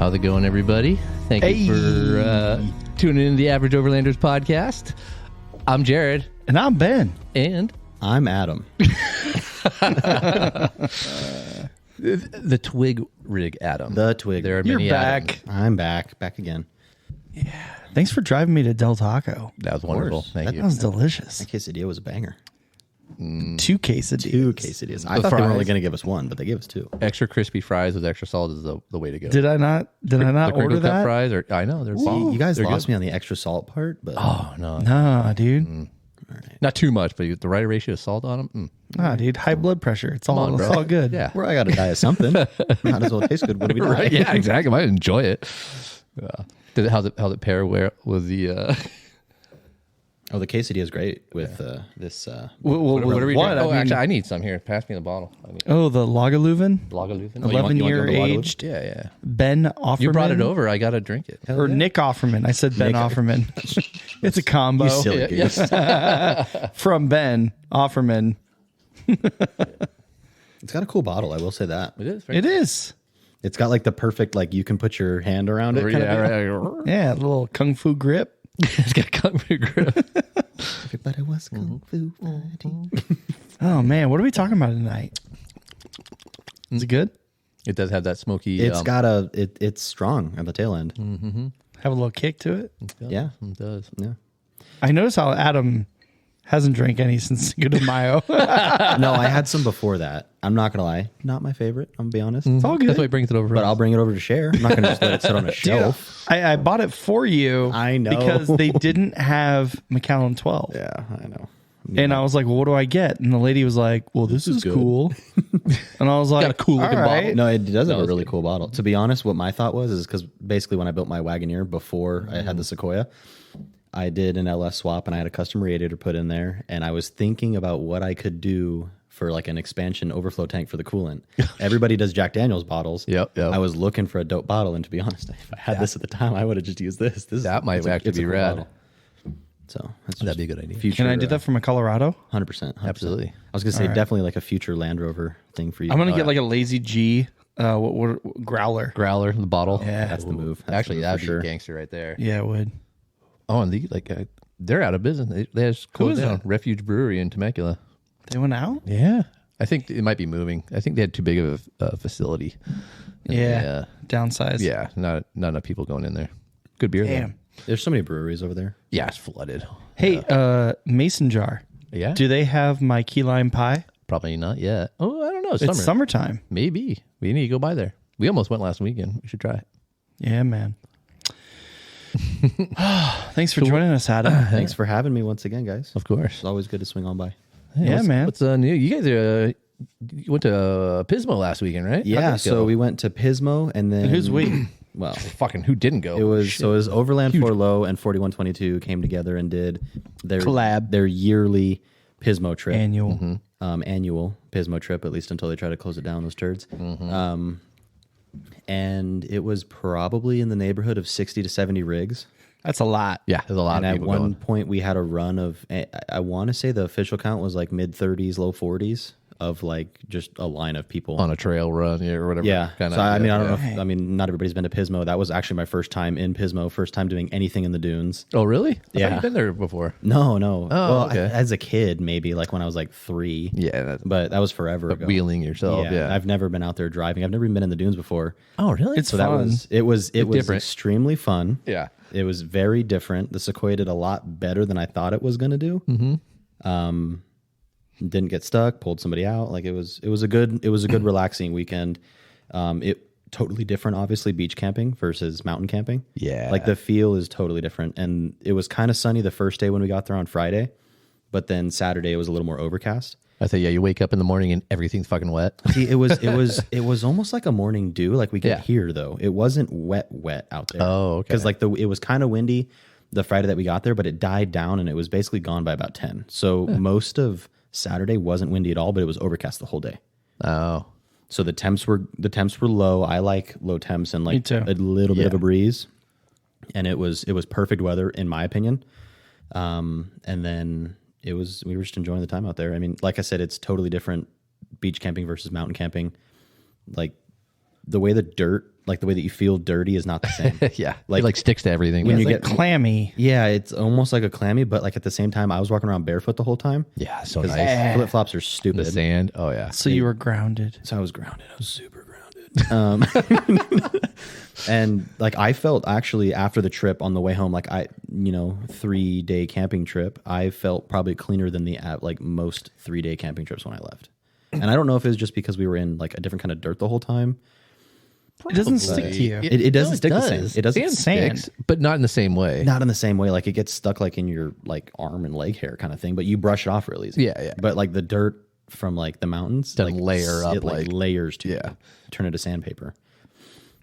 How's it going, everybody? Thank you for tuning in to the Average Overlanders podcast. I'm Jared. And I'm Ben. And I'm Adam. the Twig Rig Adam. The Twig. There are You're many back. Adams. I'm back again. Yeah. Thanks for driving me to Del Taco. That was wonderful. Thank That you. was delicious. That quesadilla was a banger. 2 quesadillas. 2 quesadillas. I The thought they were fries. only going to give us 1, but they gave us 2. Extra crispy fries with extra salt is the way to go. Did I not the order crinkle cut that? fries are, I know they're See, bomb. you guys They're lost good. me on the extra salt part, but Oh no, Nah, dude. not too much, but the right ratio of salt on them. Nah, dude. High blood pressure. It's all, on, bro. it's all good. Yeah, well, I got to die of something. Might as well taste good when we die. right. Yeah, exactly. I enjoy it. Yeah. How's it pair with the? Oh, the quesadilla is great with this. What are we what? doing? Oh, I mean- actually, I need some here. Pass me the bottle. I need Oh, the Lagavulin? Lagavulin. 11-year aged. Yeah. Ben Offerman. You brought it over. I got to drink it. Or Nick Offerman. I said Ben Nick- Offerman. It's a combo. You silly goose. From Ben Offerman. It's got a cool bottle, I will say that. It is. Right? It is. It's got like the perfect, like you can put your hand around it. Kind of deal. Right. Yeah, a little kung fu grip. It's got comfy grip. Everybody was kung fu fighting. Oh, man. What are we talking about tonight? Is it good? It does have that smoky. It's got it's strong at the tail end. Have a little kick to it? Yeah. It does. Yeah. I notice how Adam hasn't drank any since Cinco de Mayo. No, I had some before that. I'm not going to lie. Not my favorite, I'm going to be honest. It's all good. That's why he brings it over. But I'll bring it over to share. I'm not going to just let it sit on a shelf. I bought it for you. I know. Because they didn't have Macallan 12. Yeah, I know. And I was like, well, what do I get? And the lady was like, well, this is good. cool. And I was like, Got a cool looking all right. bottle. No, it does have a it's really cool bottle. To be honest, what my thought was is because basically when I built my Wagoneer before I had the Sequoia, I did an LS swap and I had a custom radiator put in there. And I was thinking about what I could do for like an expansion overflow tank for the coolant. Everybody does Jack Daniels bottles. Yep. I was looking for a dope bottle. And to be honest, if I had this at the time, I would have just used this. That might actually be cool rad. bottle. So that's That'd be a good idea. Future, Can I do that from a Colorado? 100%. Absolutely. I was going to say definitely like a future Land Rover thing for you. I'm going to get like a Lazy G growler. Growler, the bottle. Yeah. That's the move. That's Actually, the move that'd for be sure. gangster right there. Yeah, it would. Oh, and they're out of business. They just closed is down that? Refuge Brewery in Temecula. They went out? Yeah. I think it might be moving. I think they had too big of a facility. And Yeah. Downsized. yeah. Not enough people going in there. Good beer, though. Damn. There's so many breweries over there. Yeah, it's flooded. Hey, Mason Jar. Yeah. Do they have my key lime pie? Probably not yet. Oh, I don't know. It's summertime. Maybe. We need to go by there. We almost went last weekend. We should try it. Yeah, man. Thanks for joining us, Adam. Thanks for having me once again, guys. Of course. It's always good to swing on by. Hey, Yeah, what's, man. What's new? You guys you went to Pismo last weekend, right? How'd Yeah, that so go? we went to Pismo and then Who's we? Well, fucking who didn't go? it was Overland 4 Low and 4122 came together and did their Collab. their yearly Pismo trip. Annual. Annual Pismo trip, at least until they try to close it down, those turds. And it was probably in the neighborhood of 60 to 70 rigs. That's a lot. Yeah, there's a lot And of at people one going. point, we had a run of, I want to say the official count was like mid 30s, low 40s of like just a line of people. On a trail run, or whatever. Yeah. Kinda, So, I mean, I don't yeah. know if, I mean, not everybody's been to Pismo. That was actually my first time in Pismo, first time doing anything in the dunes. Oh, really? I thought Yeah. you've been there before. No. Well, okay. as a kid, maybe like when I was like 3. Yeah. That's, But that was forever ago. wheeling yourself. Yeah. I've never been out there driving. I've never even been in the dunes before. Oh, really? It's So fun. it was different. extremely fun. Yeah. It was very different. The Sequoia did a lot better than I thought it was going to do. Mm-hmm. Didn't get stuck. Pulled somebody out. Like it was a good relaxing weekend. It totally different, obviously, beach camping versus mountain camping. Yeah. Like the feel is totally different. And it was kind of sunny the first day when we got there on Friday, but then Saturday it was a little more overcast. I say, yeah, you wake up in the morning and everything's fucking wet. See, it was almost like a morning dew, like we get Yeah. here though. It wasn't wet out there. Oh, okay. Because like it was kind of windy the Friday that we got there, but it died down and it was basically gone by about 10. So most of Saturday wasn't windy at all, but it was overcast the whole day. Oh. So the temps were low. I like low temps and Me like too. a little bit of Yeah. a breeze, and it was perfect weather in my opinion. And then we were just enjoying the time out there. I mean, like I said, it's totally different beach camping versus mountain camping. Like the way the dirt, like the way that you feel dirty, is not the same. Yeah, it like sticks to everything. When you you get clammy. Yeah, it's almost like a clammy, but like at the same time, I was walking around barefoot the whole time. Yeah, so 'Cause nice. Flip flops are stupid. The sand. Oh yeah. So you were grounded. So I was grounded. I was super grounded. And like I felt actually after the trip on the way home, like 3-day camping trip, I felt probably cleaner than the like most 3-day camping trips when I left. And I don't know if it was just because we were in like a different kind of dirt the whole time. It doesn't stick to you. It doesn't stick the same. It doesn't Sand sticks, but not in the same way. Not in the same way. Like it gets stuck like in your like arm and leg hair kind of thing, but you brush it off real easy. Yeah. But like the dirt from like the mountains, Doesn't like layer up it like layers to Yeah. turn into sandpaper.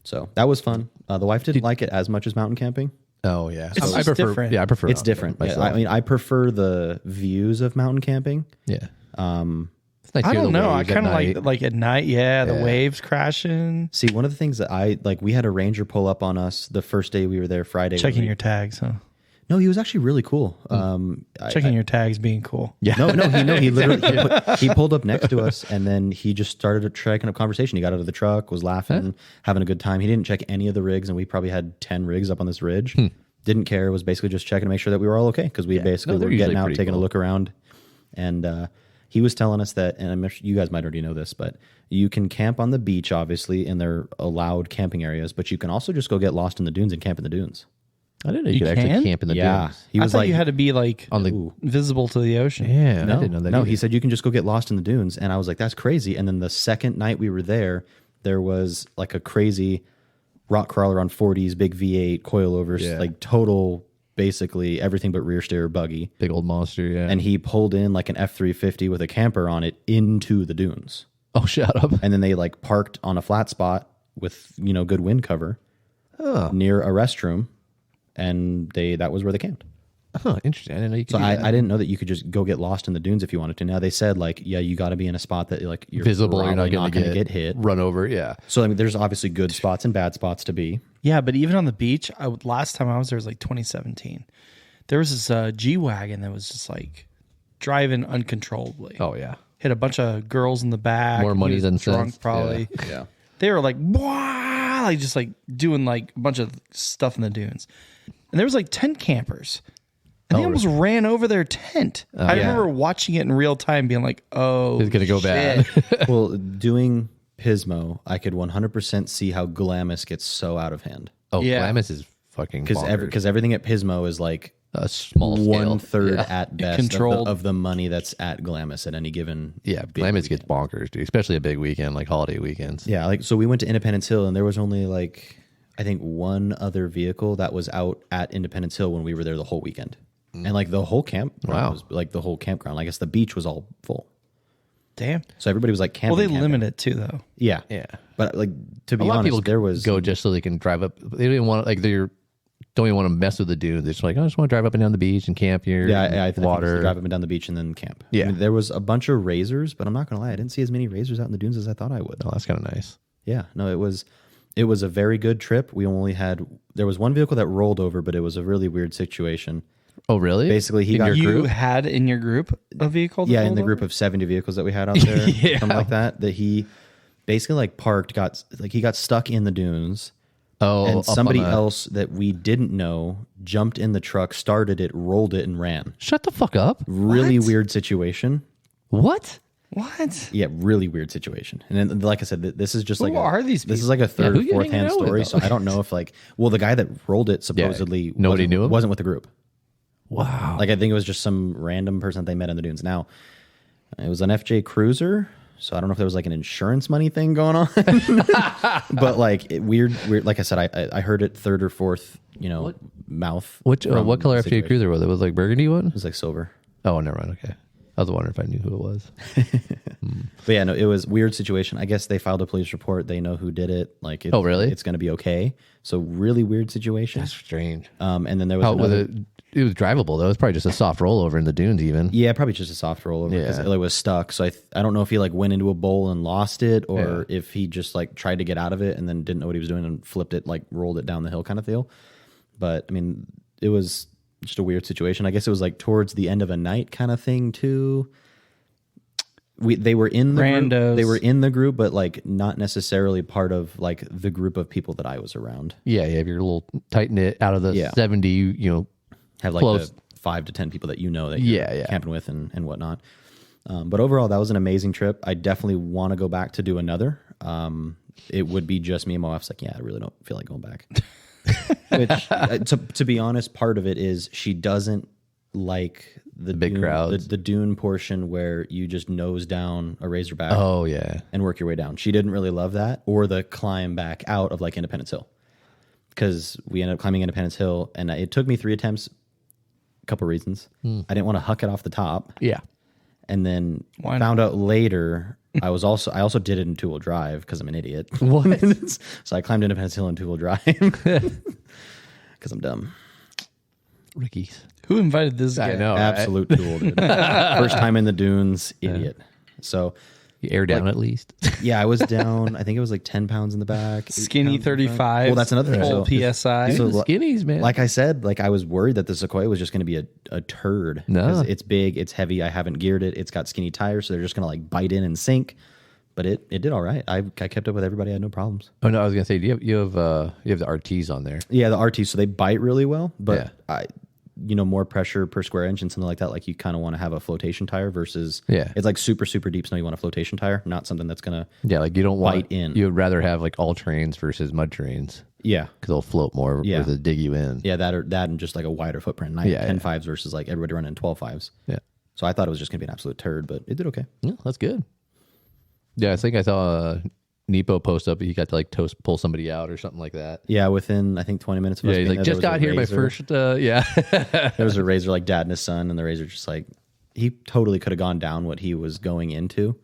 So that was fun. The wife didn't like it as much as mountain camping. Oh yeah. It's I prefer. different. Yeah, I prefer. It's mountain different. camping Yeah, I myself. mean, I prefer the views of mountain camping. Yeah. It's nice to I hear don't the know. I waves at kind of night. like at night. Yeah, the waves crashing. See, one of the things that I like, we had a ranger pull up on us the first day we were there, Friday. Checking your tags, huh? No, he was actually really cool. Checking your tags being cool. Yeah. No, he literally he pulled up next to us and then he just started tracking up conversation. He got out of the truck, was laughing, having a good time. He didn't check any of the rigs, and we probably had 10 rigs up on this ridge. Didn't care. Was basically just checking to make sure that we were all okay, because we basically they're were getting usually out, pretty taking cool. a look around, and he was telling us that, and I'm sure you guys might already know this, but you can camp on the beach, obviously, in their allowed camping areas, but you can also just go get lost in the dunes and camp in the dunes. I didn't know you You could actually can? camp in the Yeah, dunes. he I was thought like, you had to be like On the visible to the ocean. yeah, I no, didn't know that. no. either. He said you can just go get lost in the dunes, and I was like, that's crazy. And then the second night we were there was like a crazy rock crawler on 40s, big V8 coilovers, Yeah. like total, basically everything but rear steer buggy. Big old monster. Yeah. And he pulled in like an F-350 with a camper on it into the dunes, oh, shut up. and then they like parked on a flat spot with good wind cover near a restroom, and that was where they camped. Oh, interesting. I didn't know you could. So do that. I didn't know that you could just go get lost in the dunes if you wanted to. Now they said like, yeah, you got to be in a spot that like you're visible. You're not probably going to get hit. run over. Yeah. So I mean, there's obviously good spots and bad spots to be. Yeah, but even on the beach, last time I was there was like 2017. There was this G-Wagon that was just like driving uncontrollably. Oh yeah. Hit a bunch of girls in the back. More money He was than drunk, sense. probably. Yeah. They were like, "Wah!" like just like doing like a bunch of stuff in the dunes. And there was like 10 campers. And they almost ran over their tent. I remember watching it in real time being like, oh, It's gonna go shit. bad. Well, doing Pismo, I could 100% see how Glamis gets so out of hand. Oh, Yeah. Glamis is fucking bonkers. Because everything at Pismo is like a small scale. 1/3 Yeah. at best Controlled. of the money that's at Glamis at any given. Yeah, big Glamis weekend. gets bonkers, dude. Especially a big weekend like holiday weekends. Yeah, like so we went to Independence Hill, and there was only like I think one other vehicle that was out at Independence Hill when we were there the whole weekend, and like the whole campground was like the whole campground. I guess the beach was all full, Damn. so everybody was like camping. Well, they camping. limit it too, though. Yeah, Yeah. But like to A be lot of honest, people there was go just so they can drive up. They don't even want like don't even want to mess with the dunes. They're just like, I just want to drive up and down the beach and camp here. I think water. drive up and down the beach and then camp. Yeah. I mean, there was a bunch of razors, but I'm not gonna lie, I didn't see as many razors out in the dunes as I thought I would. Oh, that's kind of nice. Yeah, no, it was a very good trip. There was one vehicle that rolled over, but it was a really weird situation. Oh, really? Basically, he In got your You group? had in your group a vehicle? that yeah, in rolled the over? group of 70 vehicles that we had out there, Yeah. something like that. That he basically like parked, he got stuck in the dunes, Oh, and up on somebody the- else that we didn't know jumped in the truck, started it, rolled it, and ran. Shut the fuck up. Really weird situation. What? What? Yeah, really weird situation. And then, like I said, this is just Who like are these This is like a third, who you fourth hanging hand out with, story. though? So I don't know if the guy that rolled it supposedly nobody wasn't- knew him? wasn't with the group. Wow. Like I think it was just some random person that they met in the dunes. Now it was an FJ Cruiser, so I don't know if there was like an insurance money thing going on, but like weird. Like I said, I heard it third or fourth, mouth. what from what color the FJ situation. Cruiser was it? Was it like burgundy one? It was like silver. Oh, never mind. Okay. I was wondering if I knew who it was. But yeah, no, it was weird situation. I guess they filed a police report. They know who did it. Like, Oh, really? It's going to be okay. So really weird situation. That's strange. And then there was How was another. it? It was drivable though. It's probably just a soft rollover in the dunes, even. Yeah, probably just a soft rollover because Yeah. it was stuck. So I don't know if he like went into a bowl and lost it, or if he just like tried to get out of it and then didn't know what he was doing and flipped it, like rolled it down the hill kind of deal. But I mean, it was just a weird situation. I guess it was like towards the end of a night kind of thing too. they were in the Randos. group. They were in the group, but like not necessarily part of like the group of people that I was around. Yeah, you have your little tight knit out of the Yeah. 70, you know, Have like close. the 5 to 10 people that you know that you're camping with and whatnot. But overall, that was an amazing trip. I definitely want to go back to do another. It would be just me and my wife's like, yeah, I really don't feel like going back. Which, to be honest, part of it is she doesn't like the big dune, crowds. the dune portion where you just nose down a razorback Oh, yeah. and work your way down. She didn't really love that, or the climb back out of like Independence Hill, because we ended up climbing Independence Hill and it took me 3 attempts. A couple reasons. I didn't want to huck it off the top. Yeah. And then Why found out later I also did it in 2-wheel drive because I'm an idiot. What? So I climbed Independence Hill in 2-wheel drive because I'm dumb. Ricky's. Who invited this guy? I know. Right? Absolute tool, dude. First time in the dunes, idiot. So You air down at least. yeah, I was down. I think it was like 10 pounds in the back. 8 Skinny pounds in the front. 35. Well, that's another thing. Full So- PSI. So- The skinnies, man. Like I said, like I was worried that the Sequoia was just going to be a turd. No. 'Cause it's big, it's heavy. I haven't geared it. It's got skinny tires, so they're just going to like bite in and sink. But it did all right. I kept up with everybody. I had no problems. Oh no, I was gonna say, do you have the RTs on there? Yeah, the RT, so they bite really well, but Yeah. more pressure per square inch and something like that. Like you kind of want to have a flotation tire versus it's like super, super deep snow. You want a flotation tire, not something that's going to, Yeah, like you don't want Bite in. You would rather have like all terrains versus mud terrains yeah. because they'll float more Yeah. with it dig you in. Yeah, that and just like a wider footprint. 10 fives versus like everybody running 12 fives. Yeah. So I thought it was just going to be an absolute turd, but it did okay. Yeah, that's good. Yeah, I think I saw Nepo post up. He got to like pull somebody out or something like that. Yeah, within I think 20 minutes of us Yeah, he's being like, there, just there was got a here, my razor. first. Yeah. There was a razor like dad and his son, and the razor just like he totally could have gone down what he was going into,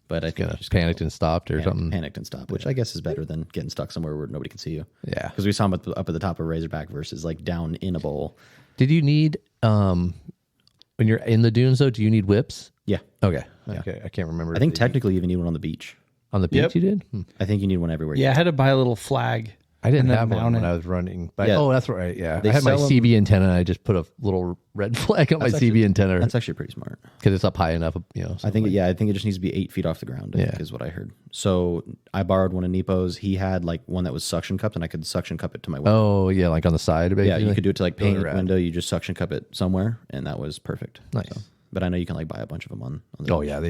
but I think he just Panicked and stopped or something. panicked and stopped, which I guess is better than getting stuck somewhere where nobody can see you. Yeah. Because we saw him up at the top of Razorback versus like down in a bowl. Did you need when you're in the dunes though? Do you need whips? Yeah, Okay. Okay. I can't remember. I think technically you even need one on the beach. on the beach Yep. you did. I think you need one everywhere. Yeah, I had to buy a little flag. I didn't and then have one mount when it. I was running. But, Yeah. Oh, that's right. Yeah. They I had my sell 'em- CB antenna. And I just put a little red flag on my CB antenna That's actually pretty smart. because it's up high enough. You know. I think it just needs to be 8 feet off the ground. I think is what I heard. So I borrowed one of Nepo's. He had like one that was suction cupped, and I could suction cup it to my window. Oh yeah, like on the side. Basically. Yeah, you could do it to like paint Really the rad. window. You just suction cup it somewhere, and that was perfect. Nice. So, but I know you can like buy a bunch of them on the Oh yeah,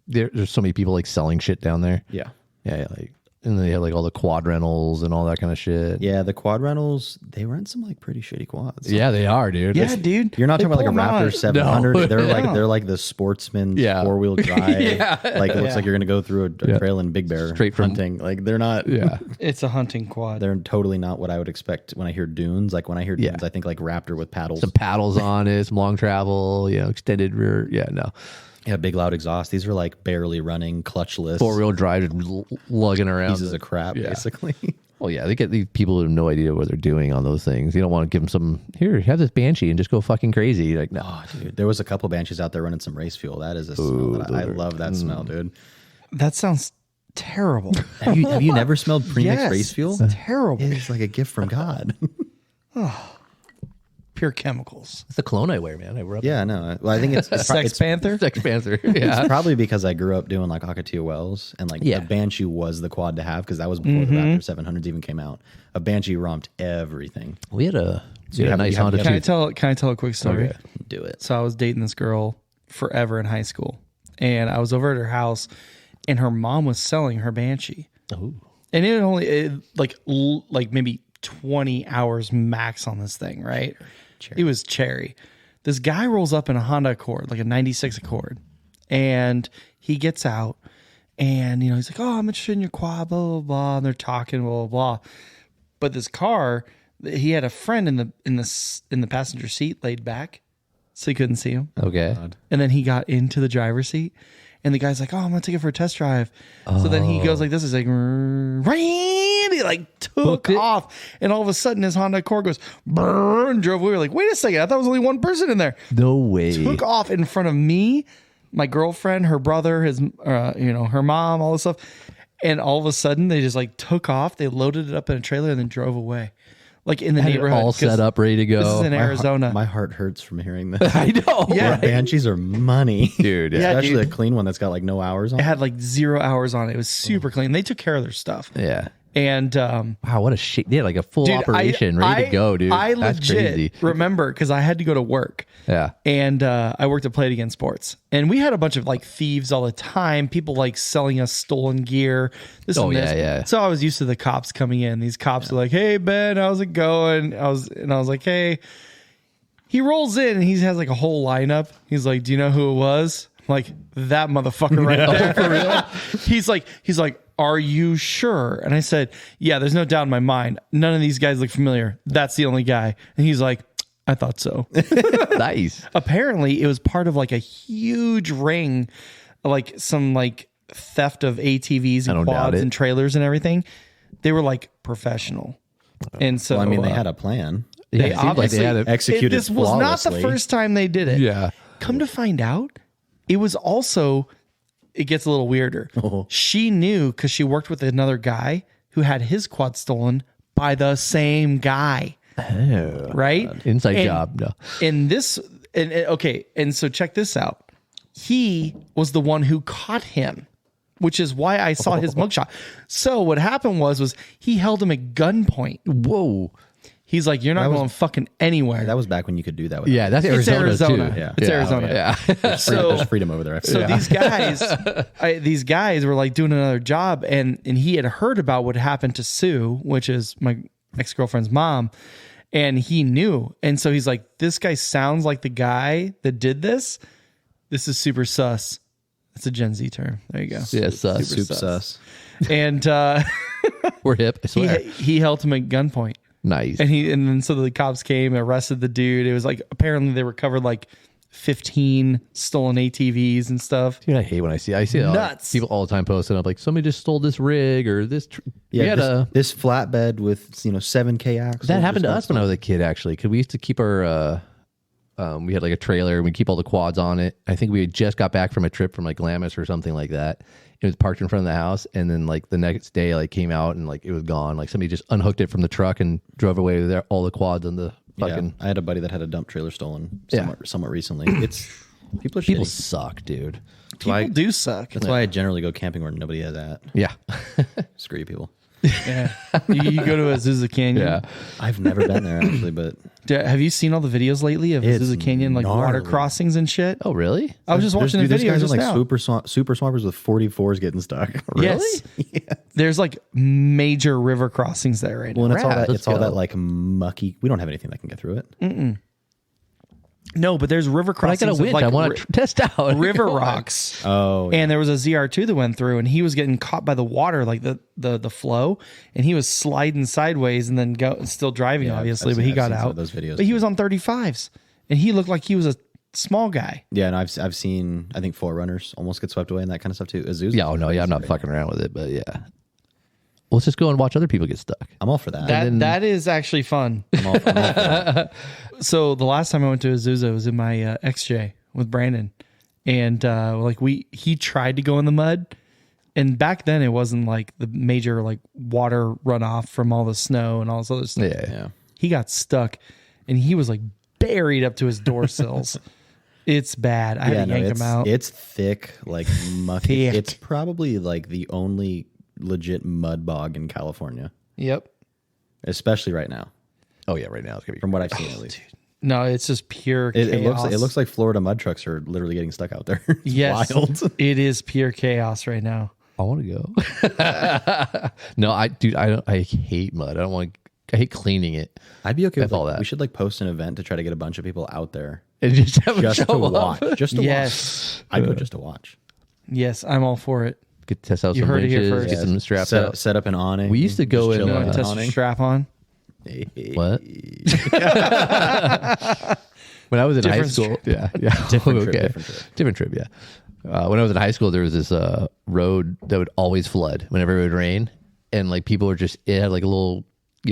there's so many people like selling shit down there. yeah. Yeah, like and they have like all the quad rentals and all that kind of shit. Yeah, the quad rentals, they rent some like pretty shitty quads. Yeah, they are, dude. Yeah, dude. You're not They talking about like a pull 'em Raptor on. 700. No. They're like the sportsman's Yeah. 4-wheel drive. Like it looks like you're gonna go through a trail in Big Bear Straight from- hunting. Like they're not. Yeah. It's a hunting quad. They're totally not what I would expect when I hear dunes. Like when I hear dunes, I think like Raptor with paddles. Some paddles on it, some long travel, extended rear. Yeah, no. Yeah, big loud exhaust. These are like barely running, clutchless 4-wheel drive just lugging around. pieces of crap, basically. Well, yeah, they get these people who have no idea what they're doing on those things. You don't want to give them some, here, have this Banshee and just go fucking crazy. Like, no. Oh, dude, there was a couple Banshees out there running some race fuel. That is a smell that I love. That smell, dude. That sounds terrible. Have you never smelled premixed Yes, race fuel? it's terrible. It's like a gift from God. Pure chemicals. It's the cologne I wear, man. I wear up Yeah, no. Well, I think it's Sex Panther. Sex Panther. Yeah. It's probably because I grew up doing like Ocotillo Wells, and like Yeah. the Banshee was the quad to have because that was before the Raptor 700s even came out. A Banshee romped everything. We had a, you have- nice you have- Honda you Can I too. tell a quick story? Okay. Do it. So I was dating this girl forever in high school, and I was over at her house, and her mom was selling her Banshee, Oh. and it only like maybe 20 hours max on this thing, right? It was cherry. This guy rolls up in a Honda Accord, like a 96 Accord, and he gets out, and he's like, "Oh, I'm interested in your quad, blah blah blah." And they're talking, blah blah blah. But this car, he had a friend in the passenger seat, laid back, so he couldn't see him. Okay. And then he got into the driver's seat, and the guy's like, "Oh, I'm gonna take it for a test drive." So then he goes like this, is like, and he like took off, and all of a sudden his Honda Accord goes brrr, and drove away. We're like, wait a second, I thought there was only one person in there. No way. Took off in front of me, my girlfriend, her brother, his, her mom, all this stuff, and all of a sudden they just like took off. They loaded it up in a trailer and then drove away. like in the Had it neighborhood. all 'cause set up, ready to go. This is in Arizona. My heart hurts from hearing this. I know. Yeah. right? Banshees are money, Dude. Yeah. Especially dude. a clean one that's got like no hours on It it. had like 0 hours on it. It was super clean. They took care of their stuff. Yeah. And Wow, what a shit. Yeah, like a full dude, operation, ready to go, dude. I That's legit crazy. remember because I had to go to work. Yeah. And I worked at Play It Again Sports. And we had a bunch of like thieves all the time, people like selling us stolen gear. This Oh, and this. yeah. So I was used to the cops coming in. These cops are like, "Hey Ben, how's it going?" I was like, "Hey." He rolls in and he has like a whole lineup. He's like, "Do you know who it was?" I'm like, that motherfucker right there. For real? He's like, "Are you sure?" And I said, "Yeah, there's no doubt in my mind. None of these guys look familiar. That's the only guy." And he's like, "I thought so." Nice. Apparently, it was part of like a huge ring, like some like theft of ATVs I and don't doubt quads it. and trailers and everything. They were like professional. And so, Well, I mean, they had a plan. Yeah, they it seems like obviously they had it. Executed This was not the flawlessly. first time they did it. Yeah. Come to find out, it was also, it gets a little weirder. Oh. She knew because she worked with another guy who had his quad stolen by the same guy. Oh. Right? Inside And- job. No. And this, okay, and so check this out. He was the one who caught him, which is why I saw his mugshot. So what happened was he held him at gunpoint. Whoa. He's like, "You're not going fucking anywhere." That was back when you could do that. With Yeah, that's It's Arizona, Arizona. too. Yeah. It's Yeah. Arizona. Yeah. So, There's freedom over there. so these guys were like doing another job, and he had heard about what happened to Sue, which is my ex-girlfriend's mom, and he knew. And so he's like, "This guy sounds like the guy that did this. This is super sus." That's a Gen Z term. There you go. Yeah, sus. Super Soup sus. And We're hip. I swear. he held him at gunpoint. Nice. And then so the cops came, arrested the dude. It was like, apparently they recovered like 15 stolen ATVs and stuff. Dude, I hate when I see it. Nuts. People all the time posting up like, somebody just stole this rig or this. We Yeah, had this flatbed with 7K axles. that happened to just us when I was a kid, actually. Because we used to keep our, we had like a trailer and we keep all the quads on it. I think we had just got back from a trip from like Glamis or something like that. It was parked in front of the house, and then like the next day, like came out and like it was gone. Like somebody just unhooked it from the truck and drove away with all the quads on the fucking. Yeah, I had a buddy that had a dump trailer stolen Yeah. somewhat recently. It's people are People shitty. suck, dude. People do suck. That's why I generally go camping where nobody is at. Yeah. Screw you people. Yeah. You go to Azusa Canyon. Yeah. I've never been there actually, but Have you seen all the videos lately of It's Azusa Canyon, like water gnarly. crossings and shit? Oh, really? I was just watching the there's video guys just with, like now. super swampers with 44s getting stuck. Yes. There's like major river crossings there right now. Well, and it's all Rad, that let's it's all go. that like mucky. We don't have anything that can get through it. No, but there's river But I crossings. got a of, winch. like, I want to test out. river rocks. Oh, And there was a ZR2 that went through, and he was getting caught by the water, like the flow, and he was sliding sideways and then still driving, Yeah, obviously, I've but he seen- got I've seen some out. of those videos. But he was on 35s, and he looked like he was a small guy. yeah, and I've seen I think Forerunners almost get swept away and that kind of stuff too. Azusa. Yeah, oh no, yeah, I'm not fucking around with it, but yeah. Let's just go and watch other people get stuck. I'm all for that. That is actually fun. I'm all for that. So the last time I went to Azusa was in my XJ with Brandon, and he tried to go in the mud, and back then it wasn't like the major like water runoff from all the snow and all this other stuff. Yeah. Yeah. He got stuck, and he was like buried up to his door sills. It's bad. I had to yank him out. It's thick, like mucky. Thick. It's probably like the only legit mud bog in California, Yep. especially right now. Oh yeah, right now it's gonna be From what I've seen, at least. No, it's just pure It chaos. looks like Florida mud trucks are literally getting stuck out there. It's yes, wild. it is pure chaos right now. I want to go. No, I hate mud. I hate cleaning it. I'd be okay with all like, that. We should like post an event to try to get a bunch of people out there And just have just a to show watch. up. Just to Yes. watch. I'd go just to watch. Yes, I'm all for it. Get test out You some heard it here wrenches, first. get some straps set, out. set up an awning. We used to go just in, chill You on want an to test a awning. strap on? What? When I was in high Different school, yeah. Different trip, Okay. different trip. Yeah. When I was in high school, there was this road that would always flood whenever it would rain, and like people were just it had like a little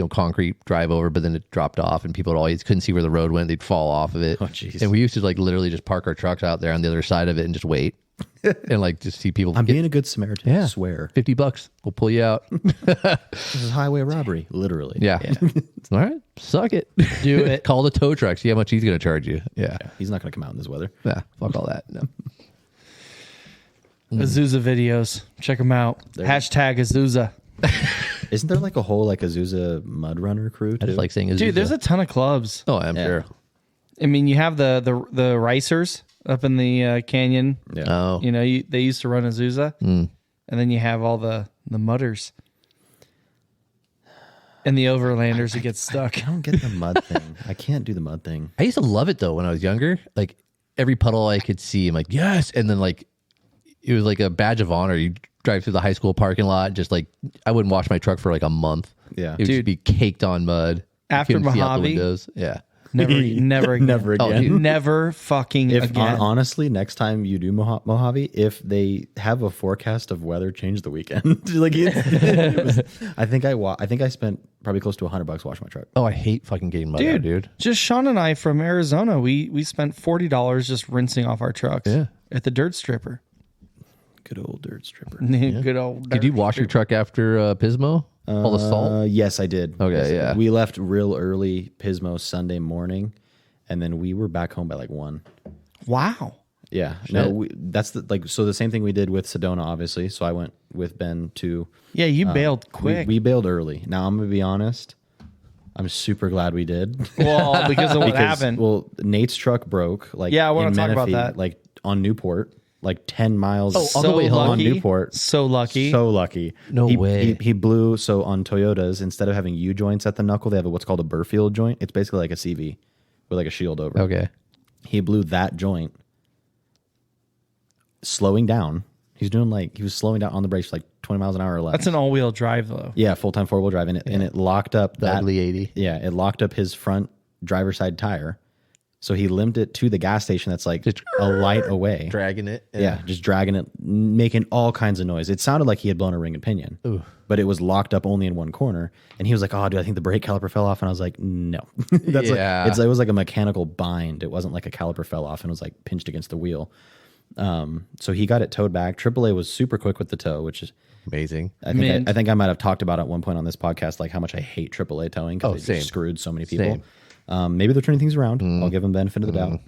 concrete drive over, but then it dropped off, and people would always couldn't see where the road went. They'd fall off of it. Oh, jeez. And we used to like literally just park our trucks out there on the other side of it and just wait. and like just see people. I'm being a good Samaritan. Yeah. I swear. $50. We'll pull you out. This is highway robbery, literally. Yeah. All right. Suck it. Do it. Call the tow truck. See how much he's going to charge you. Yeah. He's not going to come out in this weather. Yeah. Fuck all that. No. Azusa videos. Check them out. Hashtag Azusa. Isn't there like a whole like Azusa mud runner crew I too? just like saying Azusa. Dude, there's a ton of clubs. Oh, I'm Yeah. sure. I mean, you have the ricers up in the canyon. Yeah. Oh. You know, they used to run Azusa. And then you have all the mudders. And the overlanders that get stuck. I don't get the mud thing. I can't do the mud thing. I used to love it though when I was younger. Like every puddle I could see, I'm like, yes. And then like it was like a badge of honor. You drive through the high school parking lot, just like I wouldn't wash my truck for like a month. Yeah. It would just be caked on mud. After You couldn't see out the Mojave? windows. Yeah. Never again. Never again. Oh, dude. Never fucking If again. honestly, next time you do Mojave, if they have a forecast of weather, change the weekend. Like I think I spent probably close to $100 washing my truck. Oh, I hate fucking getting mud out, dude. Just Sean and I from Arizona, we spent $40 just rinsing off our trucks at the dirt stripper. Good old dirt stripper. Good old Did you wash your truck after Pismo? All the salt? Yes, I did. Okay, Yes, yeah. We left real early Pismo Sunday morning, and then we were back home by like 1. Wow. Yeah. No, that's so the same thing we did with Sedona, obviously. So I went with Ben to. Yeah, you bailed quick. We bailed early. Now I'm gonna be honest. I'm super glad we did. Well, because of what happened. Well, Nate's truck broke. Like Yeah, I wanna in talk about Menifee, that. Like on Newport, like 10 miles. on the way home. on Newport. So lucky. So lucky. No way. He blew. So on Toyotas, instead of having U joints at the knuckle, they have what's called a Burfield joint. It's basically like a CV with like a shield over. Okay. He blew that joint, slowing down. He was slowing down on the brakes for like 20 miles an hour or less. That's an all-wheel drive, though. Yeah, full-time four-wheel drive. And it locked up The ugly 80. Yeah, it locked up his front driver's side tire. So he limped it to the gas station that's like Just a light away. Dragging it. Yeah, just dragging it, making all kinds of noise. It sounded like he had blown a ring and pinion, but it was locked up only in one corner. And he was like, "Oh, dude, I think the brake caliper fell off." And I was like, "No, that's Yeah. it was like a mechanical bind. It wasn't like a caliper fell off and was like pinched against the wheel." So he got it towed back. AAA was super quick with the tow, which is Amazing. I think I might have talked about at one point on this podcast like how much I hate AAA towing because they same. just screwed so many people. Same. Maybe they're turning things around. I'll give them benefit of the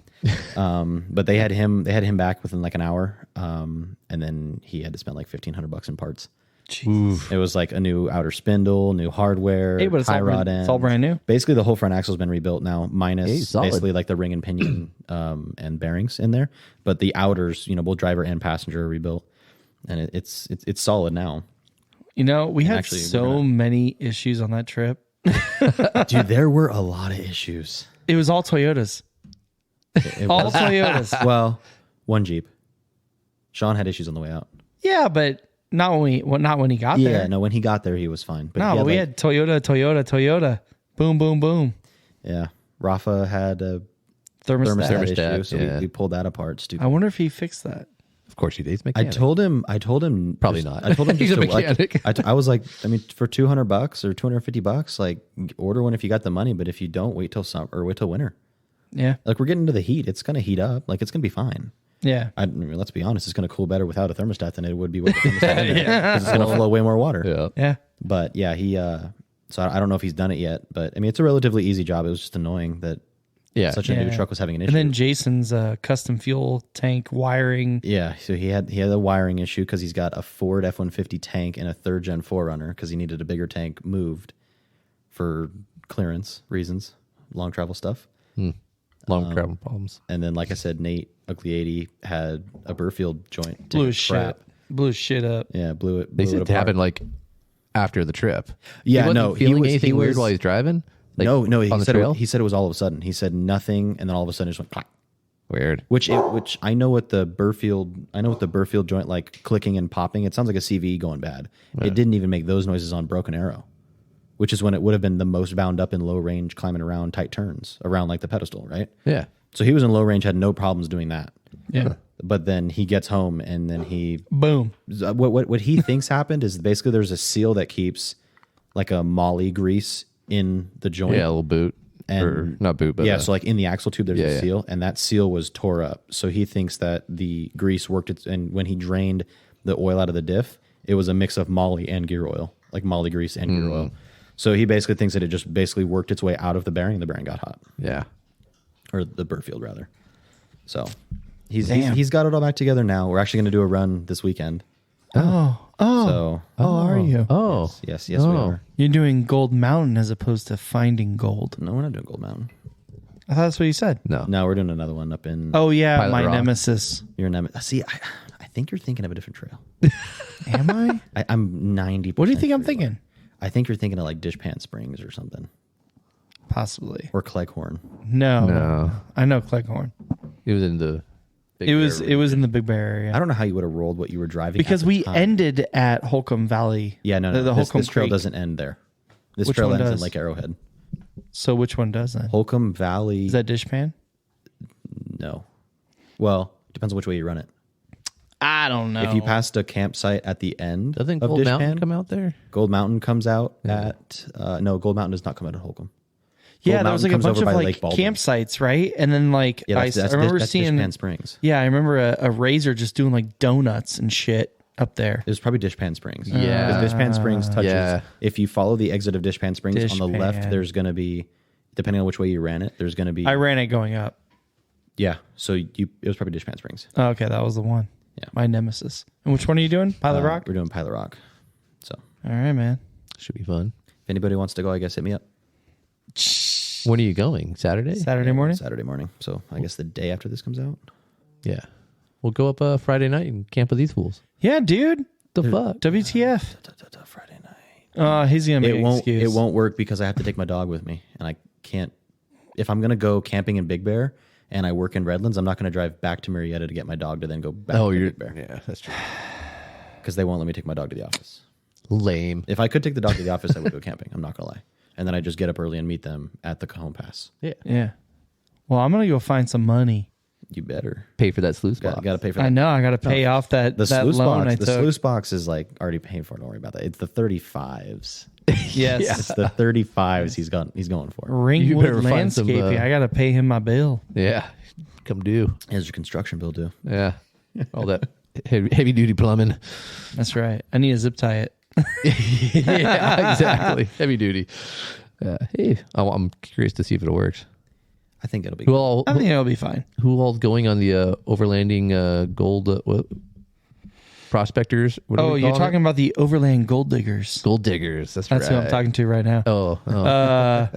doubt. But they had him back within like an hour, and then he had to spend like $1,500 in parts. Jeez. It was like a new outer spindle, new hardware, Hey, but it's high all rod brand- end. it's all brand new. Basically, the whole front axle's been rebuilt now, minus Hey, solid. basically like the ring and pinion and bearings in there. But the outers, both driver and passenger are rebuilt, and it's solid now. You know, we had actually, so many issues on that trip. Dude, there were a lot of issues. It was all Toyotas. It All was- Toyotas. well, one Jeep. Sean had issues on the way out. Yeah, but not when he got Yeah, there. no, when he got there, he was fine. But No, he we like- had Toyota. Boom, boom, boom. Yeah, Rafa had a Thermostat. thermostat Thermostat, issue, so yeah. we pulled that apart. Stupid. I wonder if he fixed that. Of course he did. He's a I mechanic. told him Probably just- not. I told him He's just a to, like, mechanic. I was like, I mean, for $200 or $250, like order one if you got the money, but if you don't, wait till summer or wait till winter. Yeah. Like we're getting into the heat, it's gonna heat up. Like it's gonna be fine. Yeah. I mean, let's be honest, it's gonna cool better without a thermostat than it would be with a thermostat in there, 'cause it's gonna flow way more water. Yeah. Yeah. But yeah, he. So I don't know if he's done it yet, but I mean, it's a relatively easy job. It was just annoying that Yeah. such a new truck was having an issue. And then Jason's custom fuel tank wiring. Yeah, so he had a wiring issue because he's got a Ford F-150 tank and a third gen 4Runner because he needed a bigger tank moved for clearance reasons, long travel stuff. Long travel problems. And then, like I said, Nate Ugly 80 had a Burfield joint. Blew Took his shit. Blew his shit up. Yeah, blew it. They Blew said it it apart. happened like after the trip. Yeah, he wasn't no, feeling he anything weird was- while he's driving. Like, no, on the he trail. said it was all of a sudden. He said nothing, and then all of a sudden it just went clack. Weird. Which I know what the Burfield joint like clicking and popping. It sounds like a CVE going bad. It didn't even make those noises on Broken Arrow, which is when it would have been the most bound up in low range, climbing around tight turns around like the pedestal, right? Yeah. So he was in low range, had no problems doing that. Yeah. But then he gets home and then he Boom. what he thinks happened is basically there's a seal that keeps like a molly grease in the joint. Yeah, a little boot. or not boot, but so like in the axle tube, there's a yeah. seal, and that seal was tore up. So he thinks that the grease worked and when he drained the oil out of the diff, it was a mix of moly and gear oil, like moly grease and gear oil. So he basically thinks that it just basically worked its way out of the bearing, and the bearing got hot. Yeah. Or the burr field, rather. So he's got it all back together now. We're actually going to do a run this weekend. Oh, are you? Oh. Yes, we are. You're doing Gold Mountain as opposed to Finding Gold. No, we're not doing Gold Mountain. I thought that's what you said. No, we're doing another one up in... Oh, yeah, Pilot my Rock. nemesis. Your Nemesis. See, I think you're thinking of a different trail. Am I? I'm 90%. What do you think I'm sure you thinking? are. I think you're thinking of like Dishpan Springs or something. Possibly. Or Cleghorn. No. I know Cleghorn. It was in the Big It was Bear. it was in the Big Bear area. I don't know how you would have rolled what you were driving Because at the we time. ended at Holcomb Valley. Yeah, no. The Holcomb This trail Creek. doesn't end there. This Which trail one ends does? in Lake Arrowhead. So which one does then? Holcomb Valley. Is that Dishpan? No. Well, depends on which way you run it. I don't know. If you passed a campsite at the end Doesn't of Gold Mountain Dishpan, come out there? Gold Mountain comes out at... no, Gold Mountain does not come out at Holcomb. yeah, Gold there was like Mountain a comes bunch over of by like Lake Baldwin. campsites, right? And then like Yeah, I that's remember that's seeing Dishpan Springs. Yeah, I remember a Razor just doing like donuts and shit up there. It was probably Dishpan Springs. Yeah. Because Dishpan Springs touches... Yeah. If you follow the exit of Dishpan Springs, on the left, Dishpan. there's going to be... Depending on which way you ran it, there's going to be... I ran it going up. Yeah, so it was probably Dishpan Springs. Oh, okay, that was the one. Yeah. My nemesis. And which one are you doing? Pilot Rock? We're doing Pilot Rock. So All right, man. Should be fun. if anybody wants to go, I guess hit me up. When are you going? Saturday? Saturday morning? Saturday morning. So I guess the day after this comes out. Yeah. We'll go up Friday night and camp with these fools. Yeah, dude. The fuck? WTF. Friday night. He's going to make an excuse. It won't work because I have to take my dog with me, and I can't. If I'm gonna go camping in Big Bear and I work in Redlands, I'm not gonna drive back to Marietta to get my dog to then go back to Big Bear Yeah, that's true. because they won't let me take my dog to the office. Lame. If I could take the dog to the office, I would go camping. I'm not gonna lie. And then I just get up early and meet them at the Cajon Pass. Yeah. Yeah. Well, I'm going to go find some money. You better. Pay for that sluice box. Got to pay for that. I know. I got to pay off that The that sluice loan box. I The took. sluice box is like already paid for. Don't worry about that. It's the 35s. Yes. It's the 35s he's going for. You better Ringwood find some, Landscaping. I got to pay him my bill. Yeah. Come do. As your construction bill do. Yeah. All that heavy duty plumbing. That's right. I need to zip tie it. Yeah, exactly. Heavy duty. Hey, I'm curious to see if it works. I think it'll be Who good. all I think it'll be fine. who all's going on the overlanding gold prospectors? What are Oh, we you're calling talking about the Overland Gold Diggers. it? Gold diggers. That's That's right. who I'm talking to right now. Oh,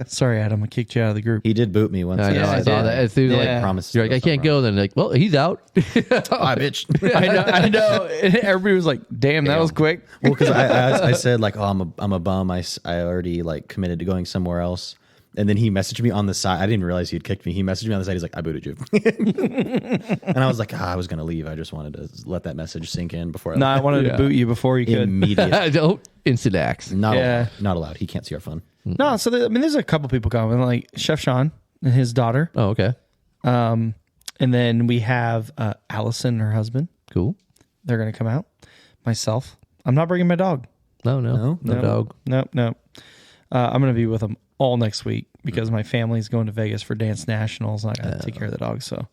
Sorry, Adam. I kicked you out of the group. He did boot me once. I know. Yeah, I I saw did. that. As soon as Yeah. like, Promised you're like, I can't go. Then like, well, he's out. Ah, bitch. I know. Everybody was like, "Damn, that was quick." Well, because I said like, oh, I'm a bum. I already like committed to going somewhere else. And then he messaged me on the side. I didn't realize he had kicked me. He messaged me on the side. He's like, I booted you. And I was like, I was going to leave. I just wanted to let that message sink in before No, I wanted Yeah. to boot you before you could. immediate. Don't instant axe. Not Yeah. allowed. Not allowed. He can't see our fun. No, so there's a couple people coming, like Chef Sean and his daughter, Oh, okay. and then we have Allison and her husband. Cool. They're gonna come out. Myself, I'm not bringing my dog. No No. dog. No. I'm gonna be with them all next week because my family's going to Vegas for Dance Nationals, and I gotta take care of the dog. So,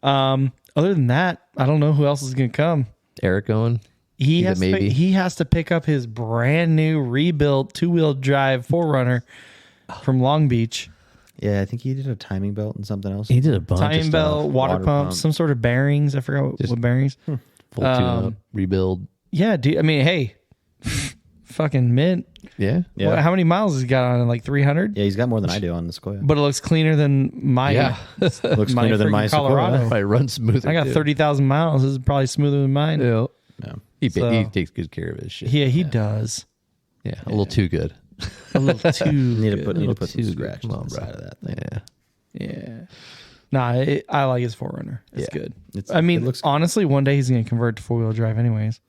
other than that, I don't know who else is gonna come. Eric going. He He's a has, maybe. he has to pick up his brand new rebuilt 2-wheel drive 4Runner from Long Beach. Yeah, I think he did a timing belt and something else. He did a bunch of Timing stuff. belt, water Water pump, pump. some sort of bearings. I forgot what bearings. Full tune-up, rebuild. Yeah, dude. I mean, hey, fucking mint. Yeah. Yeah. What, how many miles has he got on it? Like 300? Yeah, he's got more than I do on the Sequoia. But it looks cleaner than my. Yeah. Looks my cleaner than freaking my Colorado. Sequoia. Probably run smoother. I got too. 30,000 miles. This is probably smoother than mine. Yeah. Yeah. He So- takes good care of his shit. Yeah, he does. Yeah. A little too good. A little too. Need to good. put Little some too good. scratches Come on on, the bro. side of that thing. Yeah. Yeah. Nah, I like his 4Runner. It's Yeah. good. It's- I mean, it looks good. honestly, one day he's going to convert to 4-wheel drive anyways.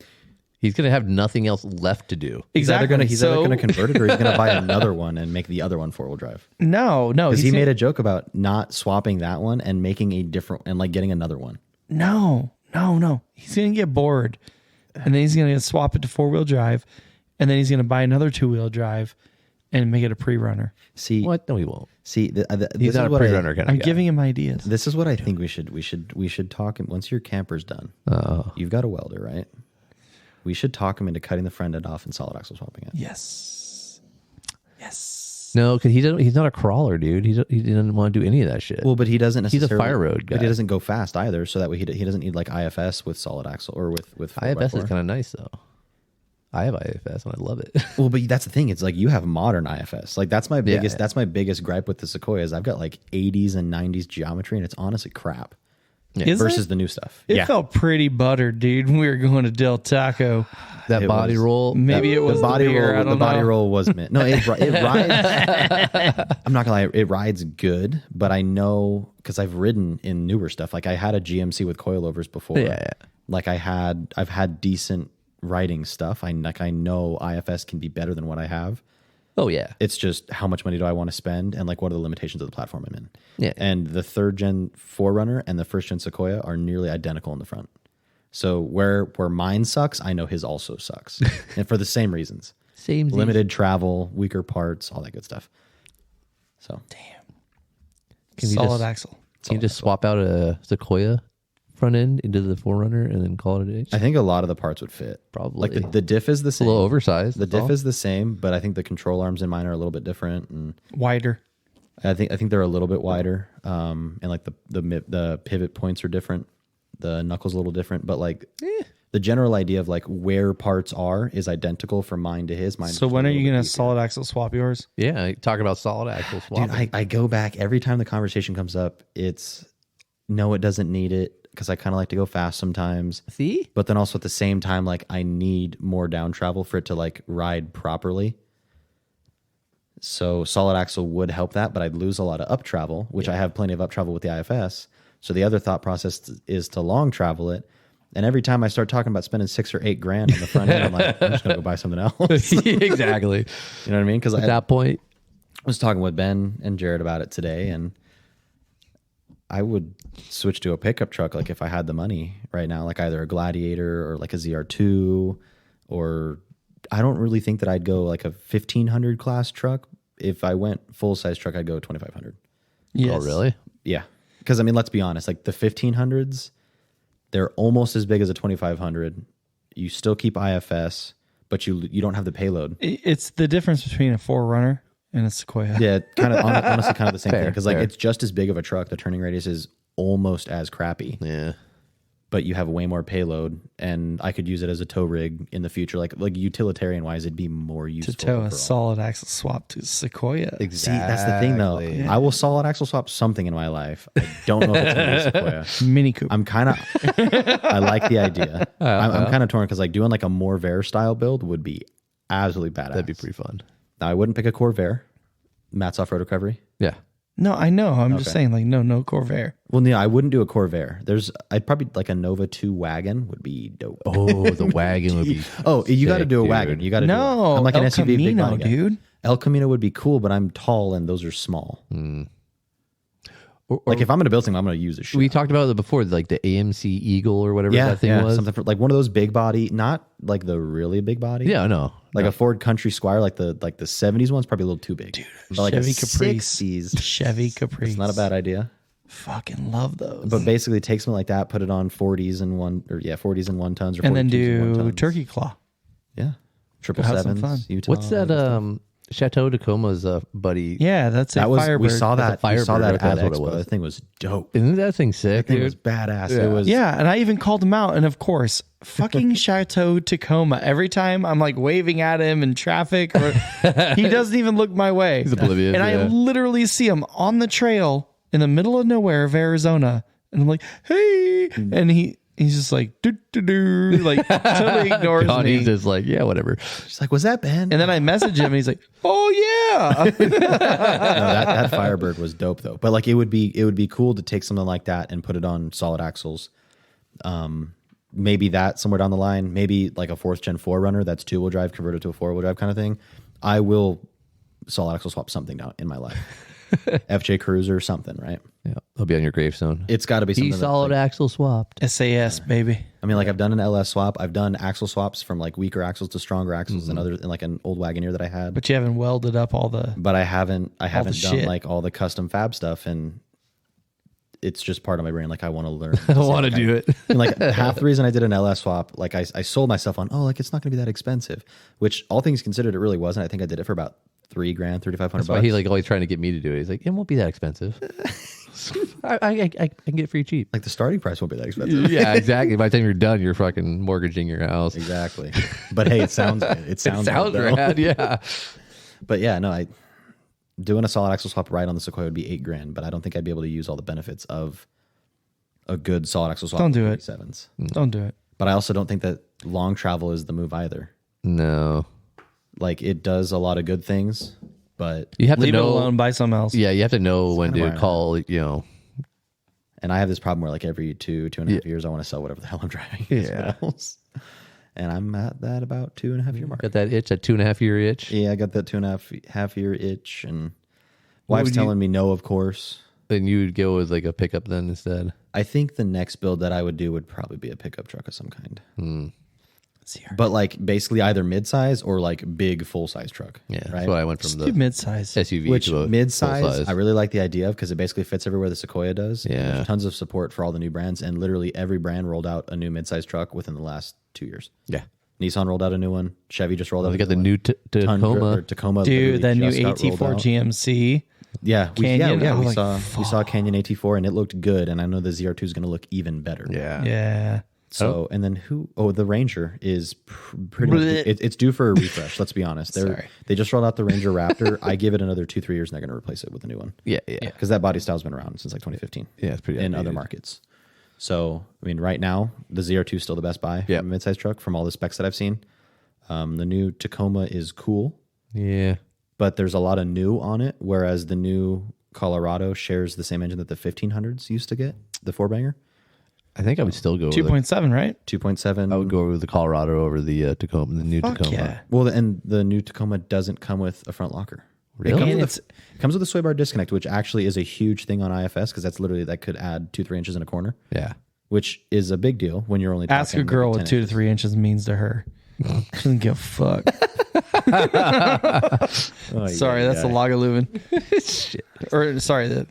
He's gonna have nothing else left to do. He's either gonna So- convert it or he's gonna buy another one and make the other one 4-wheel drive. No. Because he he's made a joke about not swapping that one and making a different and like getting another one. No. He's going to get bored. And then he's going to swap it to 4-wheel drive. And then he's going to buy another 2-wheel drive. and make it a pre-runner. See What? No, he won't. See, He's not a pre-runner kind of I'm guy. giving him ideas. This is what I think we should talk. Once your camper's done, you've got a welder, right? We should talk him into cutting the front end off and solid axle swapping it. Yes. No, because he's not a crawler, dude. He didn't want to do any of that shit. Well, but he doesn't He's a necessarily. fire road guy. But he doesn't go fast either, so that way he doesn't need like IFS with solid axle or with 4x4. IFS is kind of nice though. I have IFS and I love it. Well, but that's the thing. It's like you have modern IFS. Like that's my biggest. yeah. That's my biggest gripe with the Sequoia is I've got like 80s and 90s geometry, and it's honestly crap. Is versus it? the new stuff. It felt pretty buttered, dude, when we were going to Del Taco. That It body was- roll. Maybe it was the body the beer, roll. I don't The body know. roll was no. It rides. I'm not gonna lie. It rides good, but I know because I've ridden in newer stuff. Like I had a GMC with coilovers before. Yeah. Like I've had decent riding stuff. I know IFS can be better than what I have. Oh yeah. It's just how much money do I want to spend, and like what are the limitations of the platform I'm in. Yeah. And the 3rd gen 4Runner and the 1st gen Sequoia are nearly identical in the front. So where mine sucks, I know his also sucks, and for the same reasons. Same. Limited travel, weaker parts, all that good stuff. So Can you Solid just- axle. Can you just swap out a Sequoia front end into the 4Runner and then call it a day? I think a lot of the parts would fit. Probably. Like the diff is the a same. little oversized. The that's all. diff is the same, but I think the control arms in mine are a little bit different, and Wider. I think they're a little bit wider. And like the pivot points are different. The knuckles a little different, but like the general idea of like where parts are is identical from mine to his. Mine. So when are you going to solid axle swap yours? Yeah, talk about solid axle swap. Dude, I go back every time the conversation comes up. It's no, it doesn't need it because I kind of like to go fast sometimes. See? But then also at the same time, like I need more down travel for it to like ride properly. So solid axle would help that, but I'd lose a lot of up travel, which I have plenty of up travel with the IFS. So the other thought process is to long travel it. And every time I start talking about spending $6 or $8 on the front end, I'm like, I'm just gonna go buy something else. Exactly. You know what I mean? Because At that point, I was talking with Ben and Jared about it today, and I would switch to a pickup truck like if I had the money right now, like either a Gladiator or like a ZR2, or I don't really think that I'd go like a 1500 class truck. If I went full size truck, I'd go 2500. Yes. oh really? Yeah, because I mean, let's be honest, like the 1500s, they're almost as big as a 2500. You still keep IFS, but you don't have the payload. It's the difference between a 4Runner and a Sequoia. Yeah, kind of honestly, kind of the same thing. Fair, Because like fair. it's just as big of a truck. The turning radius is almost as crappy, Yeah. but you have way more payload, and I could use it as a tow rig in the future. Like utilitarian wise, it'd be more useful. To tow a overall. solid axle swap to Sequoia. See, that's the thing though. Exactly. I will solid axle swap something in my life. I don't know if it's gonna be a Sequoia. Mini Cooper. I'm kind of. I like the idea. I'm kind of torn because like doing like a Morvair style build would be absolutely badass. That'd be pretty fun. Now I wouldn't pick a Corvair. Matt's off road recovery. Yeah. No, I know. I'm just saying, like, no Corvair. Well, yeah, I wouldn't do a Corvair. I'd probably like a Nova 2 wagon would be dope. Oh, the wagon would be. Oh, you got to sick, do a dude. wagon. You got to No, I'm like El an SUV big Camino, body guy. dude. El Camino would be cool, but I'm tall and those are small. Or Like if I'm going to build something, I'm going to use a shit. we talked about it before, like the AMC Eagle or whatever that thing was. something like one of those big body, not like the really big body. Yeah, I know. Like a Ford Country Squire, like the 70s one's probably a little too big. Dude, like Chevy a Caprice. 60s. Chevy Caprice. It's not a bad idea. Fucking love those. But basically, take something like that, put it on 40s and 1 tons, or and then 42s and 1 do tons. Turkey Claw. Yeah, triple Have some sevens. fun. Utah, What's that? Chateau Tacoma's buddy. Yeah, that's That a was Firebird. we saw that. That's a We saw Firebird, that at that's what it Expo. was. That thing was dope. Isn't that thing sick, That thing dude? was badass. Yeah. It was. Yeah, and I even called him out. And of course, fucking Chateau Tacoma. Every time I'm like waving at him in traffic, or, he doesn't even look my way. He's oblivious. And I yeah. literally see him on the trail in the middle of nowhere of Arizona. And I'm like, hey. And he's just like, do, like totally ignores Connie's me. just like, yeah, whatever. She's like, "Was that Ben?" And then I message him and he's like, oh yeah. No, that Firebird was dope though. But like, it would be cool to take something like that and put it on solid axles. Maybe that somewhere down the line. Maybe like a 4th gen 4Runner that's 2-wheel drive converted to a 4-wheel drive kind of thing. I will solid axle swap something down in my life. FJ Cruiser, something, right? Yeah, I'll be on your gravestone. It's got to be something. He solid axle swapped. SAS, baby. I mean, like I've done an LS swap. I've done axle swaps from like weaker axles to stronger axles and other, and like an old Wagoneer that I had. But you haven't welded up all the. But I haven't done shit. like all the custom fab stuff, and it's just part of my brain. Like I want to learn. I want to do it. And like half the reason I did an LS swap, like I sold myself on, like it's not going to be that expensive, which all things considered, it really wasn't. I think I did it for about $3,000, $3,500. That's why he like always trying to get me to do it. He's like, it won't be that expensive. I can get it for you cheap. Like the starting price won't be that expensive. Yeah, exactly. By the time you're done, you're fucking mortgaging your house. Exactly. But hey, it sounds good. It sounds good, though. rad. Yeah. But yeah, no, doing a solid axle swap right on the Sequoia would be $8,000, but I don't think I'd be able to use all the benefits of a good solid axle swap. Don't do it. 37s. Don't do it. But I also don't think that long travel is the move either. No. Like it does a lot of good things, but You have Leave to it know. alone. Buy something else. Yeah, you have to know when kinda to where call. and I have this problem where like every 2.5 years I want to sell whatever the hell I'm driving. Yeah. And I'm at that about 2.5 year mark. Got that itch, that 2.5 year itch. Yeah, I got that 2.5 year itch, and What wife's would you- telling me no, of course. Then you would go with like a pickup then instead. I think the next build that I would do would probably be a pickup truck of some kind. But like basically either midsize or like big full size truck. Yeah, right? that's why I went from Just the do mid-size. SUV Which to a midsize, full-size. I really like the idea of because it basically fits everywhere the Sequoia does. And Yeah. there's tons of support for all the new brands, and literally every brand rolled out a new midsize truck within the last 2 years. Yeah. Nissan rolled out a new one. Chevy just rolled out. They a got the one. new Tundra, Tacoma. Tacoma. Dude, that new literally just got rolled AT4 out. GMC. Yeah, Canyon, I we was saw like, we saw Canyon AT4 and it looked good, and I know the ZR2 is going to look even better. Yeah. Yeah. So and then the Ranger is pretty much it's due for a refresh. Let's be honest. Sorry. They just rolled out the Ranger Raptor. I give it another 2-3 years and they're going to replace it with a new one Yeah. because that body style's been around since like 2015. Yeah, it's pretty in outdated. other markets. So I mean, right now the ZR2 is still the best buy Yep. from a midsize truck from all the specs that I've seen. The new Tacoma is cool, Yeah. but there's a lot of new on it, whereas the new Colorado shares the same engine that the 1500s used to get, the 4-banger. I think I would still go with 2.7, right? 2.7. I would go with the Colorado over the Tacoma, the new Fuck Tacoma. yeah. Well, and the new Tacoma doesn't come with a front locker. Really? It And comes with a sway bar disconnect, which actually is a huge thing on IFS because that's literally that could add 2-3 inches in a corner, Yeah. which is a big deal when you're only Ask a talking girl maybe what 10 2 to 3 inches means to her. She doesn't give a fuck. Oh, Sorry, that's the Lagavulin. Shit. Or sorry, the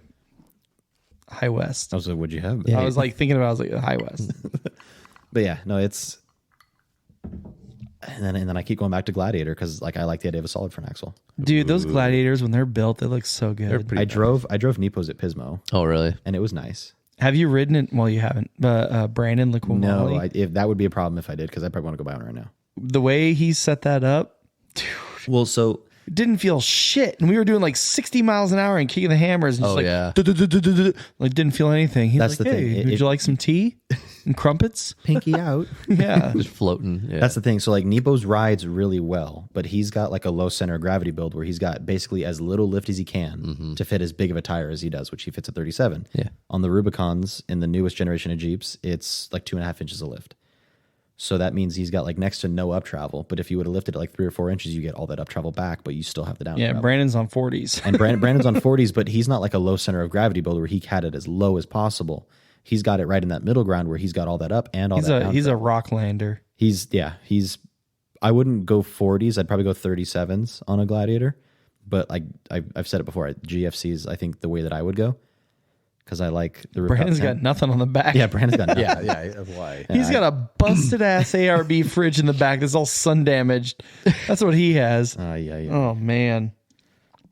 High West. I was like, what'd you have? I was like thinking about. I was like High West. But yeah, no, it's and then I keep going back to Gladiator because like I like the idea of a solid front axle. Dude, those Gladiators when they're built, they look so good. I drove Nepos at Pismo Oh, really? and it was nice. Have you ridden it? Well, you haven't. Brandon Liquimali. No, if that would be a problem if I did because I probably want to go buy one right now. The way he set that up, dude, Well, so it didn't feel shit. And we were doing like 60 miles an hour and kicking the hammers. And just Oh, like, yeah. "Du-du-du-du-du-du." Like didn't feel anything. He's That's like, the hey, thing. would you like some tea and crumpets? pinky out. Yeah. Just floating. Yeah. That's the thing. So like Nepos rides really well, but he's got like a low center of gravity build where he's got basically as little lift as he can to fit as big of a tire as he does, which he fits at 37. Yeah. On the Rubicons in the newest generation of Jeeps, it's like 2.5 inches of lift. So that means he's got like next to no up travel. But if you would have lifted it like 3 or 4 inches, you get all that up travel back, but you still have the down Yeah. travel. Brandon's on 40s. And Brandon's on 40s, but he's not like a low center of gravity builder where he had it as low as possible. He's got it right in that middle ground where he's got all that up and all that down. He's a rock lander. He's I wouldn't go 40s. I'd probably go 37s on a Gladiator. But I've said it before. GFCs, I think the way that I would go because I like the rooftop Brandon's tent. got nothing on the back. Yeah, Brandon's got nothing. yeah. Why? He's got a busted ass ARB fridge in the back that's all sun damaged. That's what he has. Yeah. Oh man.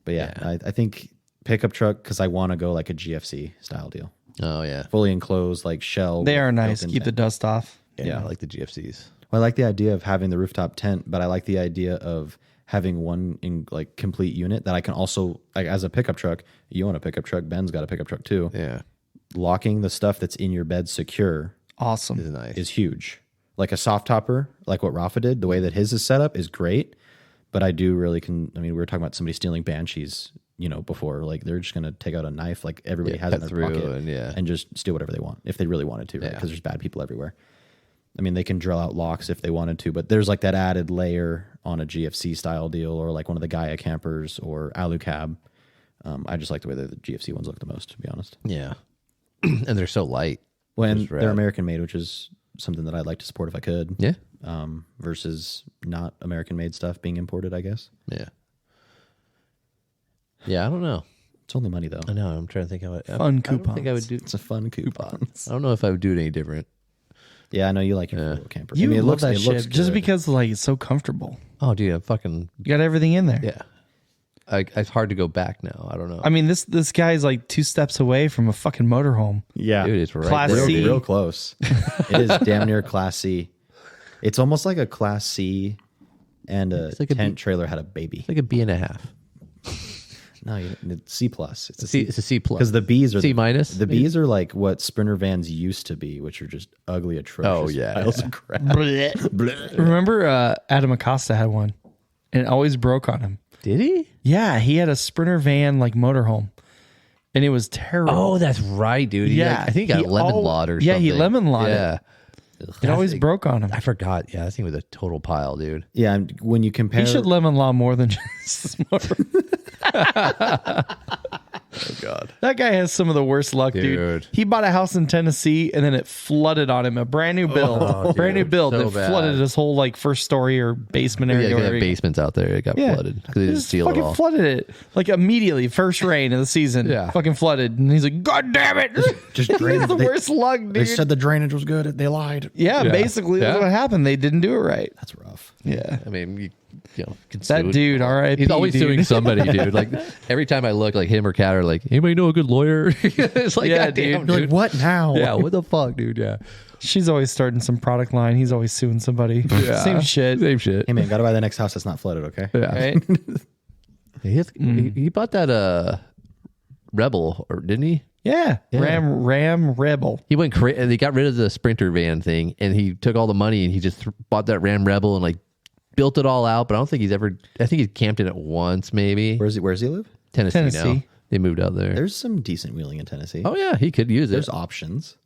But yeah. I think pickup truck because I want to go like a GFC style deal, Oh, yeah. fully enclosed like shell. They with are nice. built-in Keep the tent. dust off. Yeah. I like the GFCs. Well, I like the idea of having the rooftop tent, but I like the idea of having one in like complete unit that I can also like as a pickup truck. You want a pickup truck? Ben's got a pickup truck too. Yeah. Locking the stuff that's in your bed secure Awesome. It's nice. is huge. Like a soft topper, like what Rafa did, the way that his is set up is great. But I do really we were talking about somebody stealing Banshees, before. Like they're just gonna take out a knife like everybody has in cut their through pocket and just steal whatever they want if they really wanted to, right? Yeah. Because there's bad people everywhere. I mean, they can drill out locks if they wanted to, but there's like that added layer on a GFC style deal or like one of the Gaia campers or Alu cab. I just like the way the GFC ones look the most, to be honest. Yeah. And they're so light. Well, and Just they're rad. American made, which is something that I'd like to support if I could. Yeah. Versus not American made stuff being imported, I guess. Yeah. Yeah, I don't know. It's only money though. I know. I'm trying to think how Fun I don't coupons. think I would do It's a fun coupon. I don't know if I would do it any different. Yeah, I know you like your little camper. You it love looks that it shit looks just good. because like it's so comfortable. Oh, dude, I'm fucking You got everything in there. yeah. It's hard to go back now. I don't know. I mean, this guy's like 2 steps away from a fucking motorhome. Yeah, Dude, it's right Class there. C. real close. It is damn near Class C. It's almost like a Class C, and a like a tent trailer had a baby. It's like a B.5. No, it's C plus. It's a It's a C plus. because the B's are C minus? The B's are like what Sprinter vans used to be, which are just ugly, atrocious Oh, yeah, piles yeah. of crap. Remember Adam Acosta had one and it always broke on him. Did he? Yeah, he had a Sprinter van like motorhome and it was terrible. Oh, that's right, dude. He, Yeah, like, I think he got lemon lawed or something. yeah, he lemon lawed it. Yeah. It always broke on him. I forgot. Yeah, that thing was a total pile, dude. Yeah, and when you compare, He should lemon law more than just this motor. oh god, That guy has some of the worst luck, Dude. dude. He bought a house in Tennessee and then it flooded on him. A brand new build. Brand new build. so It bad. flooded his whole like first story or basement Yeah, area. they wherever have he- basements out there. It got flooded because they It didn't just seal it fucking all. flooded it. Like immediately, first rain of the season. Yeah. Fucking flooded. And he's like, God damn it. just He drained. has the worst luck, dude. They said the drainage was good. They lied. yeah, basically that's Yeah. what happened. They didn't do it right. That's rough. Yeah. I mean, you know, can That sue. dude, R.I.P. He's always dude. suing somebody, dude. Like every time I look, like him or Kat are like, anybody know a good lawyer? It's like, Yeah, God damn, dude. You're dude. like, what now? Yeah, what the fuck, dude? Yeah, She's always starting some product line. He's always suing somebody. Same shit. Same shit. Hey man, gotta buy the next house that's not flooded. Okay. Yeah, Right? he bought that Rebel, or didn't he? Yeah. Yeah. Ram Rebel. He went crazy. They got rid of the Sprinter van thing, and he took all the money and he just bought that Ram Rebel and like built it all out. But I don't think he's ever. I think he's camped in it once, maybe. Where's he live? Tennessee now. Tennessee. They moved out there. There's some decent wheeling in Tennessee. Oh yeah, he could use it. There's options.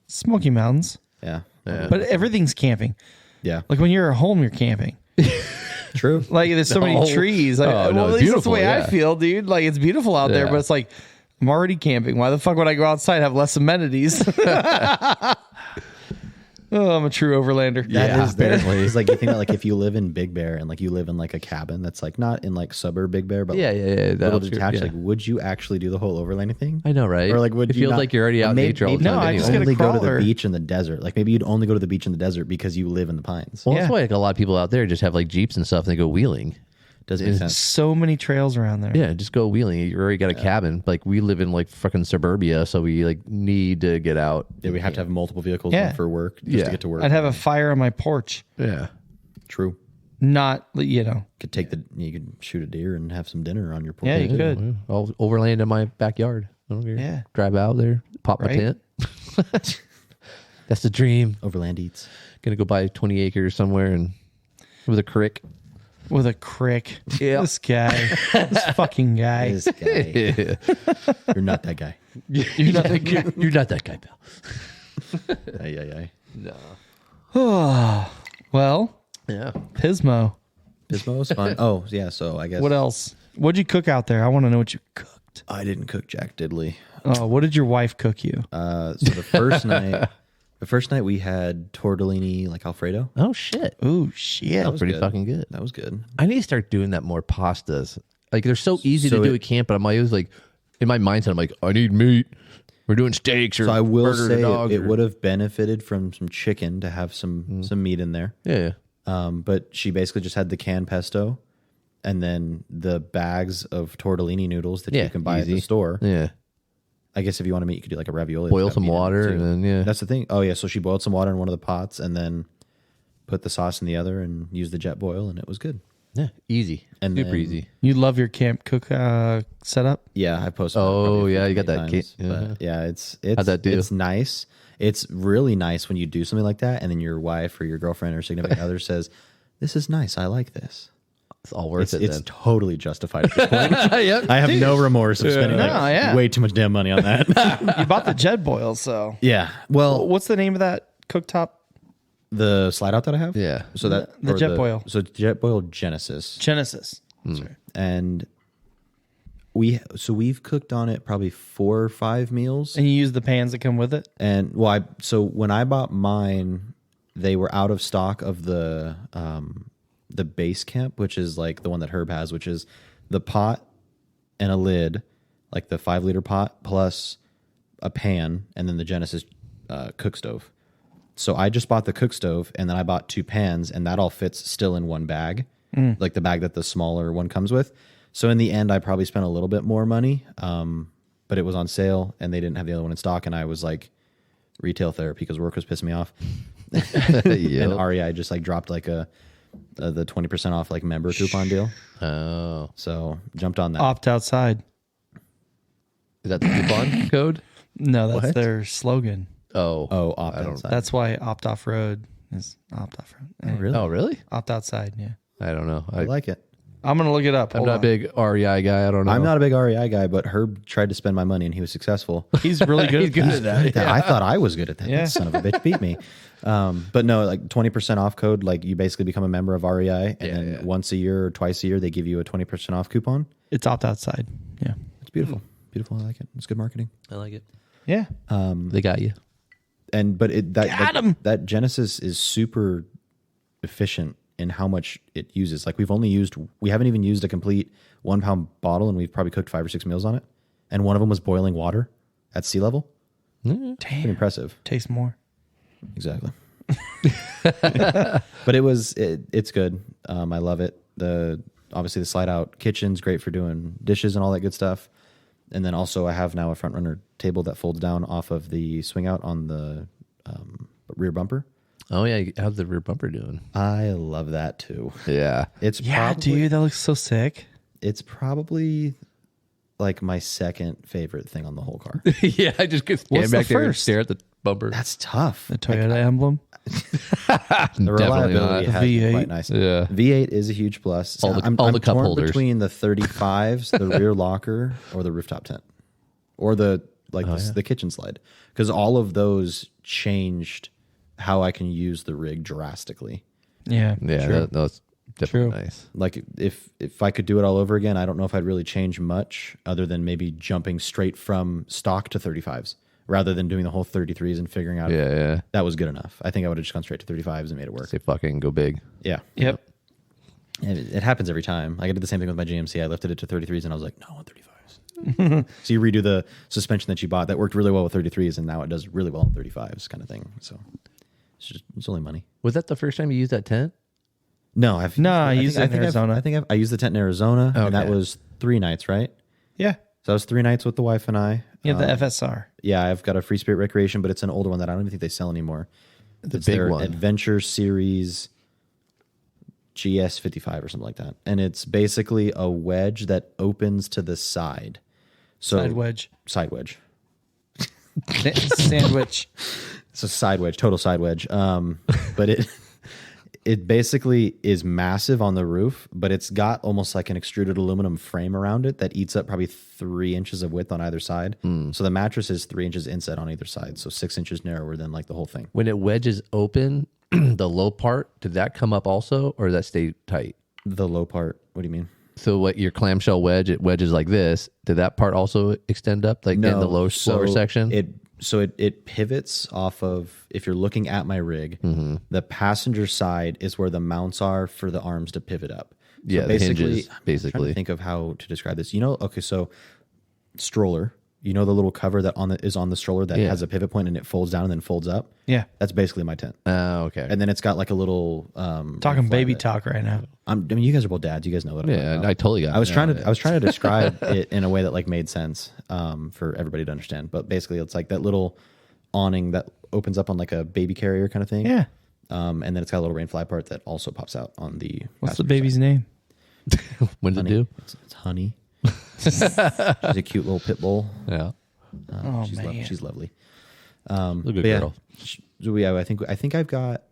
Smoky Mountains. Yeah. But everything's camping. Yeah. Like when you're at home, you're camping. True. Like there's so No. many trees. Like, Oh, no, well, at it's least that's the beautiful, way I yeah. feel, dude. Like it's beautiful out there, Yeah. but it's like I'm already camping. Why the fuck would I go outside and have less amenities? Oh, I'm a true Overlander. That is there. apparently. It's like you think about like if you live in Big Bear and like you live in like a cabin that's like not in like suburb Big Bear, but Yeah, like yeah, yeah. little That's detached. true, yeah. Like, would you actually do the whole overlanding thing? I know, right? Or like, would it you feels not- like you're already out in maybe- nature all the maybe time. No, I anyway. just get a only go to the crawler. beach in the desert. Like maybe you'd only go to the beach in the desert because you live in the pines. Well, Yeah. that's why like a lot of people out there just have like Jeeps and stuff and they go wheeling. Doesn't make sense. So many trails around there. Yeah, just go wheeling. You already got a cabin. Like we live in like fucking suburbia, so we like need to get out. Yeah, we have to have multiple vehicles Yeah. one for work just Yeah. to get to work. I'd have a fire on my porch. Yeah. True. Not, you know. You could shoot a deer and have some dinner on your porch. Yeah, you could. I'll overland in my backyard. I don't care. Yeah. Drive out there, pop my Right? tent. That's the dream. Overland eats. Gonna go buy 20 acres somewhere and with a crick. With a crick. Yeah. This guy. This fucking guy. This guy. Yeah. You're not that guy. You're not that guy. You're not that guy, pal. Ay, ay, ay. No. Well, Yeah. Pismo. Pismo was fun. Oh, yeah. So I guess What else? What'd you cook out there? I want to know what you cooked. I didn't cook jack diddly. Oh, what did your wife cook you? So the first night we had tortellini like Alfredo. Oh shit. Oh, shit. That was Pretty good. fucking good. That was good. I need to start doing that more pastas. Like they're so easy So to do it- at camp, but I'm always like in my mindset, I'm like, I need meat. We're doing steaks or So I will burgers or say dogs it or- would have benefited from some chicken to have some meat in there. Yeah. But she basically just had the canned pesto and then the bags of tortellini noodles that Yeah, you can buy at the easy. store. Yeah. I guess if you want to meat, you could do like a ravioli. Boil that's got some meat in it, water too. and then, yeah. That's the thing. Oh yeah, so she boiled some water in one of the pots and then put the sauce in the other and used the jet boil and it was good. Yeah. Easy. And Super then- easy. You love your camp cook setup? Yeah, I posted. Oh, probably yeah, you got 50 that times, ca- yeah. but yeah, it's How'd that do? It's nice. It's really nice when you do something like that, and then your wife or your girlfriend or significant other says, "This is nice. I like this." It's all worth it It's then. totally justified at this point. Yep. I have no remorse of spending No, like, yeah. way too much damn money on that. You bought the jet boil, so. Yeah. Well, What's the name of that cooktop? the slide out that I have. Yeah. So that The or jet boil. So jet boil Genesis, Genesis. Sorry. and we've cooked on it probably 4 or 5 meals. And you use the pans that come with it? And so when I bought mine, they were out of stock of the base camp, which is like the one that Herb has, which is the pot and a lid, like the 5-liter pot plus a pan, and then the Genesis cook stove. So I just bought the cook stove, and then I bought 2 pans, and that all fits still in one bag, like the bag that the smaller one comes with. So in the end, I probably spent a little bit more money, but it was on sale, and they didn't have the other one in stock, and I was like, retail therapy, because work was pissing me off. And REI just like dropped like the 20% off like member coupon deal. Oh, So jumped on that. Opt outside. is that the coupon code? No, that's What? their slogan. Oh, opt I don't- outside. That's why opt off road is opt off road. Anyway, really? Oh, really? Opt outside. Yeah. I don't know. I like it. I'm gonna look it up. I'm Hold not a on. big REI guy. I don't know. I'm not a big REI guy, but Herb tried to spend my money and he was successful. He's really good. He's good at that. I thought I was good at that. Yeah. That son of a bitch beat me. But no, like 20% off code, like you basically become a member of REI, and then once a year or twice a year, they give you a 20% off coupon. It's opt outside. Yeah. It's beautiful. Beautiful. I like it. It's good marketing. I like it. Yeah. They got you. But Got 'em. that Genesis is super efficient in how much it uses. Like we haven't even used a complete 1 pound bottle, and we've probably cooked 5 or 6 meals on it. And one of them was boiling water at sea level. Pretty Damn. impressive. Taste more. Exactly. But it's good. I love it. Obviously the slide out kitchen's great for doing dishes and all that good stuff. And then also I have now a front runner table that folds down off of the swing out on the rear bumper. Oh yeah, how's the rear bumper doing? I love that too. Yeah. It's Yeah, probably, dude, that looks so sick. It's probably like my second favorite thing on the whole car. Yeah, I just get What's stand the back there and first? stare at the bumper. That's tough. The Toyota emblem. The Definitely reliability not. has been V8. quite nice. Yeah. V8 is a huge plus. All the I'm cup torn holders. between the 35s, the rear locker, or the rooftop tent, or the kitchen slide, because all of those changed how I can use the rig drastically. Yeah. Yeah, True. that's definitely True. nice. Like if I could do it all over again, I don't know if I'd really change much other than maybe jumping straight from stock to 35s rather than doing the whole 33s and figuring out Yeah, yeah. that was good enough. I think I would have just gone straight to 35s and made it work. Say fucking go big. Yeah. Yep. And it happens every time. Like I did the same thing with my GMC. I lifted it to 33s and I was like, no, I want 35s. So you redo the suspension that you bought that worked really well with 33s, and now it does really well in 35s kind of thing. So it's only money. Was that the first time you used that tent? No, I used it in Arizona. I used the tent in Arizona, and that Okay. was 3 nights, right? Yeah. So that was 3 nights with the wife and I. Yeah, the FSR. Yeah, I've got a Free Spirit Recreation, but it's an older one that I don't even think they sell anymore. It's big their one. Adventure Series GS55 or something like that. And it's basically a wedge that opens to the side. So Side wedge. Side wedge. Sandwich. It's a side wedge, total side wedge. But it basically is massive on the roof, but it's got almost like an extruded aluminum frame around it that eats up probably 3 inches of width on either side. So the mattress is 3 inches inset on either side, so 6 inches narrower than like the whole thing. When it wedges open, the low part, did that come up also, or did that stay tight? The low part, what do you mean? So what your clamshell wedge, it wedges like this. Did that part also extend up, like in the lower section? It pivots off of, if you're looking at my rig, the passenger side is where the mounts are for the arms to pivot up. Yeah, So the hinges, I'm trying basically. to think of how to describe this. So stroller, the little cover that is on the stroller that has a pivot point and it folds down and then folds up. Yeah. That's basically my tent. Oh, okay. And then it's got like a little Talking baby talk right now. I mean, you guys are both dads. You guys know what I'm talking Yeah, about. I totally got it. I was trying to describe it in a way that like made sense for everybody to understand. But basically, it's like that little awning that opens up on like a baby carrier kind of thing. Yeah. And then it's got a little rain fly part that also pops out on the. What's the passenger baby's name? When does it side. do? It's Honey. She's a cute little pit bull. Yeah. Oh, she's man. she's lovely. A good But yeah, girl. so yeah, I think I've got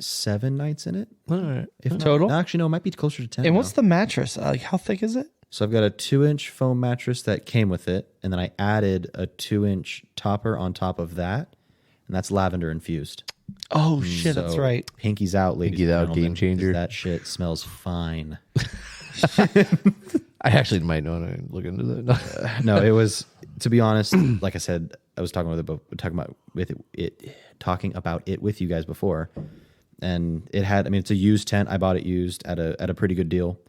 7 nights in it. All right. If not- Total? actually, no, it might be closer to 10. And now. what's the mattress? Like, how thick is it? So I've got a 2-inch foam mattress that came with it, and then I added a 2-inch topper on top of that, and that's lavender infused. Oh, shit, that's So, right. Pinky's out, ladies. Pinky's and out, gentlemen, game changer. 'cause That shit smells fine. I actually might know to look into that. No, it was, to be honest, like I said, was talking about it with you guys before, and it had. I mean, it's a used tent. I bought it used at a pretty good deal,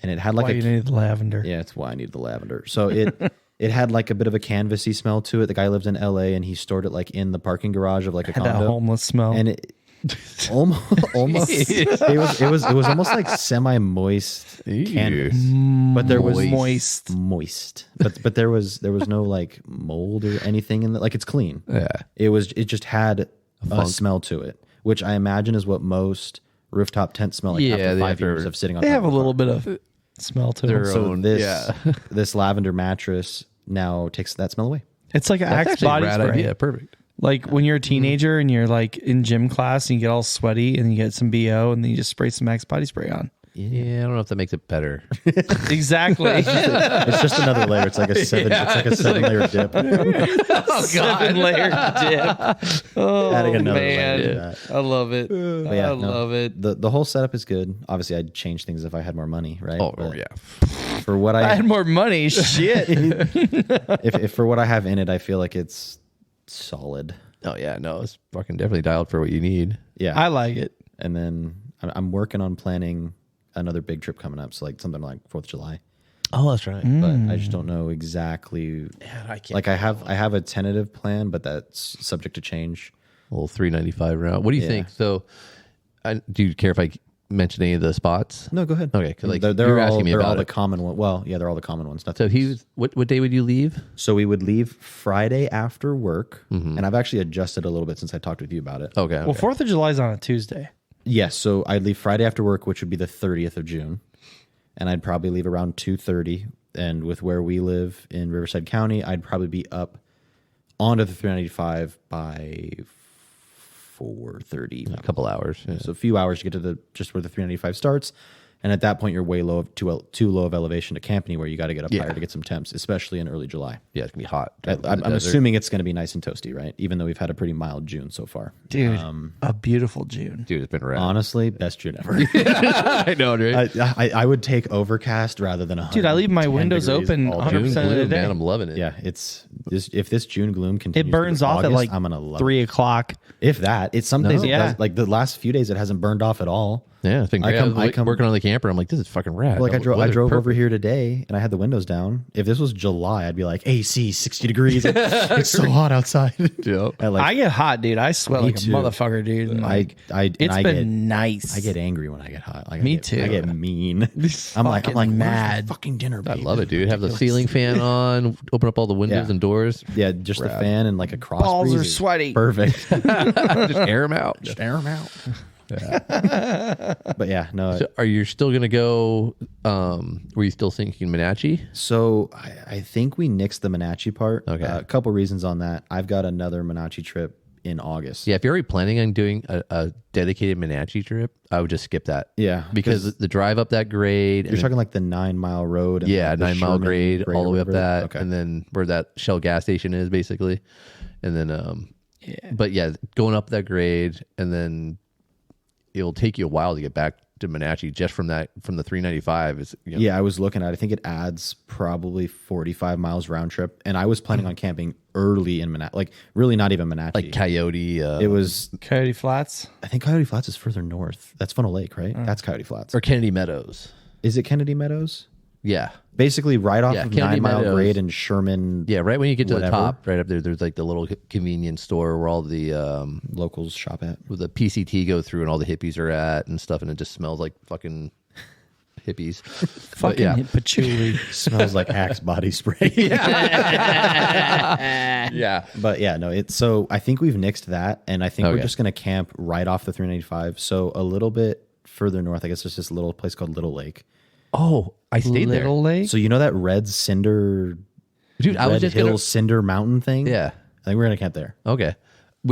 and it had like Why you needed lavender. Yeah, it's why I needed the lavender. So it had like a bit of a canvasy smell to it. The guy lived in LA, and he stored it like in the parking garage of like a Had condo. that homeless smell. And it almost it was almost like semi-moist canvas, but there was moist, but there was no like mold or anything in it. Like it's clean. Yeah, It just had a smell to it, which I imagine is what most rooftop tents smell like after 5 years of sitting on. They have a top little bit of smell to Their them. So own, this lavender mattress now takes that smell away. It's like an that's Axe actually a body rad spray. idea. Perfect. Like when you're a teenager and you're like in gym class and you get all sweaty and you get some BO and then you just spray some Axe body spray on. Yeah, I don't know if that makes it better. Exactly. It's just another layer. It's like a seven. It's like a 7-layer dip. Oh God, 7-layer dip. Oh Adding another man, layer to that. I love it. Yeah, I love it. The whole setup is good. Obviously, I'd change things if I had more money, right? Oh But yeah. For what I I had more money. Shit. if for what I have in it, I feel like it's solid. Oh yeah. No, it's fucking definitely dialed for what you need. Yeah, I like it. and then I'm working on planning another big trip coming up. So like something like 4th of July. Oh, that's right. But I just don't know exactly. Man, I can't. Like I have a tentative plan, but that's subject to change. A little 395 round. What do you think? So, do you care if I mention any of the spots? No, go ahead. Okay, because like they're you were all, asking me they're about all the it. common one. Well, yeah, they're all the common ones. So he was. What day would you leave? So we would leave Friday after work, and I've actually adjusted a little bit since I talked with you about it. Okay. Well, 4th of July is on a Tuesday. Yes, so I'd leave Friday after work, which would be the 30th of June, and I'd probably leave around 2:30. And with where we live in Riverside County, I'd probably be up onto the 395 by 4:30. a couple hours. Yeah. So a few hours to get to the just where the 395 starts. And at that point, you're way low, too low of elevation to camp anywhere. You got to get up higher to get some temps, especially in early July. Yeah, it's gonna be hot. I'm assuming it's going to be nice and toasty, right? Even though we've had a pretty mild June so far. Dude, a beautiful June. Dude, it's been rad. Honestly, best June ever. I know, right? I would take overcast rather than 100. Dude, I leave my 10 windows degrees open all 100% June. of the gloom, day. man. I'm loving it. Yeah, if this June gloom continues, It burns through off August, at like I'm gonna love 3 o'clock. If that, it's some days. It Yeah. does, like the last few days, it hasn't burned off at all. Yeah, it's been great. I come working on the camper. I'm like, this is fucking rad. Like I drove Weather's over perfect. here today and I had the windows down. If this was July, I'd be like, AC 60 degrees. It's so hot outside. Yeah. At like, I get hot, dude. I sweat Me like too. a motherfucker, dude. And like, I been nice. I get angry when I get hot. Like, Me I too. get mean. I'm like fucking mad. mad. Fucking dinner. I babe? love it, dude. Have the Ridiculous. ceiling fan on, open up all the windows Yeah. and doors. Yeah, just the fan and like a cross Balls breeze are is sweaty. Perfect. Just air them out. Just air them out. But yeah, no. So are you still gonna go? Were you still thinking Menachie? So I think we nixed the Menachie part. Okay. A couple reasons on that. I've got another Menachie trip in August. Yeah, if you're already planning on doing a dedicated Menachie trip, I would just skip that. Yeah, because the drive up that grade. You're talking like the 9-mile road. And yeah, like the 9 mile Sherman grade all the way up or that, whatever. Okay. and then where that Shell gas station is, basically, and then but yeah, going up that grade, and then it'll take you a while to get back to Menachie just from the 395. Is Yeah, I was looking at it. I think it adds probably 45 miles round trip. And I was planning on camping early in Menachie. Like, really not even Menachie. like Coyote. it was, Coyote Flats. I think Coyote Flats is further north. That's Funnel Lake, right? That's Coyote Flats. or Kennedy Meadows. Is it Kennedy Meadows? Yeah. Basically, right off of Kennedy 9 Mile Meadows. grade and Sherman. Yeah, right when you get to Whatever. the top, right up there, there's like the little convenience store where all the Locals shop at. where the PCT go through and all the hippies are at and stuff, and it just smells like fucking hippies. But Fucking yeah, patchouli. Smells like Axe body spray. yeah. But yeah, no, it's so I think we've nixed that. And I think we're Okay. just going to camp right off the 395. So a little bit further north, I guess there's this little place called Little Lake. Oh, I stayed there, Little Lake. So you know that red cinder, dude. I was Red just Hill gonna, Cinder Mountain thing? yeah. I think we're going to camp there. Okay.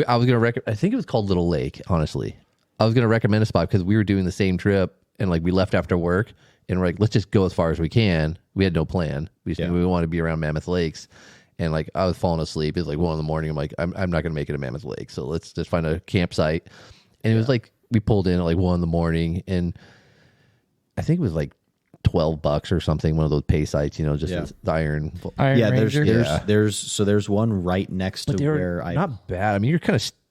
I was gonna I think it was called Little Lake. Honestly, I was gonna recommend a spot because we were doing the same trip and like we left after work and we're like, let's just go as far as we can. We had no plan. We just knew we wanted to be around Mammoth Lakes. And like I was falling asleep. It was like 1 a.m. I'm like, I'm not gonna make it to Mammoth Lake, so let's just find a campsite. And it was like we pulled in at like 1 a.m. and I think it was like $12 or something. One of those pay sites, you know, just Yeah. the iron. Iron Yeah, Ranger. there's one right next to where I not bad. I mean,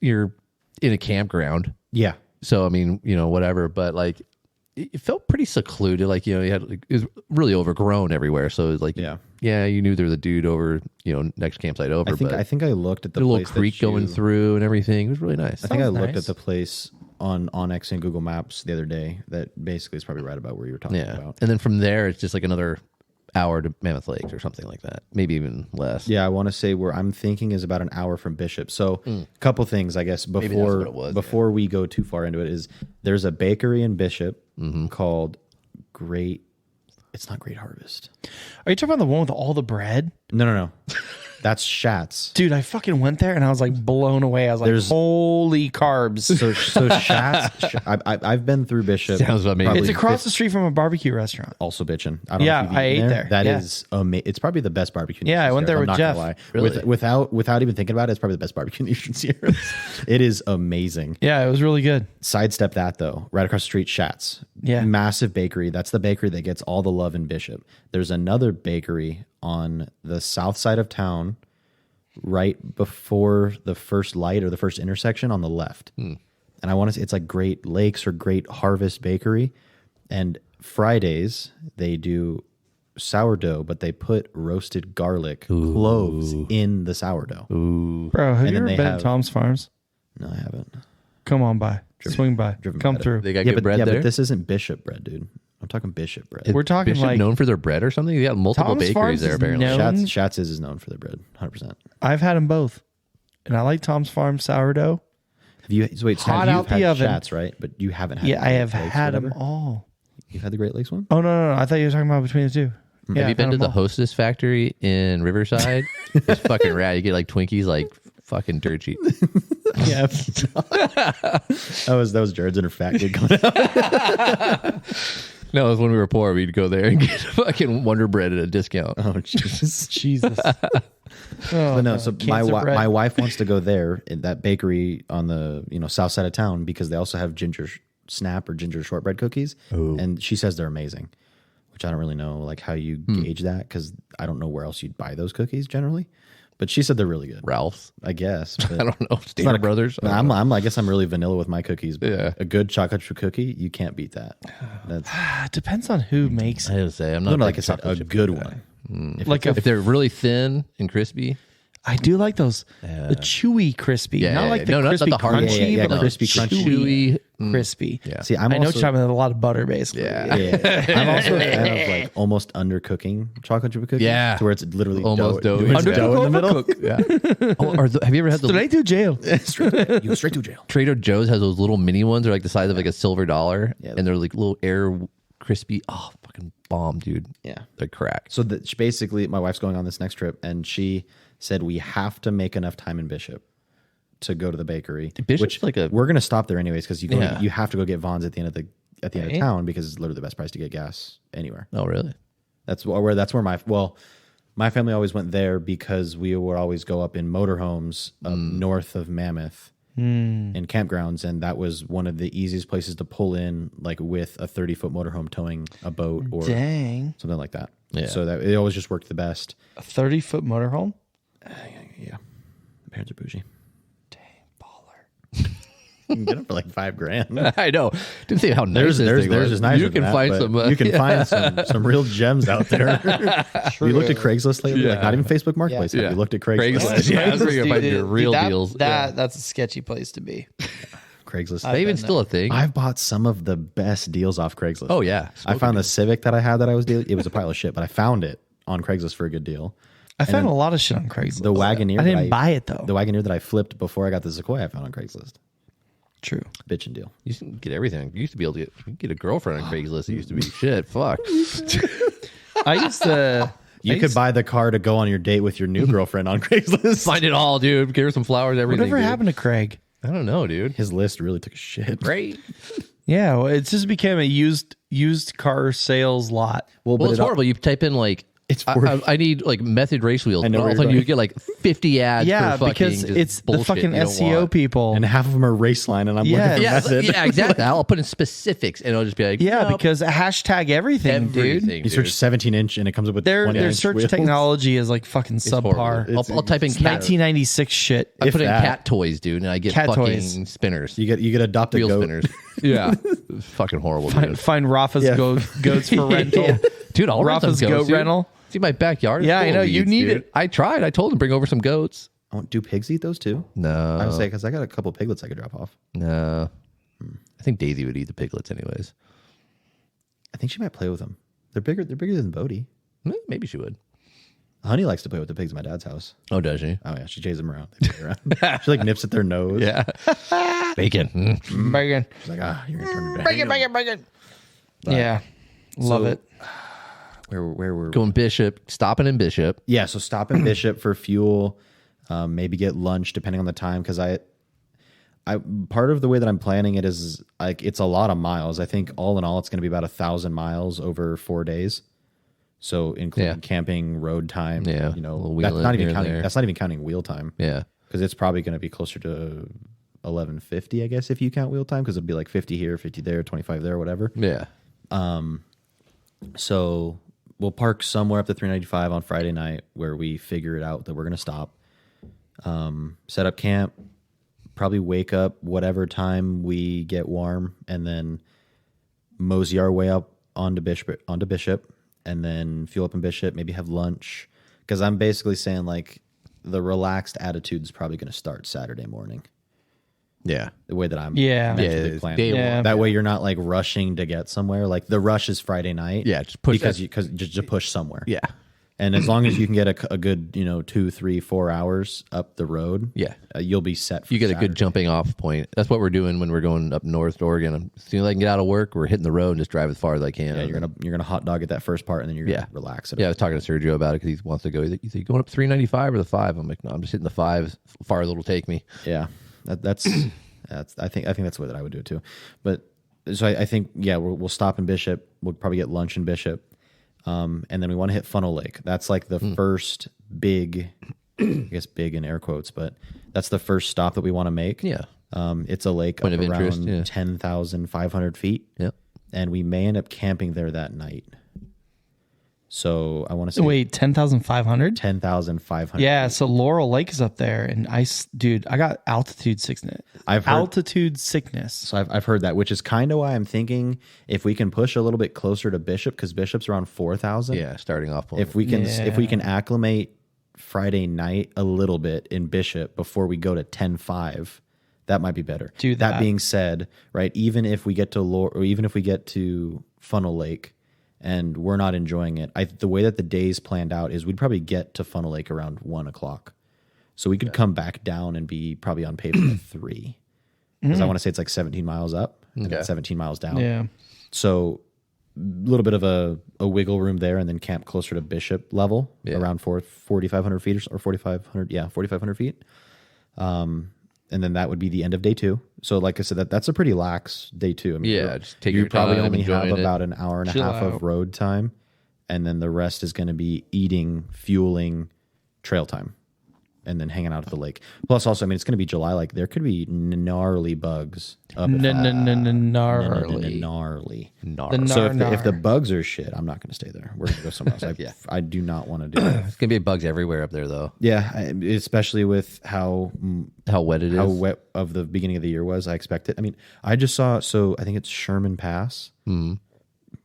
you're in a campground, yeah. so I mean, you know, whatever. But like, it felt pretty secluded. Like, you know, it was really overgrown everywhere. So it was like, yeah, you knew there was a dude over, you know, next campsite over. I think I looked at the a little place creek going through and everything. It was really nice. I think I Sounds looked nice. at the place on Onyx and Google Maps the other day. That basically is probably right about where you were talking about. And then from there, it's just like another hour to Mammoth Lakes or something like that. Maybe even less. Yeah, I want to say where I'm thinking is about an hour from Bishop. So a couple things, I guess, that's before what it was, before we go too far into it is there's a bakery in Bishop called Great. It's not Great Harvest. Are you talking about the one with all the bread? No. That's Schatz. Dude, I fucking went there and I was like blown away. I was like, holy carbs. So Schatz. I've been through Bishop. Sounds amazing. It's across the street from a barbecue restaurant. Also bitching. I don't Yeah, know if you've I eaten ate there. That Yeah. is amazing. It's probably the best barbecue. Yeah, I went there I'm with not Jeff. gonna lie. Really? Without even thinking about it, it's probably the best barbecue in the Eastern Sierras. It is amazing. Yeah, it was really good. Sidestep that though. Right across the street, Schatz. Yeah. Massive bakery. That's the bakery that gets all the love in Bishop. There's another bakery on the south side of town, right before the first light or the first intersection on the left. And I want to say it's like Great Lakes or Great Harvest Bakery. And Fridays they do sourdough, but they put roasted garlic cloves in the sourdough. Bro, have And you then ever they been have- to Tom's Farms? No, I haven't. Come on by. Swing by. Come by it. through. They got good bread there. But this isn't Bishop bread, dude. I'm talking Bishop bread. We're talking Bishop like known for their bread or something. They got multiple Tom's bakeries Farms there is apparently. known- Schatz is known for their bread, 100%. I've had them both. And I like Tom's Farm sourdough. Have you? So wait, Hot you've out the had oven. Schatz, right? But you haven't had. Yeah, the I Great have Lakes, had them whatever? all. You've had the Great Lakes one? Oh, no. I thought you were talking about between the two. Yeah, Have you I've been had to the 'em all. Hostess factory in Riverside? It's fucking rad. You get like Twinkies, like fucking dirt cheap. Yeah. That was Jared's inner fat kid coming out. No, it was when we were poor. We'd go there and get fucking Wonder Bread at a discount. Oh Jesus. Jesus. But no, so Cans of bread. my wife wants to go there in that bakery on the south side of town because they also have ginger snap or ginger shortbread cookies, and she says they're amazing. Which I don't really know like how you gauge that because I don't know where else you'd buy those cookies generally. But she said they're really good. Ralph's. I guess. But I don't know. Stater Brothers. I don't know. I guess I'm really vanilla with my cookies. But Yeah. a good chocolate chip cookie, you can't beat that. That's It depends on who makes I it. gotta say, I'm not no, a like I big said, chocolate a chip good guy. one. Like If they're really thin and crispy, I do like those. The chewy crispy. Yeah, not yeah, like yeah. the No, not crispy the hard- crunchy, yeah, but like crispy, chewy, crunchy. crispy. Yeah. See, I know what you're talking about. A lot of butter, basically. Yeah. Yeah. I'm also a fan of like almost undercooking chocolate chip cookies. Yeah. To where it's literally Almost dough. doughy. There's dough in the middle. yeah. Have you ever had the Straight to jail. You go straight to jail. Trader Joe's has those little mini ones? They're like the size of like a silver dollar, Yeah. and they're like little air crispy. Oh, fucking bomb, dude. Yeah. They're crack. So that basically, my wife's going on this next trip, and she said we have to make enough time in Bishop to go to the bakery. Bishop's which like a- we're going to stop there anyways because Yeah. you have to go get Vaughn's at the end of Right. town because it's literally the best price to get gas anywhere. Oh, really? That's where my family always went there because we would always go up in motorhomes up north of Mammoth in campgrounds, and that was one of the easiest places to pull in, like with a 30-foot motorhome towing a boat or Dang. something like that. Yeah. So that it always just worked the best. A 30-foot motorhome? Yeah, parents are bougie. Baller. You can get them for like $5,000. I know. Didn't say how nice There's this thing was. is nicer You than can that, find but some. you can find some real gems out there. You looked at Craigslist lately, like Yeah. not even Facebook Marketplace. Have Yeah. you looked at Craigslist? Craigslist. Yeah, that's where you find your real that, deals. That's a sketchy place to be. Craigslist. They even still a thing. I've bought some of the best deals off Craigslist. Oh yeah. I found the Civic that I had that I was dealing. It was a pile of shit, but I found it on Craigslist for a good deal. I found a lot of shit on Craigslist. The Wagoneer. I that didn't buy it though. The Wagoneer that I flipped before I got the Sequoia, I found on Craigslist. True. Bitchin' deal. You used to get everything. You used to be able to get a girlfriend on Craigslist. It used to be shit. Fuck. I used to. You could buy the car to go on your date with your new girlfriend on Craigslist. Find it all, dude. Give her some flowers. Everything. Whatever dude. happened to Craig? I don't know, dude. His list really took a shit. Great. Yeah, well, it just became a used car sales lot. Well, it's horrible. You type in like It's I need like method race wheels. And all of a sudden you get like 50 ads. Yeah, for because just it's the bullshit fucking you don't SEO want. people. and half of them are race line, and I'm looking for method. Yeah, exactly. I'll put in specifics, and it'll just be like, Yeah, nope, because hashtag everything, dude. everything. You search 17-inch, and it comes up with Their 20-inch search wheels. technology is like fucking subpar. horrible. I'll type in It's cat. 1996 shit. I put in that. cat toys, dude, and I get Cat fucking toys. spinners. You get adopt a Wheel goat. spinners. Yeah, fucking horrible, dude. Find Rafa's goats for rental. Dude, I'll rent some Rafa's goats, goat dude. rental. See, my backyard. is Yeah, full I know. of You weeds, need dude. it. I tried. I told him to bring over some goats. Do pigs eat those too? No, I would say because I got a couple piglets I could drop off. no. I think Daisy would eat the piglets anyways. I think she might play with them. They're bigger. They're bigger than Bodie. Maybe she would. Honey likes to play with the pigs at my dad's house. Oh, does she? Oh yeah, she chases them around. They play around. She like nips at their nose. Yeah. Bacon. Bacon. She's like, you're gonna turn it down. Bacon. Yeah. Love it. Where were Going Bishop, stopping in Bishop. Yeah, so stop in Bishop for fuel, maybe get lunch depending on the time because I part of the way that I'm planning it is like it's a lot of miles. I think all in all it's going to be about 1,000 miles over 4 days. So including camping, road time, Yeah, you know, a little that's wheeling not here even and counting. there. That's not even counting wheel time. Yeah. Because it's probably going to be closer to 1150, I guess, if you count wheel time. Because it'll be like 50 here, 50 there, 25 there, whatever. Yeah. So we'll park somewhere up to 395 on Friday night where we figure it out that we're going to stop. Set up camp, probably wake up whatever time we get warm, and then mosey our way up onto Bishop, and then fuel up in Bishop, maybe have lunch. Because I'm basically saying like the relaxed attitude is probably going to start Saturday morning. Yeah. The way that I'm Yeah. mentally Yeah, planning. day Yeah. That way you're not like rushing to get somewhere. Like the rush is Friday night. Yeah, just push because just to push somewhere. Yeah. And as long as you can get a good 2, 3, 4 hours up the road, Yeah. you'll be set. For You get a Saturday. good jumping off point. That's what we're doing when we're going up north to Oregon. As soon as I can get out of work, we're hitting the road and just drive as far as I can. Yeah, you're gonna hot dog at that first part, and then you're gonna relax. Yeah, I was talking to Sergio about it because he wants to go. He's like, you going up 395 or the 5? I'm like, no, I'm just hitting the 5 as far as it'll take me. Yeah, that's I think that's the way that I would do it too. But so I think we'll stop in Bishop. We'll probably get lunch in Bishop, and then we want to hit Funnel Lake. That's like the first big, I guess big in air quotes, but that's the first stop that we want to make. Yeah. It's a lake Point up of interest, around yeah. 10,500 feet. Yep. And we may end up camping there that night. So I want to say Wait, 10,500? 10,500. Yeah, so Laurel Lake is up there, and I got altitude sickness. I've heard- altitude sickness. So I've heard that, which is kind of why I'm thinking if we can push a little bit closer to Bishop, because Bishop's around 4,000. Yeah, starting off point. If we can acclimate Friday night a little bit in Bishop before we go to 10.5, that might be better. Do that. That being said, right, even if we get to Funnel Lake and we're not enjoying it, the way that the days planned out is we'd probably get to Funnel Lake around 1:00. So we could come back down and be probably on paper at 3. Because I want to say it's like 17 miles up and then 17 miles down. Yeah. So a little bit of a wiggle room there, and then camp closer to Bishop level, around 4,500 feet or 4,500 feet. And then that would be the end of day 2. So like I said, that's a pretty lax day 2. I mean, just take you your probably time, only have enjoying it. about an hour and a Chill half out. of road time, and then the rest is going to be eating, fueling, trail time, and then hanging out at the lake. Plus, also, I mean, it's going to be July. Like there could be gnarly bugs up at Gnarly. gnarly. The So if nar. the bugs are shit, I'm not going to stay there. We're going to go somewhere else. I do not want to do that. It's gonna be bugs everywhere up there, though. Yeah, especially with how How wet it is. wet of the beginning of the year was. I expect it. I mean, I just saw. So I think it's Sherman Pass,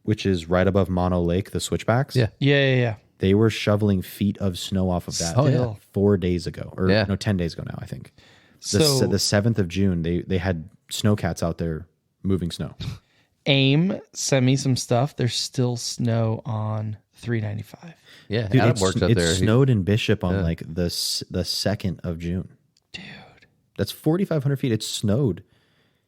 which is right above Mono Lake, the switchbacks. Yeah. Yeah. They were shoveling feet of snow off of that Oh, yeah. 4 days ago, or 10 days ago now, I think. The 7th of June, they had snowcats out there moving snow. AIM sent me some stuff. There's still snow on 395. Yeah, Dude, Adam works up it there. snowed in Bishop on like the 2nd of June. Dude. That's 4,500 feet. It snowed.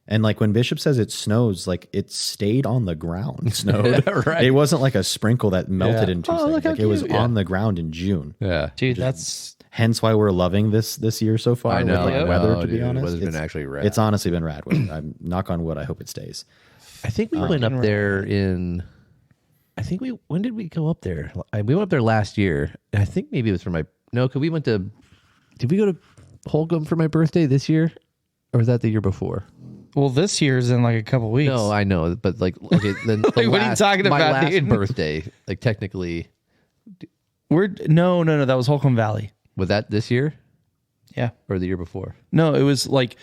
And like when Bishop says it snows, like it stayed on the ground. It snowed. Right. It wasn't like a sprinkle that melted Yeah. in 2 Oh, seconds. look how Like it was cute. on the ground in June. Yeah. Dude, that's Hence why we're loving this year so far. I know. With like I weather, know, to be dude. honest. Weather's been actually rad. It's honestly been rad. I'm knock on wood. I hope it stays. I think we went up there think when did we go up there? We went up there last year. I think maybe it was for because we went to, did we go to Holcomb for my birthday this year? Or was that the year before? Well, this year's in like a couple weeks. No, I know, but like, okay, then Like, what are you talking my about, last dude? birthday, like technically, No, that was Holcomb Valley. was that this year Yeah. or the year before? No, it was like,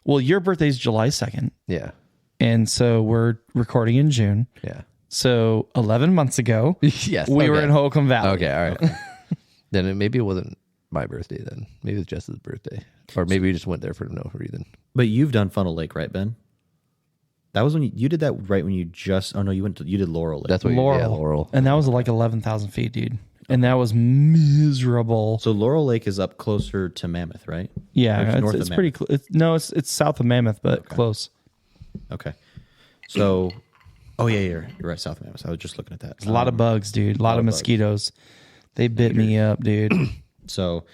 well, your birthday's July 2nd. Yeah, And so we're recording in June. yeah, So 11 months ago, yes. we were in Holcomb Valley. Okay, all right. Then maybe it wasn't my birthday. Then maybe it was Jess's birthday, or maybe we just went there for no reason. But you've done Funnel Lake, right, Ben? That was when you did that right when you just. Oh no, you did Laurel Lake. That's what. Laurel. Yeah, Laurel. And that was like 11,000 feet, dude. And that was miserable. So Laurel Lake is up closer to Mammoth, right? Or Yeah, north of it's pretty Mammoth? close. It's south of Mammoth, but close. Okay. So, oh yeah, you're right, south of Mammoth. I was just looking at that. A lot of bugs, dude. A lot of bugs. mosquitoes. They bit me up, dude. So,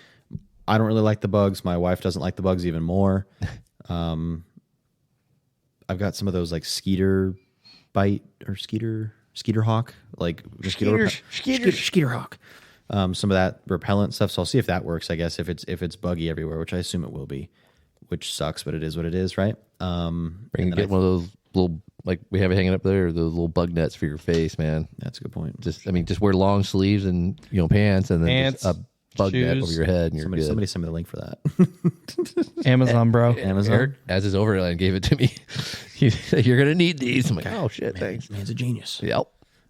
I don't really like the bugs. My wife doesn't like the bugs even more. I've got some of those like skeeter bite or skeeter hawk, like just skeeter hawk. Some of that repellent stuff. So I'll see if that works. I guess if it's buggy everywhere, which I assume it will be, which sucks, but it is what it is, right? Get one of those little, like we have it hanging up there, those little bug nets for your face, man. That's a good point. Just wear long sleeves and pants, and then just a bug net shoes. over your head, and you're good. Somebody send me the link for that. Amazon, bro. Amazon. Eric, as his Overland, gave it to me. He said, "You're gonna need these." I'm like, "Oh shit, thanks." Man's a genius. Yep.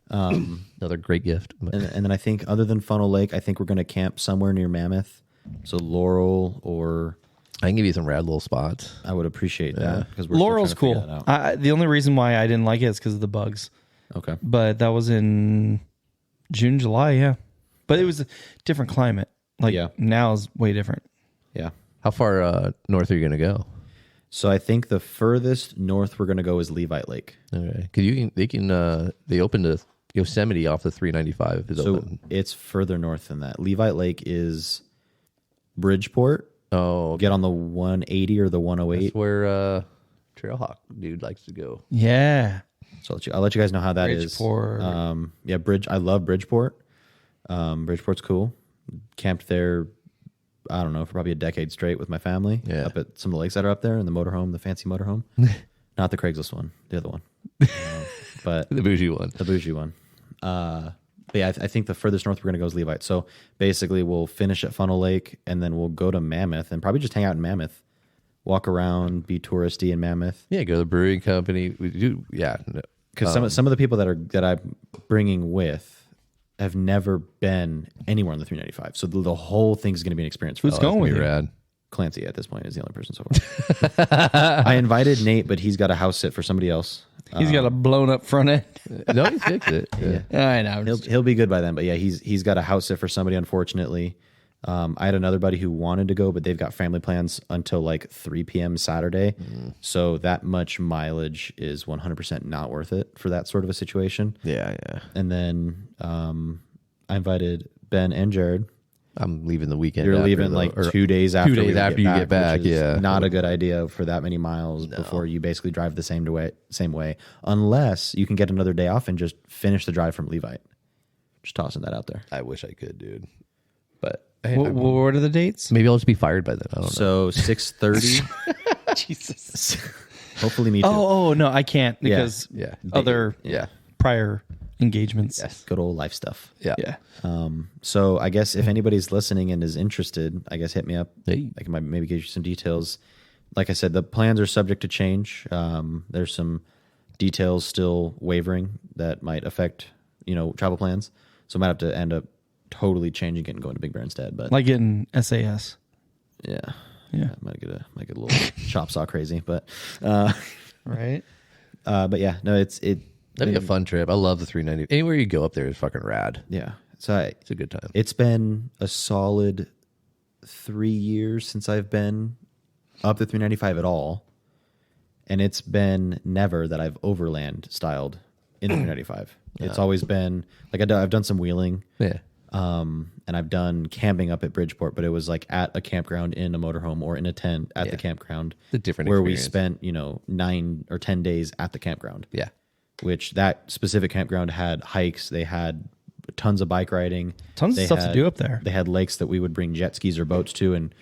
Another great gift. But And then I think other than Funnel Lake, I think we're going to camp somewhere near Mammoth. So Laurel, or I can give you some rad little spots. I would appreciate that because we're Laurel's still trying to figure cool. that out. The only reason why I didn't like it is because of the bugs. Okay. But that was in June, July, yeah. But it was a different climate. Like Yeah. now is way different. Yeah. How far north are you gonna go? So I think the furthest north we're going to go is Levite Lake. Okay, because they opened the Yosemite off the 395. Is So open. it's further north than that. Levite Lake is Bridgeport. Oh, Get on the 180 or the 108. that's where Trailhawk dude likes to go. Yeah. So I'll let you guys know how that is. Bridgeport. I love Bridgeport. Bridgeport's cool. Camped there, I don't know, for probably a decade straight with my family. Yeah. Up at some of the lakes that are up there, and the motorhome, the fancy motorhome. Not the Craigslist one, the other one. But The bougie one. the bougie one. But yeah, I think the furthest north we're going to go is Levite. So basically, we'll finish at Funnel Lake, and then we'll go to Mammoth, and probably just hang out in Mammoth, walk around, be touristy in Mammoth. Yeah, go to the brewing company. We do. Yeah, no. Because some of the people that I'm bringing with have never been anywhere on the 395, so the whole thing's going to be an experience for Who's us. going with be you? rad. Clancy at this point is the only person so far. I invited Nate, but he's got a house sit for somebody else. He's got a blown up front end. No, he fixed it. Yeah. I know. He'll be good by then, but yeah, he's got a house sit for somebody. Unfortunately, I had another buddy who wanted to go, but they've got family plans until like 3 p.m. Saturday, so that much mileage is 100% not worth it for that sort of a situation. Yeah. And then I invited Ben and Jared. I'm leaving the weekend. You're after, leaving though, like or 2 days after, 2 days after you get back. which is Yeah, not a good idea for that many miles before you basically drive the same way, unless you can get another day off and just finish the drive from Levite. Just tossing that out there. I wish I could, dude. But What are the dates? Maybe I'll just be fired by then. I don't know. so 6:30. Jesus. Hopefully, me too. Oh, no, I can't Yeah. because Yeah. other Yeah. prior engagements. Yes. Good old life stuff. Yeah. Yeah. So I guess if anybody's listening and is interested, I guess hit me up. Hey. I can maybe give you some details. Like I said, the plans are subject to change. There's some details still wavering that might affect, travel plans. So I might have to end up totally changing it and going to Big Bear instead. But Like getting SAS. yeah, Yeah. I might get a little chop saw crazy. But Right? but yeah, no, That'd be a fun trip. I love the 390. Anywhere you go up there is fucking rad. yeah. So It's a good time. it's been a solid 3 years since I've been up the 395 at all. And it's been never that I've overland styled in the 395. It's always been like I've done some wheeling, Yeah. and I've done camping up at Bridgeport, but it was like at a campground in a motorhome or in a tent at the campground. It's a different where we experience. spent 9 or 10 days at the campground. Yeah. which that specific campground had hikes. They had tons of bike riding. Tons of stuff to do up there. They had lakes that we would bring jet skis or boats to and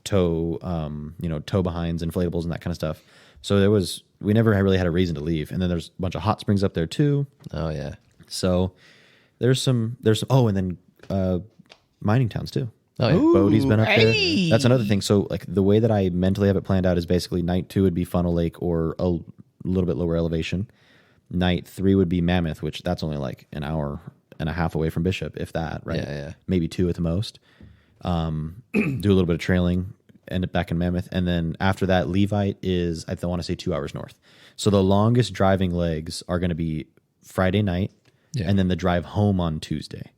tow, tow behinds, inflatables, and that kind of stuff. So we never really had a reason to leave. And then there's a bunch of hot springs up there too. Oh yeah. So there's some, and then mining towns too. Oh, yeah. Bodie's been up there. That's another thing. So like the way that I mentally have it planned out is basically night 2 would be Funnel Lake or a little bit lower elevation. Night 3 would be Mammoth, which that's only like an hour and a half away from Bishop, if that, right? Yeah. Maybe 2 at the most. Do a little bit of trailing, end up back in Mammoth. And then after that, Levite is, I want to say 2 hours north. So the longest driving legs are going to be Friday night and then the drive home on Tuesday,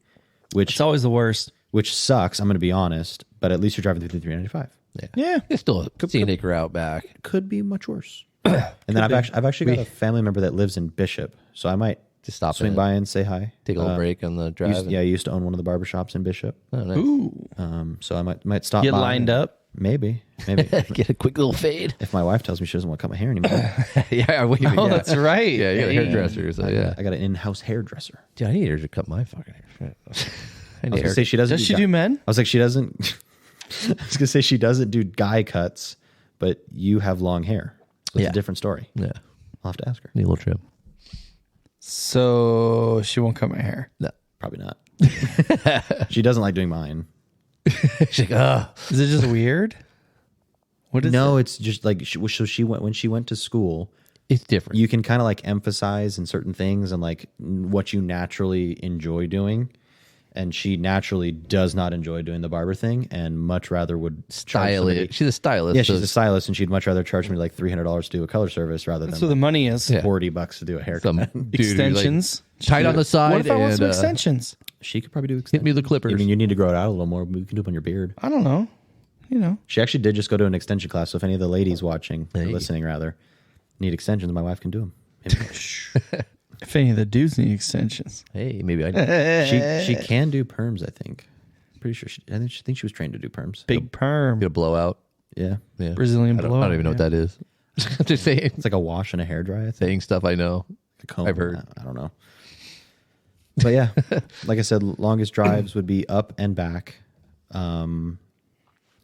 which It's always the worst. which sucks. I'm going to be honest, but at least you're driving through the 395. Yeah. It's still a scenic route back. Could be much worse. And then I've actually got a family member that lives in Bishop, so I might Just stop swing in, by and say hi. take a little break on the drive. I used to own one of the barbershops in Bishop, Oh, nice. Ooh. so I might stop. Get by. lined up. Maybe Get a quick little fade. if my wife tells me she doesn't want to cut my hair anymore. Yeah, wait, Oh, that's right. Yeah, you got a hairdresser. So yeah, I got an in-house hairdresser. dude, I need her to cut my fucking hair. I I need was gonna hair. say she doesn't. Does she do men? I was like, she doesn't. I was gonna say she doesn't do guy cuts, but you have long hair, so it's Yeah. a different story. Yeah, I'll have to ask her. need a little trim. So she won't cut my hair. No, Probably not. She doesn't like doing mine. she's like, oh, Is it just weird? What is No, it's just like so she went when she went to school. it's different. You can kind of like emphasize in certain things and like what you naturally enjoy doing. And she naturally does not enjoy doing the barber thing and much rather would charge Style somebody- it. She's a stylist. Yeah, so she's a stylist and she'd much rather charge me like $300 to do a color service rather That's than where the money is. Yeah. $40 to do a haircut. some dude who's, like, Extensions. tight on the side. What if I want and, some extensions? She could probably do Hit extensions. me with the clippers. I mean, you need to grow it out a little more. We can do it on your beard. I don't know. You know. She actually did just go to an extension class. So if any of the ladies watching or Hey. listening rather need extensions, my wife can do them. If any of the dudes need extensions. Hey, maybe I she can do perms. I think. Pretty sure. I think she was trained to do perms. Big perm. get a blowout. Yeah, Yeah, Brazilian I don't blowout, even know what yeah. that is. I'm just saying, it's like a wash and a hair dry. I think. saying stuff I know. A comb. I've heard. I don't know. But yeah, like I said, longest drives would be up and back.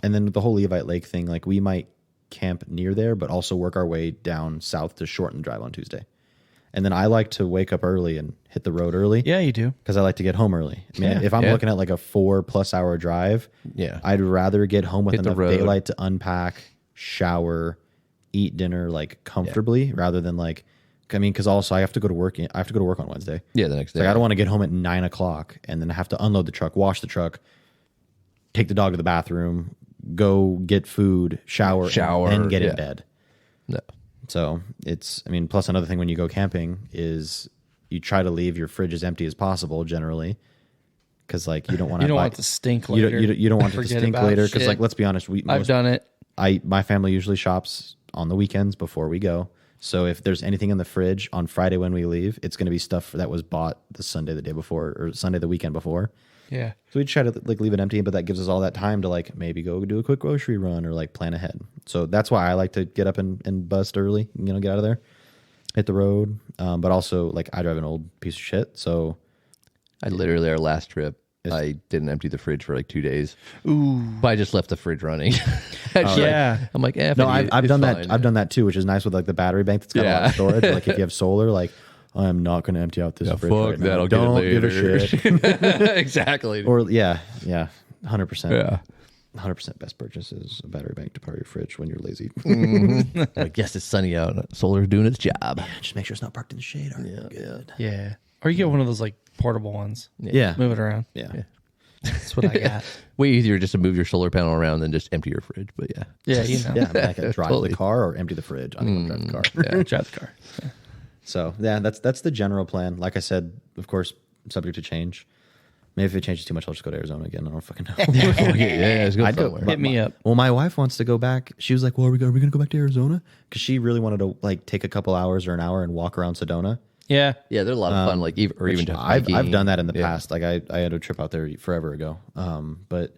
And then the whole Levite Lake thing, like we might camp near there, but also work our way down south to shorten the drive on Tuesday. And then I like to wake up early and hit the road early. Yeah, you do. Because I like to get home early. I mean, Yeah. if I'm Yeah. looking at like a 4+ hour drive, Yeah. I'd rather get home with Hit the enough road. daylight to unpack, shower, eat dinner like comfortably, rather than like, I mean, because also I have to go to work. I have to go to work on Wednesday. Yeah, the next day. Like I don't want to get home at 9 o'clock and then have to unload the truck, wash the truck, take the dog to the bathroom, go get food, shower, and get yeah. in bed. No. So it's, I mean, plus another thing when you go camping is you try to leave your fridge as empty as possible generally. Because like you don't want to You don't want it to stink later. You don't want it to Forget stink about later. Because shit. like let's be honest, I've done it. my family usually shops on the weekends before we go. So if there's anything in the fridge on Friday when we leave, it's going to be stuff that was bought the Sunday the day before or Sunday the weekend before. Yeah. So we try to like leave it empty, but that gives us all that time to like maybe go do a quick grocery run or like plan ahead. So that's why I like to get up and bust early, get out of there, hit the road. But also like I drive an old piece of shit. So I literally, our last trip, I didn't empty the fridge for like 2 days. Ooh. But I just left the fridge running. Yeah. I'm like, eh, no, I've done that. I've done that too, which is nice with like the battery bank that's got a lot of storage. Like if you have solar, like I'm not going to empty out this fridge fuck right that, now. I'll get it Don't give a later. shit. exactly. Or yeah, 100%. yeah. 100% best purchase is a battery bank to power your fridge when you're lazy. Like, yes, it's sunny out. Solar's doing its job. Just make sure it's not parked in the shade. Yeah, good. Yeah. Or you get one of those like portable ones. Yeah, Move it around. yeah. That's what I got. Way easier just to move your solar panel around than just empty your fridge. But yeah. Yeah, you know. Yeah, I mean, I can drive Totally. the car or empty the fridge. I don't want to drive the car. Yeah. Drive the car. So yeah, that's the general plan. Like I said, of course, subject to change. Maybe if it changes too much, I'll just go to Arizona again. I don't fucking know. yeah, let's go I'd go- somewhere. Hit me up. Well, my wife wants to go back. She was like, "Well, are we going to go back to Arizona?" Because she really wanted to like take a couple hours or an hour and walk around Sedona. Yeah. Yeah, they're a lot of fun. Like, even Which to I've hiking. done that in the Yeah. past. Like I had a trip out there forever ago. But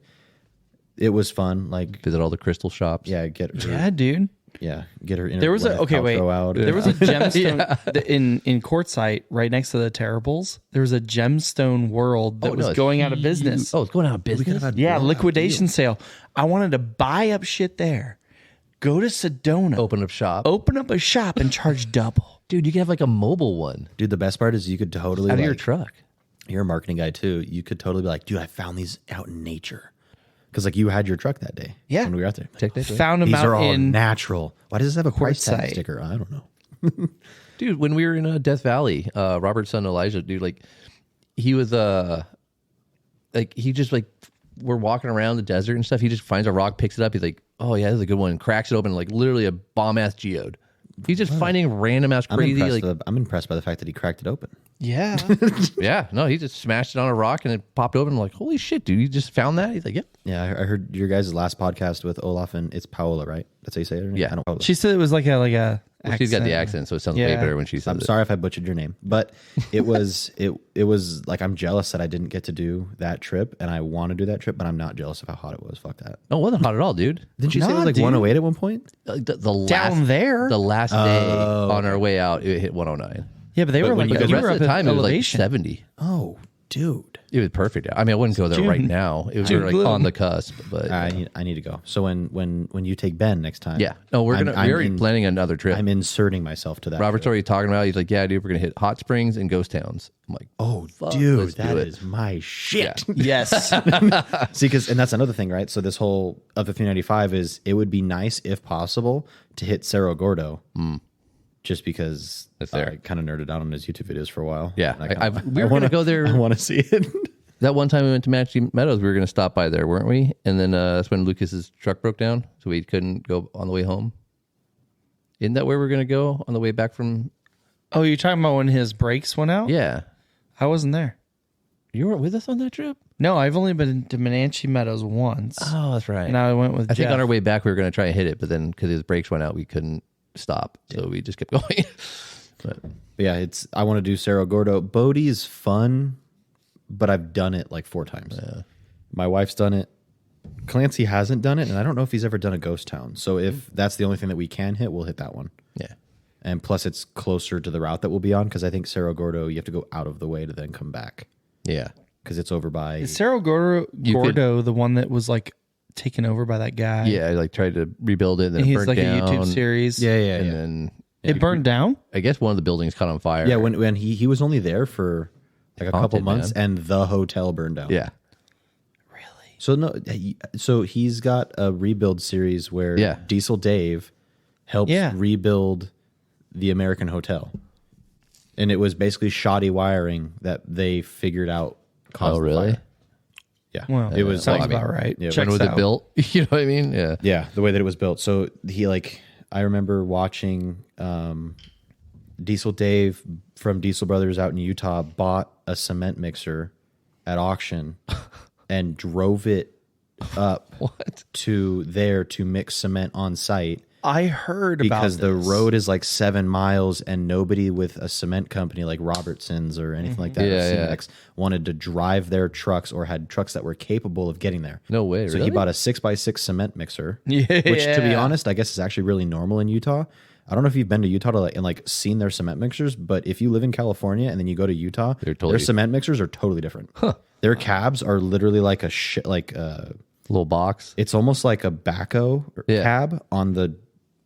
it was fun. Like Visit all the crystal shops. yeah, get Yeah, dude. get her. There was a outro out. There was a gemstone in Quartzsite right next to the Terribles. There was a gemstone world that was going out of business. Oh, it's going out of business. Liquidation sale. I wanted to buy up shit there. Go to Sedona, Open up shop. open up a shop, and charge double. Dude, you can have like a mobile one Dude, the best part is you could totally out of like, your truck. You're a marketing guy too. You could totally be like, dude, I found these out in nature. Because like you had your truck that day. Yeah. When we were out there. Technically. Found them These are out all in natural. Why does this have a price tag Quartzsite. sticker? I don't know. Dude, when we were in Death Valley, Robert's son Elijah, dude, like he was like he just like we're walking around the desert and stuff. He just finds a rock, picks it up. He's like, "Oh yeah, this is a good one." Cracks it open, like literally a bomb ass geode. He's just finding random ass crazy. I'm impressed by the fact that he cracked it open. Yeah. Yeah, no, he just smashed it on a rock and it popped open. I'm like, holy shit, dude, you just found that? He's like, yep. Yeah, I heard your guys' last podcast with Olaf, and it's Paola, right? That's how you say it? Yeah. I don't know. She said it was like a Well, she's got the accent, so it sounds way better when she says I'm it. sorry if I butchered your name, but it was it was like I'm jealous that I didn't get to do that trip, and I want to do that trip, but I'm not jealous of how hot it was. Fuck that. No, it wasn't hot at all, dude. Didn't you say it was like dude. 108 at one point? Like the last, Down there? the last day on our way out, it hit 109. Yeah, but they were like, But the you rest were of up the at time, it was like elevation. 70. Oh, dude. It was perfect. I mean, I wouldn't go there right now. It was June like gloom. on the cusp, but I need to go. So when you take Ben next time, yeah. No, we're already planning another trip. I'm inserting myself to that. Robert's trip. already talking about it. He's like, yeah, dude, we're going to hit hot springs and ghost towns. I'm like, Oh, fuck, dude, let's do that it. is my shit. Yes. See, and that's another thing, right? So this whole of the 395 is it would be nice if possible to hit Cerro Gordo, just because That's there. I kind of nerded out on his YouTube videos for a while. Yeah, And we were going to go there. I want to see it. That one time we went to Matchy Meadows, we were going to stop by there, weren't we? And then that's when Lucas's truck broke down, so we couldn't go on the way home. Isn't that where we're going to go on the way back from? Oh, you're talking about when his brakes went out? Yeah. I wasn't there. You weren't with us on that trip? No, I've only been to Menanche Meadows once. Oh, that's right. And I went with I think Jeff. on our way back, we were going to try and hit it, but then because his brakes went out, we couldn't stop. So we just kept going. But Yeah, I want to do Cerro Gordo. Bodie's fun, but I've done it like 4 times. Yeah. My wife's done it. Clancy hasn't done it, and I don't know if he's ever done a ghost town. So if that's the only thing that we can hit, we'll hit that one. yeah. And plus, it's closer to the route that we'll be on because I think Cerro Gordo, you have to go out of the way to then come back Yeah. because it's over by. Is Cerro Gordo the one that was like taken over by that guy? Yeah, I like tried to rebuild it, and then And it he's burnt like down. a YouTube series. And then It burned down? I guess one of the buildings caught on fire. Yeah, when he was only there for like a couple Haunted, months, man. and the hotel burned down. Yeah. So no, so he's got a rebuild series where Yeah. Diesel Dave helps Yeah. rebuild the American Hotel, and it was basically shoddy wiring that they figured out caused Oh, the really? fire. Yeah, Well, it was sounds like, about right. Yeah, Checks When was out. it built? You know what I mean? Yeah. yeah, the way that it was built. So I remember watching Diesel Dave from Diesel Brothers out in Utah bought a cement mixer at auction and drove it up What? to there to mix cement on site I heard about because the this. road is like 7 miles and nobody with a cement company like Robertson's or anything like that or Yeah, yeah. Cemex wanted to drive their trucks or had trucks that were capable of getting there. No way. So really? he bought a 6x6 cement mixer, Yeah. which to be honest, I guess is actually really normal in Utah. I don't know if you've been to Utah and seen their cement mixers, but if you live in California and then you go to Utah, their cement mixers are totally different. Their cabs are literally like little box. it's almost like a backhoe cab on the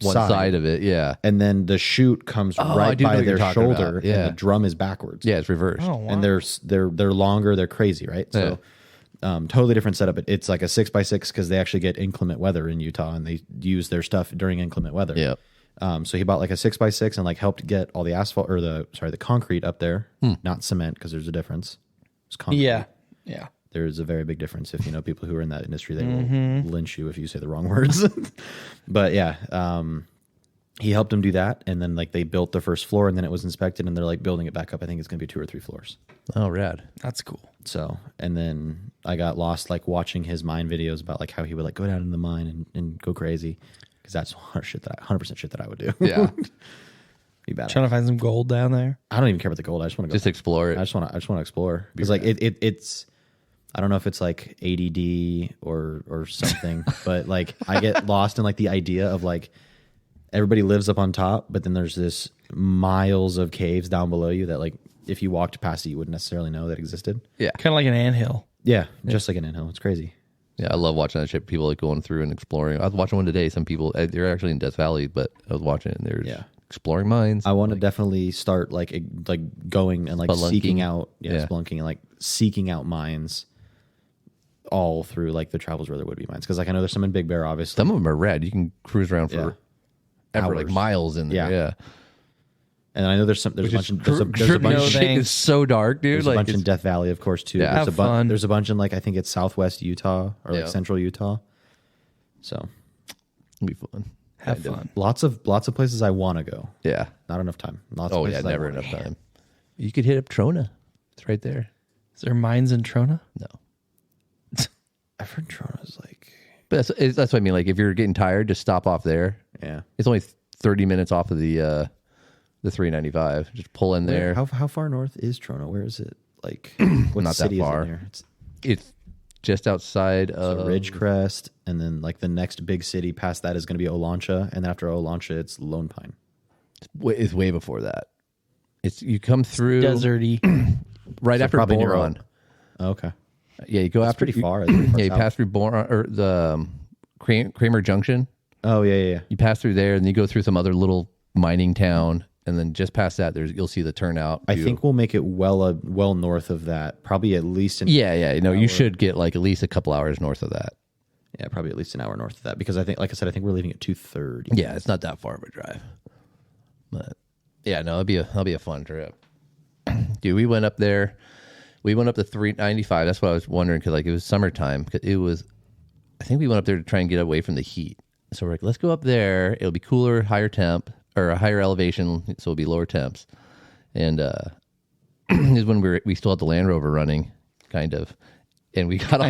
One side of it. Yeah. and then the chute comes I right do know by what you're their talking shoulder, about. Yeah. and the drum is backwards. Yeah. It's reversed. Oh, wow. And they're longer, they're crazy, right? So totally different setup. It's like a 6x6 because they actually get inclement weather in Utah and they use their stuff during inclement weather. Yep. So he bought like a 6x6 and like helped get all the asphalt or the concrete up there, not cement because there's a difference. It's concrete. Yeah. Yeah. There's a very big difference. If you know people who are in that industry, they will lynch you if you say the wrong words. But yeah, he helped him do that, and then like they built the first floor, and then it was inspected, and they're like building it back up. I think it's going to be 2 or 3 floors. Oh, rad. That's cool. So, and then I got lost like watching his mine videos about like how he would like go down in the mine and go crazy because that's 100% shit that I would do. Yeah. Be bad. Trying to find some gold down there. I don't even care about the gold. I just want to go. Just explore it. I just want to explore because like it's. I don't know if it's like ADD or something, but like I get lost in like the idea of like everybody lives up on top, but then there's this miles of caves down below you that like if you walked past it, you wouldn't necessarily know that existed. Yeah. Kind of like an anthill. Yeah, just like an anthill. It's crazy. Yeah, I love watching that shit. People like going through and exploring. I was watching one today. Some people, they're actually in Death Valley, but I was watching it and they're exploring mines. I want to definitely start like going and like Spelunking. seeking out, spelunking and like seeking out mines all through like the travels where there would be mines. Because like I know there's some in Big Bear, obviously. Some of them are rad. You can cruise around for ever, like miles in there. Yeah. And I know there's a bunch. There's a bunch. Shit is so dark, dude. There's like a bunch in Death Valley, of course, too. Yeah. There's a bunch in like I think it's Southwest Utah or like Central Utah. So it'll be fun. Have fun. Lots of places I want to go. Yeah. Not enough time. Never enough time. You could hit up Trona. It's right there. Is there mines in Trona? No. I've heard Trona's like. But that's what I mean. Like if you're getting tired, just stop off there. Yeah. It's only 30 minutes off of the 395. Just pull in there. How far north is Trona? Where is it? Like what Not city that far. is in there? It's just outside of Ridgecrest, and then like the next big city past that is going to be Olancha, and then after Olancha, it's Lone Pine. It's way before that. It's you come through Deserty. right after probably near Boron. Oh, okay. Yeah, you go after pretty far. That's pretty far you south. pass through Boron or the Kramer Junction. Oh yeah. You pass through there, and then you go through some other little mining town, and then just past that, you'll see the turnout. I think we'll make it well north of that. Probably at least you should get like at least a couple hours north of that. Yeah, probably at least an hour north of that because I think, like I said, I think we're leaving at 2:30. Yeah, it's not that far of a drive. But yeah, no, it'll be a fun trip. Dude, we went up there. We went up to 395. That's what I was wondering because like it was summertime. I think we went up there to try and get away from the heat. So we're like, let's go up there. It'll be cooler, higher temp or a higher elevation, so it'll be lower temps. And is when we still had the Land Rover running, kind of, and we got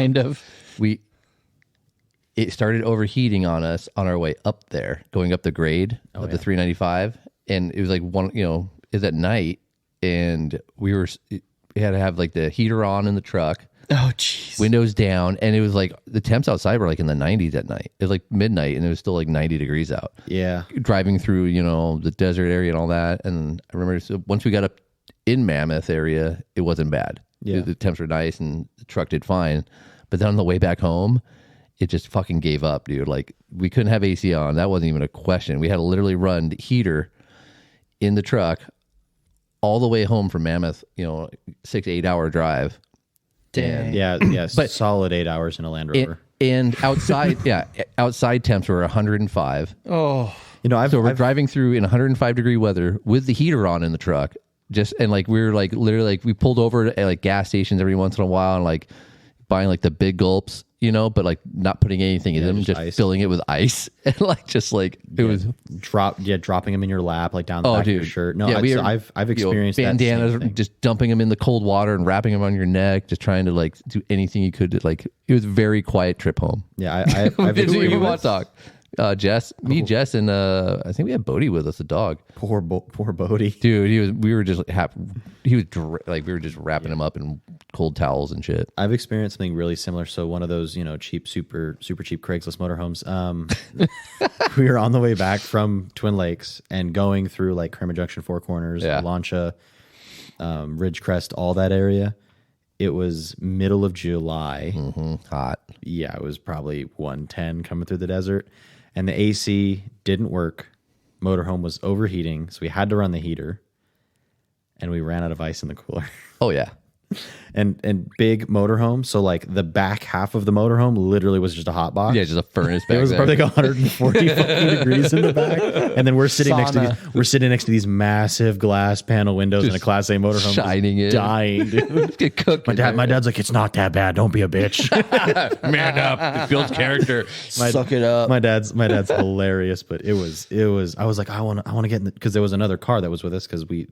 it started overheating on us on our way up there, going up the grade of the 395, and it was like it was at night, and we had to have like the heater on in the truck. Oh, jeez. Windows down, and it was like the temps outside were like in the 90s at night. It was like midnight, and it was still like 90 degrees out. Yeah. Driving through, the desert area and all that. And I remember once we got up in Mammoth area, it wasn't bad. Yeah. The temps were nice, and the truck did fine. But then on the way back home, it just fucking gave up, dude. Like we couldn't have AC on. That wasn't even a question. We had to literally run the heater in the truck all the way home from Mammoth, 6-8 hour drive. Dang. Yeah, but solid 8 hours in a Land Rover. And outside, outside temps were 105. Oh, So we're driving through in 105 degree weather with the heater on in the truck. And like we were like literally like we pulled over at like gas stations every once in a while and like buying like the big gulps, but like not putting anything in them, just ice. filling it with ice and like just like it was dropping them in your lap like down the back of your shirt. No, I've experienced that bandanas, same thing. just dumping them in the cold water and wrapping them on your neck, just trying to like do anything you could to like. It was a very quiet trip home. Yeah, I've experienced. Jess, Jess, and I think we had Bodie with us, a dog. Poor Bodie, dude. We were just we were just wrapping him up in cold towels and shit. I've experienced something really similar. So one of those, cheap, super cheap Craigslist motorhomes. We were on the way back from Twin Lakes and going through like Kramer Junction, Four Corners, Launcha, Ridgecrest, all that area. It was middle of July. Hot. Yeah, it was probably 110 coming through the desert. And the AC didn't work. Motorhome was overheating, so we had to run the heater. And we ran out of ice in the cooler. Oh, yeah. And big motorhome, so like the back half of the motorhome literally was just a hot box. Yeah, just a furnace back It was there. probably like 140 fucking degrees in the back. And then we're sitting next to these massive glass panel windows in a Class A motorhome. Shining in. Dying, dude. Get cooked. My dad's like, it's not that bad. Don't be a bitch. Man up. It builds character. suck it up. My dad's hilarious, but it was I was like, I want to get in because there was another car that was with us because the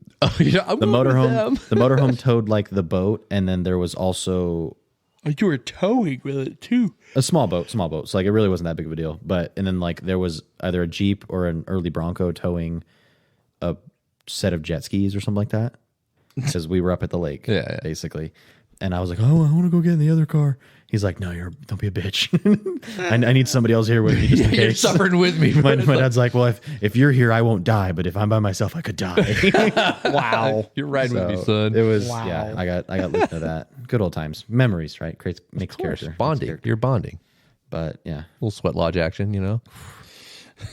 motorhome towed like the boat, and then there was also you were towing with it too. a small boat. So like it really wasn't that big of a deal. But and then like there was either a Jeep or an early Bronco towing a set of jet skis or something like that. Because we were up at the lake, basically. And I was like, oh, I want to go get in the other car. He's like, no, don't be a bitch. I need somebody else here with me just in You're case. suffering with me. My dad's like, well, if you're here, I won't die. But if I'm by myself, I could die. Wow. You're riding with me, son. It was, Wow. yeah, I got listened to that. Good old times. Memories, right? Makes character. Bonding. Makes character. You're bonding. But yeah. Little sweat lodge action, you know?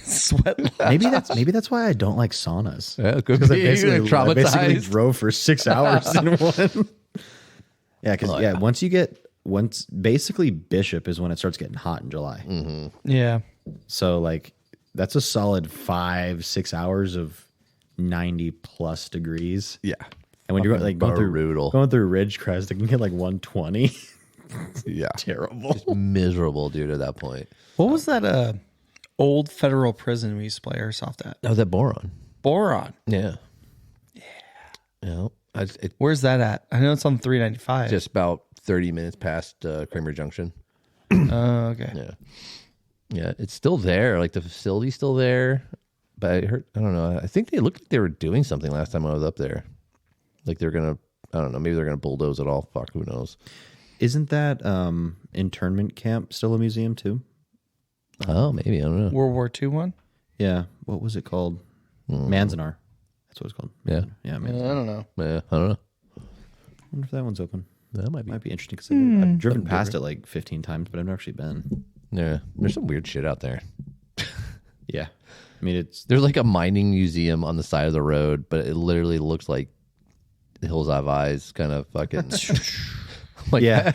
Sweat. Maybe that's why I don't like saunas. Yeah, could Because be. I basically Traumatized. drove for 6 hours in one. Yeah, because once basically Bishop is when it starts getting hot in July. Mm-hmm. Yeah. So like that's a solid 5-6 hours of 90 plus degrees. Yeah. And when you're like going brutal. through Ridgecrest, it can get like 120. Yeah. Terrible. Just miserable, dude, at that point. What was that old federal prison we used to play airsoft at? Oh, that boron. Boron. Yeah. Yeah. It Where's that at? I know it's on 395. just about 30 minutes past Kramer Junction. Oh, okay. Yeah. Yeah. It's still there. Like the facility's still there. But I don't know. I think they looked like they were doing something last time I was up there. Like they're going to, I don't know. Maybe they're going to bulldoze it all. Fuck, who knows? Isn't that internment camp still a museum too? Oh, maybe. I don't know. World War II one? Yeah. What was it called? Manzanar. That's what it's called. Yeah. Yeah. I Manzanar. don't know. Yeah. I don't know. I wonder if that one's open. That might be. Might be interesting because I've driven past it like 15 times, but I've never actually been. Yeah. There's some weird shit out there. Yeah. I mean, There's like a mining museum on the side of the road, but it literally looks like the Hills Have Eyes kind of fucking. Like, yeah.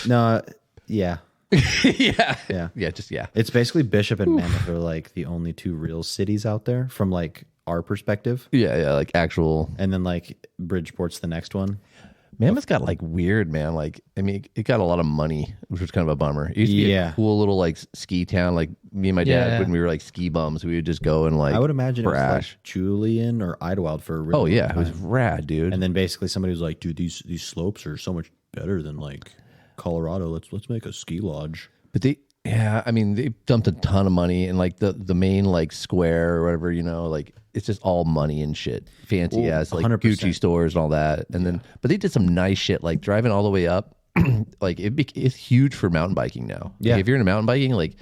No, yeah. yeah. Yeah. Yeah. Just, yeah. It's basically Bishop and Mammoth are like the only two real cities out there from like our perspective. Yeah. Yeah. Like actual. And then like Bridgeport's the next one. Mammoth got like weird, man. Like, I mean, it got a lot of money, which was kind of a bummer. It used to be a cool little like ski town. Like me and my dad, when we were like ski bums, we would just go and like. I would imagine it was crash. like Julian or Idlewild for a really Oh, yeah. long It was time. rad, dude. And then basically somebody was like, dude, these slopes are so much better than like Colorado. Let's make a ski lodge. But I mean, they dumped a ton of money in like the main like square or whatever, you know, like it's just all money and shit. Fancy ass like 100%. Gucci stores and all that. And then, but they did some nice shit, like driving all the way up. Like it's huge for mountain biking now. Yeah. Like, if you're into mountain biking, like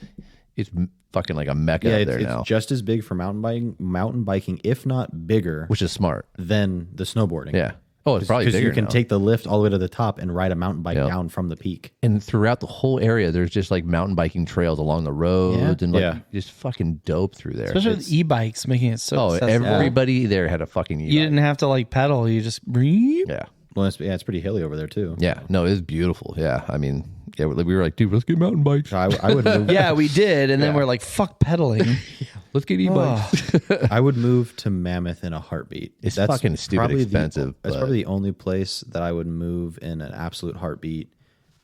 it's fucking like a mecca up there it's now, just as big for mountain biking, if not bigger, which is smart. than the snowboarding. Yeah. Oh, it's probably bigger you can now. take the lift all the way to the top and ride a mountain bike down from the peak. And throughout the whole area, there's just like mountain biking trails along the roads and like just fucking dope through there. Especially with e-bikes making it so accessible. Everybody there had a fucking e-bike. You didn't have to like pedal. You just breathe. Yeah. Well, it's pretty hilly over there too. Yeah. No, it was beautiful. Yeah. I mean, yeah, we were like, dude, let's get mountain bikes. So I would move. Yeah, we did. And then we're like, fuck pedaling. Let's get e-bikes. I would move to Mammoth in a heartbeat. It's fucking stupid probably expensive, That's but- probably the only place that I would move in an absolute heartbeat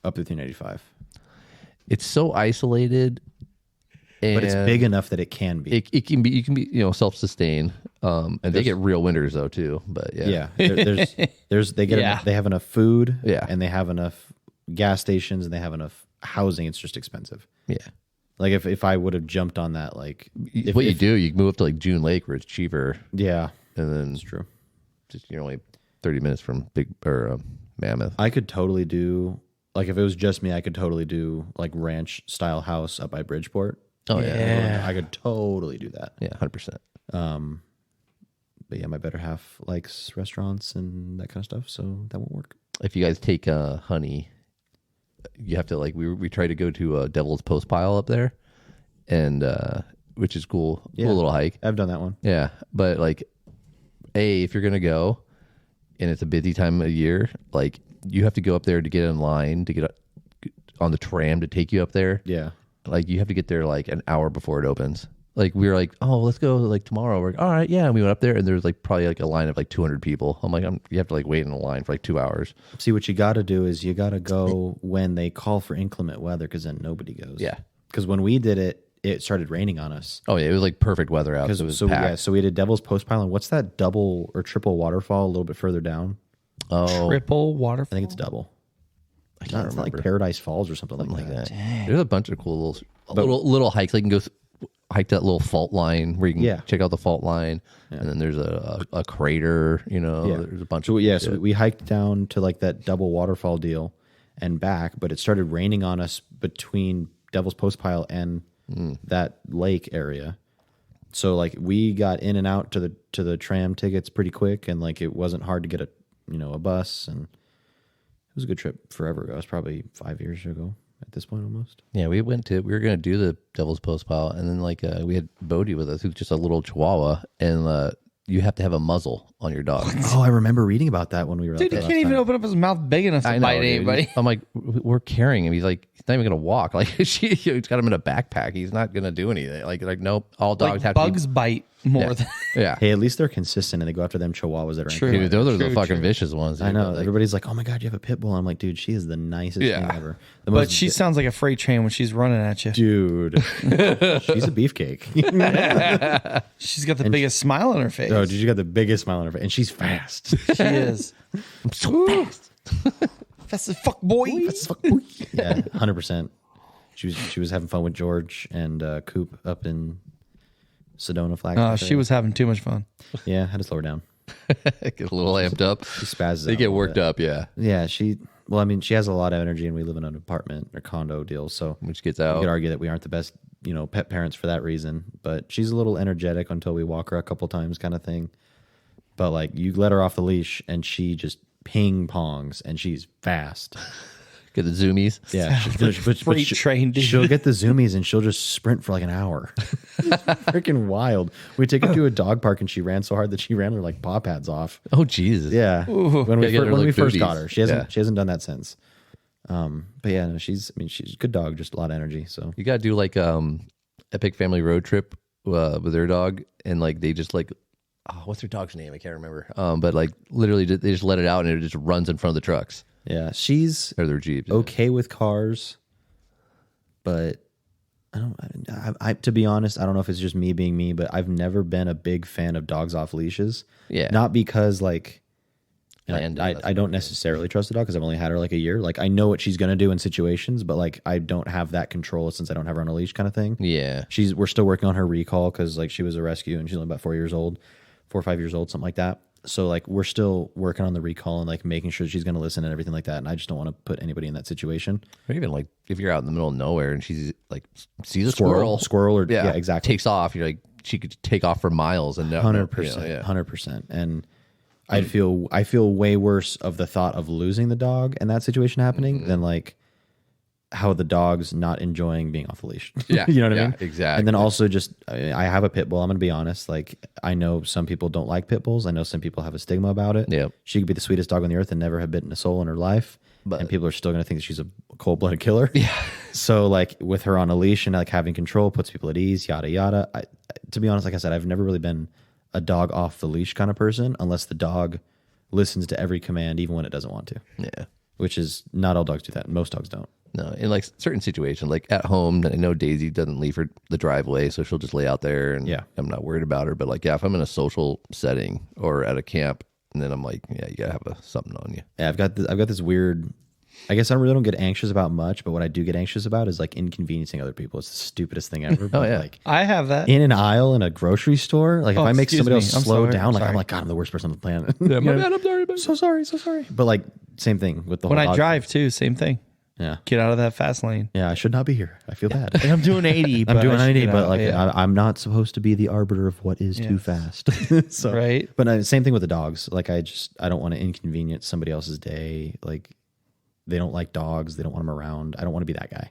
up to 385. It's so isolated. And But it's big enough that it can be. It can be, you can be, self-sustained. And they get real winters though too. But yeah. They have enough food. Yeah. And they have enough gas stations and they have enough housing. It's just expensive. Yeah. Like if I would have jumped on that, like You move up to like June Lake where it's cheaper. yeah, And then it's true. just, you're only 30 minutes from Mammoth. I could totally do, like, if it was just me, I could totally do like ranch style house up by Bridgeport. Oh yeah. I could totally do that. Yeah. 100%. But yeah, my better half likes restaurants and that kind of stuff, so that won't work. If you guys take honey, you have to like, we try to go to Devil's Post Pile up there, and which is cool. Yeah. Cool little hike. I've done that one. Yeah. But like, if you're going to go and it's a busy time of year, like you have to go up there to get in line to get on the tram to take you up there. Yeah. Like you have to get there like an hour before it opens. Like we were like, oh, let's go like tomorrow. We're like, all right, yeah. And we went up there and there's like probably like a line of like 200 people. I'm like, you have to like wait in a line for like 2 hours. See, what you got to do is you got to go when they call for inclement weather, because then nobody goes. Yeah. Because when we did it, it started raining on us. Oh yeah, it was like perfect weather out. So it was packed. So we did Devil's Post Pile. And what's that double or triple waterfall a little bit further down? Oh, Triple waterfall. I think it's double. I can't It's not like remember. Paradise Falls or something Something like that. There's a bunch of cool little hikes. Like you can go hiked that little fault line where you can Yeah. check out the fault line, and then there's a crater. There's a bunch of so we hiked down to like that double waterfall deal and back, but it started raining on us between Devil's Postpile and that lake area. So like we got in and out to the tram tickets pretty quick, and like it wasn't hard to get a bus, and it was a good trip forever ago. It was probably 5 years ago at this point almost. Yeah, we were gonna do the Devil's Postpile, and then like we had Bodie with us, who's just a little Chihuahua, and you have to have a muzzle on your dog. Oh, I remember reading about that when we were Dude, out he there can't last even time. open up his mouth big enough to bite dude. anybody. I'm like, we're carrying him. He's like, he's not even gonna walk. Like he's got him in a backpack. He's not gonna do anything. Like nope. All dogs Like have bugs to bite more be, than yeah. Hey, at least they're consistent and they go after them chihuahuas that are True. in Dude, those are the True, fucking true. vicious ones. Dude. I know. Like, Everybody's like, "Oh my god, you have a pit bull." I'm like, "Dude, she is the nicest Yeah. thing ever." The But she sounds like a freight train when she's running at you. dude, she's a beefcake. She's got the biggest smile on her face. Oh, dude, you got the biggest smile on her face, and she's fast. She is. I'm so fast. Fast as fuck, boy. Yeah, 100%. She was having fun with George and Coop up in Sedona Flag. She was having too much fun. Yeah, had to slow her down. Get a little amped up. She spazzes. They out a get little worked bit. up, yeah. Yeah, she has a lot of energy, and we live in an apartment or condo deal, so Which gets you out. could argue that we aren't the best, pet parents for that reason. But she's a little energetic until we walk her a couple times, kind of thing. But like, you let her off the leash, and she just ping pongs, and she's fast. Get the zoomies. Yeah, Freight train, dude. she'll get the zoomies, and she'll just sprint for like an hour. It's freaking wild. We take her to a dog park, and she ran so hard that she ran her like paw pads off. Oh Jesus. Yeah, when Gotta get her, we like, first booties. got her, she hasn't done that since. But yeah, no, she's a good dog, just a lot of energy. So You gotta do like epic family road trip with their dog, and like they just like, what's their dog's name? I can't remember. But like literally they just let it out, and it just runs in front of the trucks yeah, she's or their jeeps. okay with cars, but I to be honest, I don't know if it's just me being me, but I've never been a big fan of dogs off leashes. Yeah. Not because like Land I don't necessarily trust the dog because I've only had her like a year. Like I know what she's gonna do in situations, but like I don't have that control since I don't have her on a leash, kind of thing. Yeah. We're still working on her recall because like she was a rescue and she's only about 4 years old, 4 or 5 years old, something like that. So like we're still working on the recall and like making sure she's gonna listen and everything like that. And I just don't want to put anybody in that situation. Or even like if you're out in the middle of nowhere and she's like sees a squirrel, or yeah, exactly. takes off. You're like she could take off for miles and 100%, 100%. And I feel way worse of the thought of losing the dog and that situation happening than like how the dog's not enjoying being off the leash. Yeah, you know what I yeah, mean? exactly. And then also just I have a pit bull. I'm gonna be honest. Like I know some people don't like pit bulls. I know some people have a stigma about it. Yep. She could be the sweetest dog on the earth and never have bitten a soul in her life. And people are still gonna think that she's a cold-blooded killer. Yeah. So like with her on a leash and like having control puts people at ease. Yada yada. To be honest, like I said, I've never really been a dog off the leash kind of person unless the dog listens to every command even when it doesn't want to. Yeah. Which is not all dogs do that. Most dogs don't. No, in like certain situations, like at home, I know Daisy doesn't leave her the driveway, so she'll just lay out there, and Yeah. I'm not worried about her. But like, yeah, if I'm in a social setting or at a camp, and then I'm like, yeah, you gotta have something on you. Yeah, I've got this weird. I guess I really don't get anxious about much, but what I do get anxious about is like inconveniencing other people. It's the stupidest thing ever. But yeah. Like I have that. in an aisle in a grocery store, like if I make excuse somebody me. else I'm slow sorry. down, like Sorry. I'm like, God, I'm the worst person on the planet. Yeah, You my know? bad. I'm sorry. So sorry. But like same thing with the When whole I dog drive too, same thing. thing. Yeah. Get out of that fast lane. Yeah, I should not be here. I feel bad. And I'm doing 80. I'm but doing I should 90, get but out. like Yeah. I'm not supposed to be the arbiter of what is too Yes. fast. So, Right. But same thing with the dogs. Like I don't want to inconvenience somebody else's day. Like they don't like dogs. They don't want them around. I don't want to be that guy.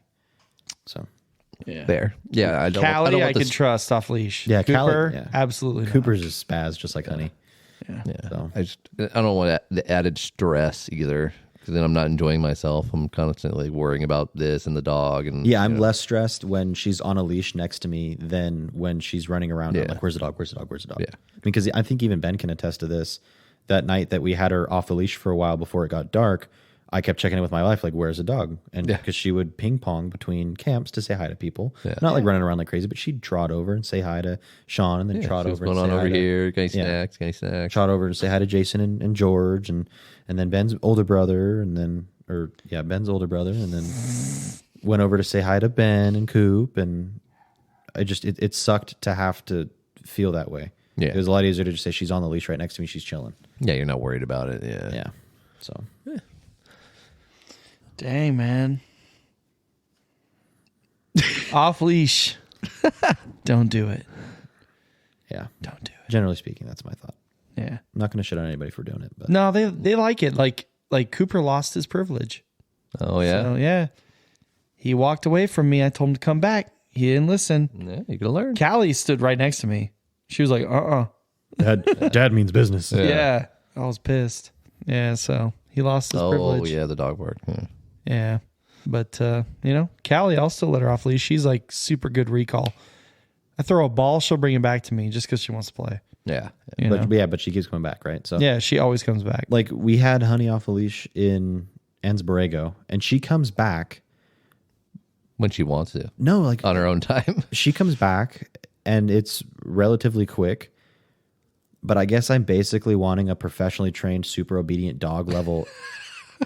So Fair. Yeah, I don't. Callie, I don't I want can this. trust off leash. Yeah, Callie, Cooper, yeah. absolutely not. Cooper's is spaz just like honey. Yeah, So. I don't want the added stress either, because then I'm not enjoying myself. I'm constantly worrying about this and the dog, and Yeah, I'm less stressed when she's on a leash next to me than when she's running around. Yeah. I'm like, where's the dog? Where's the dog? Where's the dog? Yeah. Because I think even Ben can attest to this. That night that we had her off the leash for a while before it got dark, I kept checking in with my wife, like, where's the dog? And because she would ping pong between camps to say hi to people. Not like running around like crazy, but she'd trot over and say hi to Sean and then trot what's over going and on say over hi to, here? Got any snacks? trot over and say hi to Jason and George and then Ben's older brother Ben's older brother, and then went over to say hi to Ben and Coop, and it sucked to have to feel that way. Yeah. It was a lot easier to just say she's on the leash right next to me. She's chilling. Yeah, you're not worried about it. Yeah. Yeah. So Dang, man. Off leash. Don't do it. yeah. Don't do it. Generally speaking, that's my thought. Yeah. I'm not going to shit on anybody for doing it, but No, they like it. Like Cooper lost his privilege. Oh yeah. So, yeah. He walked away from me. I told him to come back. He didn't listen. Yeah, you're gonna learn. Callie stood right next to me. She was like, Dad means business. Yeah. I was pissed. Yeah, so he lost his privilege. Oh yeah, the dog bark. Yeah. Yeah. But, Callie, I'll still let her off leash. She's like super good recall. I throw a ball, she'll bring it back to me just because she wants to play. Yeah. You know? But she keeps coming back, right? So Yeah, she always comes back. like we had Honey off a leash in Anne's Borrego, and she comes back. When she wants to, No, like on her own time. she comes back, and it's relatively quick. But I guess I'm basically wanting a professionally trained, super obedient dog level.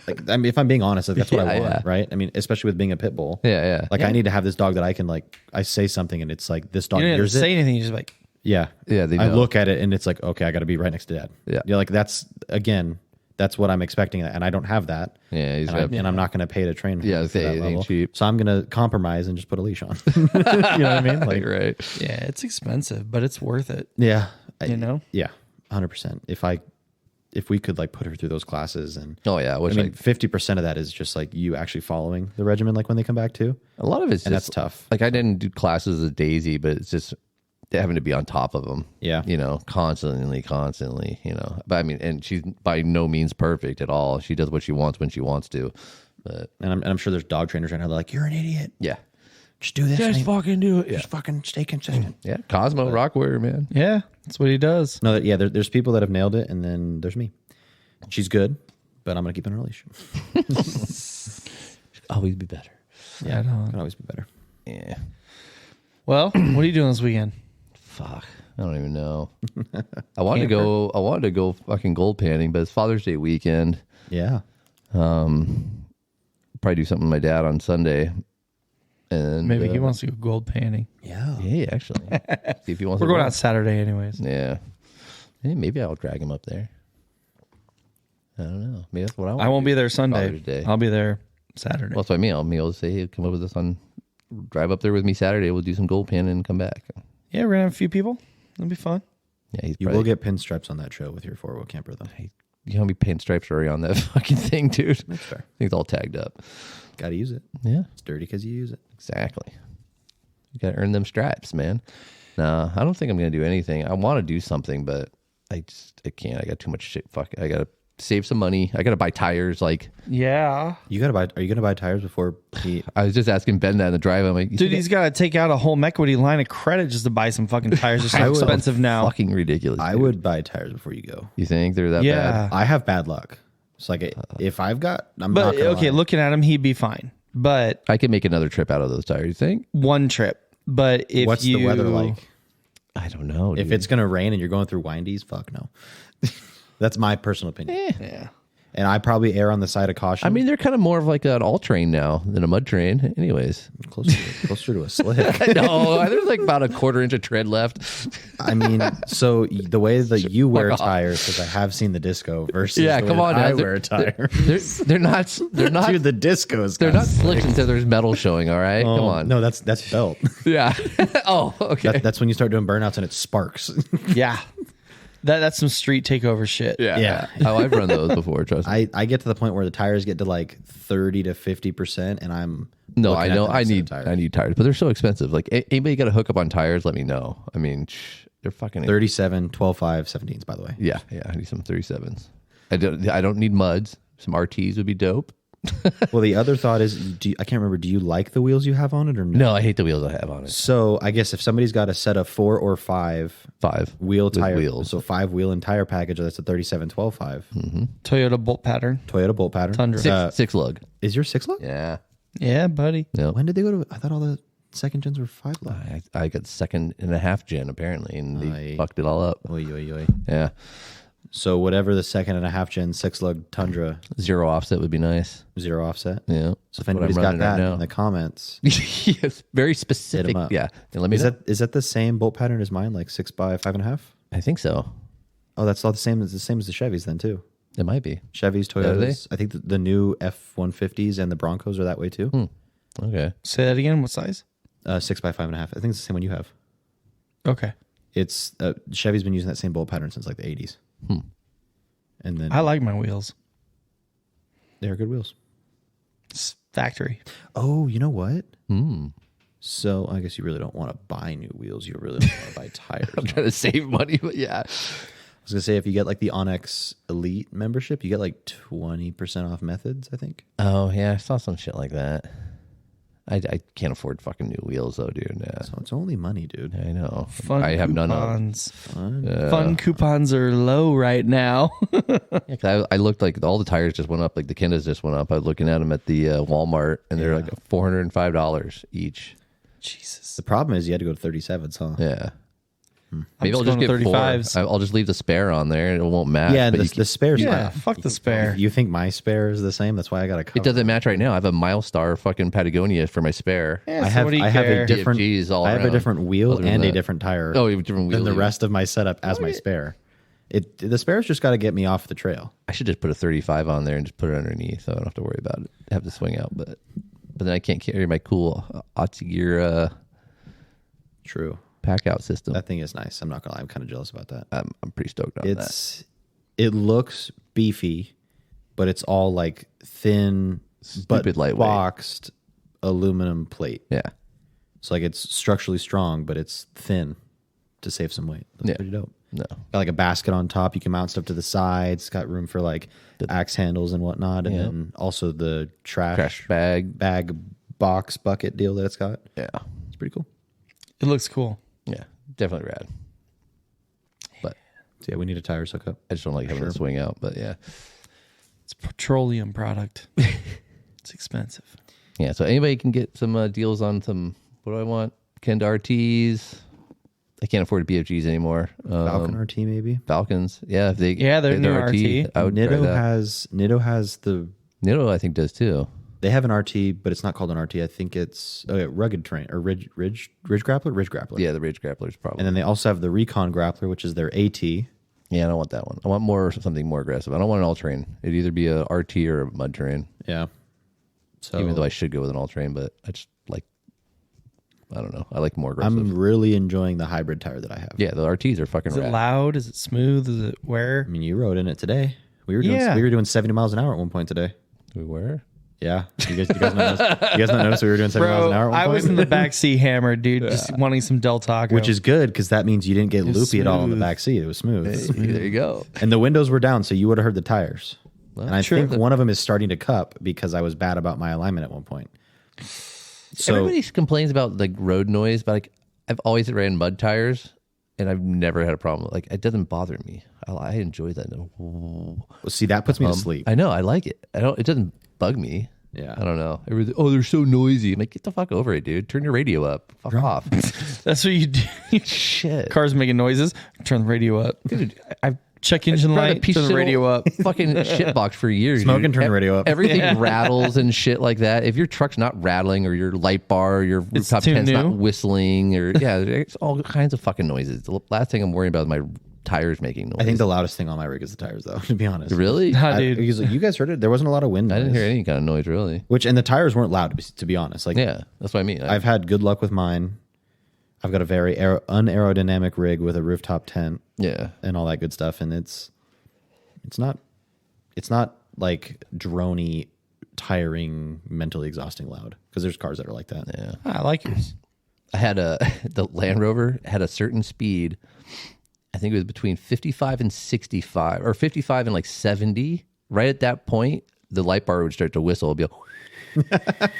Like, I mean, if I'm being honest, like, that's what I want, Yeah. right? I mean, especially with being a pit bull. Yeah. Like, I need to have this dog that I can, like, I say something and it's like, this dog You didn't hears say it. anything. You're just like, Yeah. Yeah, they I know. look at it and it's like, okay, I got to be right next to Dad. Yeah. You're like, that's, again, that's what I'm expecting. And I don't have that. Yeah, he's And I'm not going to pay to train. Yeah, for that it ain't level. cheap. So I'm going to compromise and just put a leash on. You know what I mean? Like, right. yeah, it's expensive, but it's worth it. yeah. You know? Yeah. 100%. If we could like put her through those classes and Oh yeah, I mean, 50% of that is just like you actually following the regimen, like when they come back too. a lot of it's And just that's tough. Like I didn't do classes as Daisy, but it's just having to be on top of them. Yeah. You know, constantly. You know, but I mean, and she's by no means perfect at all. She does what she wants when she wants to. But And I'm sure there's dog trainers right now. They're like, you're an idiot. yeah, Just do this. just man. fucking do it. Yeah, Just fucking stay consistent. yeah. Cosmo Rockwear, man. Yeah, that's what he does. No, there's people that have nailed it, and then there's me. She's good, but I'm gonna keep it on a leash. Always be better. Yeah, I know. Can always be better. Yeah. Well, what are you doing this weekend? Fuck. I don't even know. I wanted to go fucking gold panning, but it's Father's Day weekend. Yeah. Probably do something with my dad on Sunday. And Maybe he wants to go gold panning. Yeah. Yeah, actually. See if he wants We're to going go. out Saturday anyways. Yeah. Hey, maybe I'll drag him up there. I don't know. Maybe that's what I want. I won't be there Sunday. Father's Day. I'll be there Saturday. Well, that's what I mean. I'll be able to say, hey, come up with us on, drive up there with me Saturday. We'll do some gold panning and come back. Yeah, we're going to have a few people. It'll be fun. Yeah, he's You probably, will get pinstripes on that trail with your 4-wheel camper, though. you know how many pinstripes are already on that fucking thing, dude? That's fair. Thing's all tagged up. Got to use it. Yeah, It's dirty because you use it. exactly. You got to earn them stripes, man. No, I don't think I'm going to do anything. I want to do something, but I can't. I got too much shit. Fuck, I got to save some money. I got to buy tires. Like, Yeah. You got to buy. Are you going to buy tires before he? I was just asking Ben that in the drive. I'm like, Dude, he's got to take out a home equity line of credit just to buy some fucking tires. They're so I would- expensive now. fucking ridiculous. I dude. would buy tires before you go. You think they're that Yeah. bad? I have bad luck. It's like if I've got, I'm But not gonna okay, lie. looking at him, he'd be fine. But I could make another trip out of those tires. You think? one trip. But if What's you, the weather like? I don't know. If dude. it's gonna rain and you're going through windies, fuck no. That's my personal opinion. Yeah. And I probably err on the side of caution. I mean, they're kind of more of like an all train now than a mud train. Anyways, closer to a slick. no, there's like about a quarter inch of tread left. I mean, so the way that you wear tires, because I have seen the disco versus Yeah, the come way on, that I man. wear a tire. They're not. Dude, the discos. They're not slick until there's metal showing. All right, come on. No, that's belt. Yeah. Oh, okay. That's when you start doing burnouts and it sparks. Yeah. That's some street takeover shit. Yeah. Oh, I've run those before. Trust me. I get to the point where the tires get to like 30 to 50%, and I'm No, looking I at know. them I instead of need. tires. I need tires, but they're so expensive. Like anybody got to hook up on tires? Let me know. I mean, they're fucking 37, 12.5, 17s. By the way, Yeah. I need some 37s. I don't need muds. Some RTs would be dope. well, the other thought is, I can't remember. Do you like the wheels you have on it or no? No, I hate the wheels I have on it. So I guess if somebody's got a set of 4 or 5 5 wheel with tire, wheels. so 5 wheel and tire package, that's a 37, 12.5 Toyota bolt pattern. Toyota bolt pattern. Tundra. Six lug. Is your 6 lug? Yeah. Yeah, buddy. No. When did they go to? I thought all the second gens were 5 lug. I got 2.5 gen apparently, and they Aye. fucked it all up. Oy, oy, oy. Yeah. So whatever the 2.5 gen 6-lug Tundra, 0 offset would be nice. 0 offset. Yeah. So if anybody's got that in the comments, Yes, very specific. Hit 'em up. Yeah. And let me know. is that the same bolt pattern as mine, like 6x5.5? I think so. Oh, that's all the same as the Chevys then too. It might be. Chevys, Toyotas. I think the new F-150s and the Broncos are that way too. Okay. Say that again. What size? 6x5.5. I think it's the same one you have. Okay. It's Chevy's been using that same bolt pattern since like the 80s. And then I like my wheels. they're good wheels. It's factory. Oh, you know what? So I guess you really don't want to buy new wheels. You really don't want to buy tires. I'm trying to save money, but yeah. I was gonna say if you get like the Onyx Elite membership, you get like 20% off methods, I think. Oh, yeah. I saw some shit like that. I can't afford fucking new wheels, though, dude. Yeah. So it's only money, dude. I know. Fun I have coupons. none of Fun coupons are low right now. Yeah, 'cause I looked like all the tires just went up. Like the Kendas just went up. I was looking at them at the Walmart, and they're like $405 each. Jesus. The problem is you had to go to 37s, huh? Yeah. I'm Maybe I'll just going get to 35s. 35s. I'll just leave the spare on there, and it won't match. Yeah, but the spare's Yeah, fine. fuck the spare. You think my spare is the same? That's why I got a cover. it doesn't match right now. I have a Milestar fucking Patagonia for my spare. Yeah, I so have what do you I have care? a different DFGs all I have a around. different wheel Other than and a that. different tire. Oh, you have a different wheel. than the rest of my setup as my spare. The spare's just got to get me off the trail. I should just put a 35 on there and just put it underneath, so I don't have to worry about it. I have to swing out, but then I can't carry my cool Otzi Gear True. pack out system. That thing is nice. I'm not gonna lie. I'm kind of jealous about that. I'm pretty stoked on that. It looks beefy, but it's all like thin, Stupid but lightweight. boxed aluminum plate. Yeah. So like it's structurally strong, but it's thin to save some weight. That's Yeah. pretty dope. No. Got like a basket on top. You can mount stuff to the sides. It's got room for like axe handles and whatnot, and then also the trash bag. box bucket deal that it's got. Yeah. It's pretty cool. It looks cool. Yeah. Definitely rad. But So yeah, we need a tires hookup. I just don't like having to swing out. But yeah. It's a petroleum product. It's expensive. Yeah. So anybody can get some deals on some, what do I want? Kenda RTs. I can't afford BFGs anymore. Falcon RT maybe. Falcons. Yeah. If they, they're new RT. I would try that. Nitto has the. Nitto, I think, does too. They have an RT, but it's not called an RT. I think it's Rugged Terrain or Ridge Grappler. Yeah, the Ridge Grapplers probably. And then they also have the Recon Grappler, which is their AT. Yeah, I don't want that one. I want something more aggressive. I don't want an all terrain. It'd either be a RT or a mud terrain. Yeah. So Even though I should go with an all terrain, but I just like, I don't know. I like more aggressive. I'm really enjoying the hybrid tire that I have. Yeah, the RTs are fucking Is it rad. loud? Is it smooth? Is it wear? I mean, you rode in it today. We were doing 70 miles an hour at one point today. We were? Yeah. You guys not notice we were doing 70 miles an hour at one I point? was in the backseat hammered, dude, just wanting some Del Taco. Which is good because that means you didn't get was loopy at all in the smooth. back seat. It was smooth. There you go. And the windows were down, so you would have heard the tires. And I true. think one of them is starting to cup because I was bad about my alignment at one point. So Everybody complains about like road noise, but like I've always ran mud tires and I've never had a problem. Like it doesn't bother me. I enjoy that. see, that puts me to sleep. I know. I like it. It doesn't bug me. Yeah. I don't know. Oh, they're so noisy. I'm like, get the fuck over it, dude. Turn your radio up. Fuck off. That's what you do. Shit. Cars making noises. Turn the radio up. Dude, I've Check engine tried to light. piece Turn the shit radio up. fucking shitbox for years. Smoke dude. and turn the radio up. Everything rattles and shit like that. If your truck's not rattling or your light bar or your rooftop too tent's not new. whistling or it's all kinds of fucking noises. The last thing I'm worrying about is my tires making noise. I think the loudest thing on my rig is the tires, though, to be honest. Really? Nah, dude. You guys heard it? There wasn't a lot of wind noise. I didn't hear any kind of noise really. And the tires weren't loud, to be honest. Like, Yeah, that's what I mean. I've had good luck with mine. I've got a very unaerodynamic rig with a rooftop tent yeah. and all that good stuff, and it's not like droney, tiring, mentally exhausting loud, because there's cars that are like that. Yeah. I like yours. I had the Land Rover had a certain speed. I think it was between 55 and 65 or 55 and like 70. Right at that point, the light bar would start to whistle. It'd be like,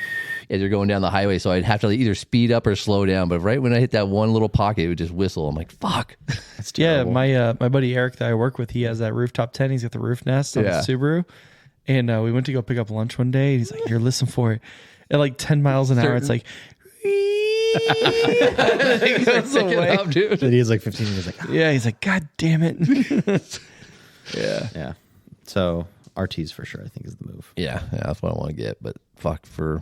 as you're going down the highway. So I'd have to either speed up or slow down. But right when I hit that one little pocket, it would just whistle. I'm like, fuck. That's Yeah, terrible. my buddy Eric that I work with, he has that rooftop tent. He's got the roof nest on Yeah. the Subaru. And we went to go pick up lunch one day. And he's like, "Here, listen for it." At like 10 miles an hour, it's like... it goes Pick it away. up, dude. And he has like 15 years. Like, Yeah, he's like, "God damn it." Yeah. So RTs for sure, I think, is the move. Yeah, that's what I want to get. But fuck for,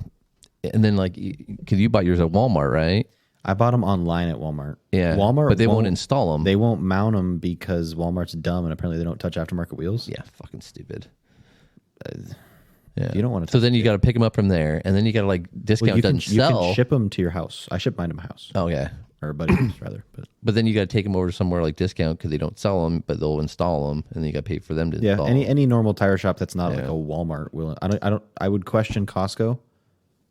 and then like, because you bought yours at Walmart, right? I bought them online at Walmart. Yeah, Walmart, but they won't install them. They won't mount them because Walmart's dumb and apparently they don't touch aftermarket wheels. Yeah, fucking stupid. Yeah, you don't want to. So then you got to pick them up from there, and then you got to like discount doesn't sell. You can ship them to your house. I ship mine to my house. Oh yeah, or a buddy's house rather. But then you got to take them over to somewhere like discount because they don't sell them, but they'll install them, and then you got to pay for them to install. Yeah, any normal tire shop that's not like a Walmart will. I would question Costco.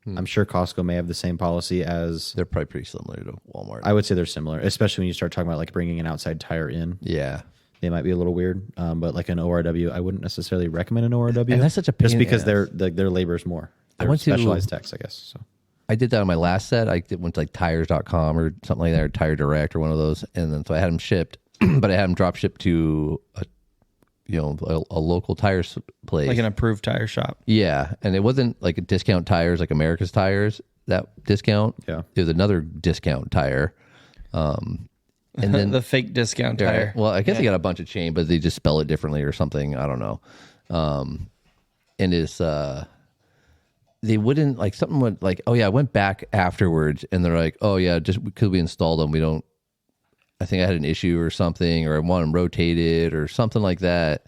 I'm sure Costco may have the same policy as. They're probably pretty similar to Walmart. I would say they're similar, especially when you start talking about like bringing an outside tire in. Yeah. They might be a little weird, but like an ORW, I wouldn't necessarily recommend an ORW. And that's such a pain just because in their labor is more. They're specialized techs, I guess. So I did that on my last set. I went to like tires.com or something like that, or Tire Direct or one of those, and then so I had them shipped, but I had them drop shipped to a local tire place, like an approved tire shop. Yeah, and it wasn't like a discount tires like America's Tires. That discount, yeah, it was another discount tire. And then the fake discount tire. Well, I guess they got a bunch of chain, but they just spell it differently or something. I don't know. And it's they wouldn't like something would like, oh yeah, I went back afterwards and they're like, oh yeah, just because we installed them, we don't. I think I had an issue or something, or I want them rotated or something like that.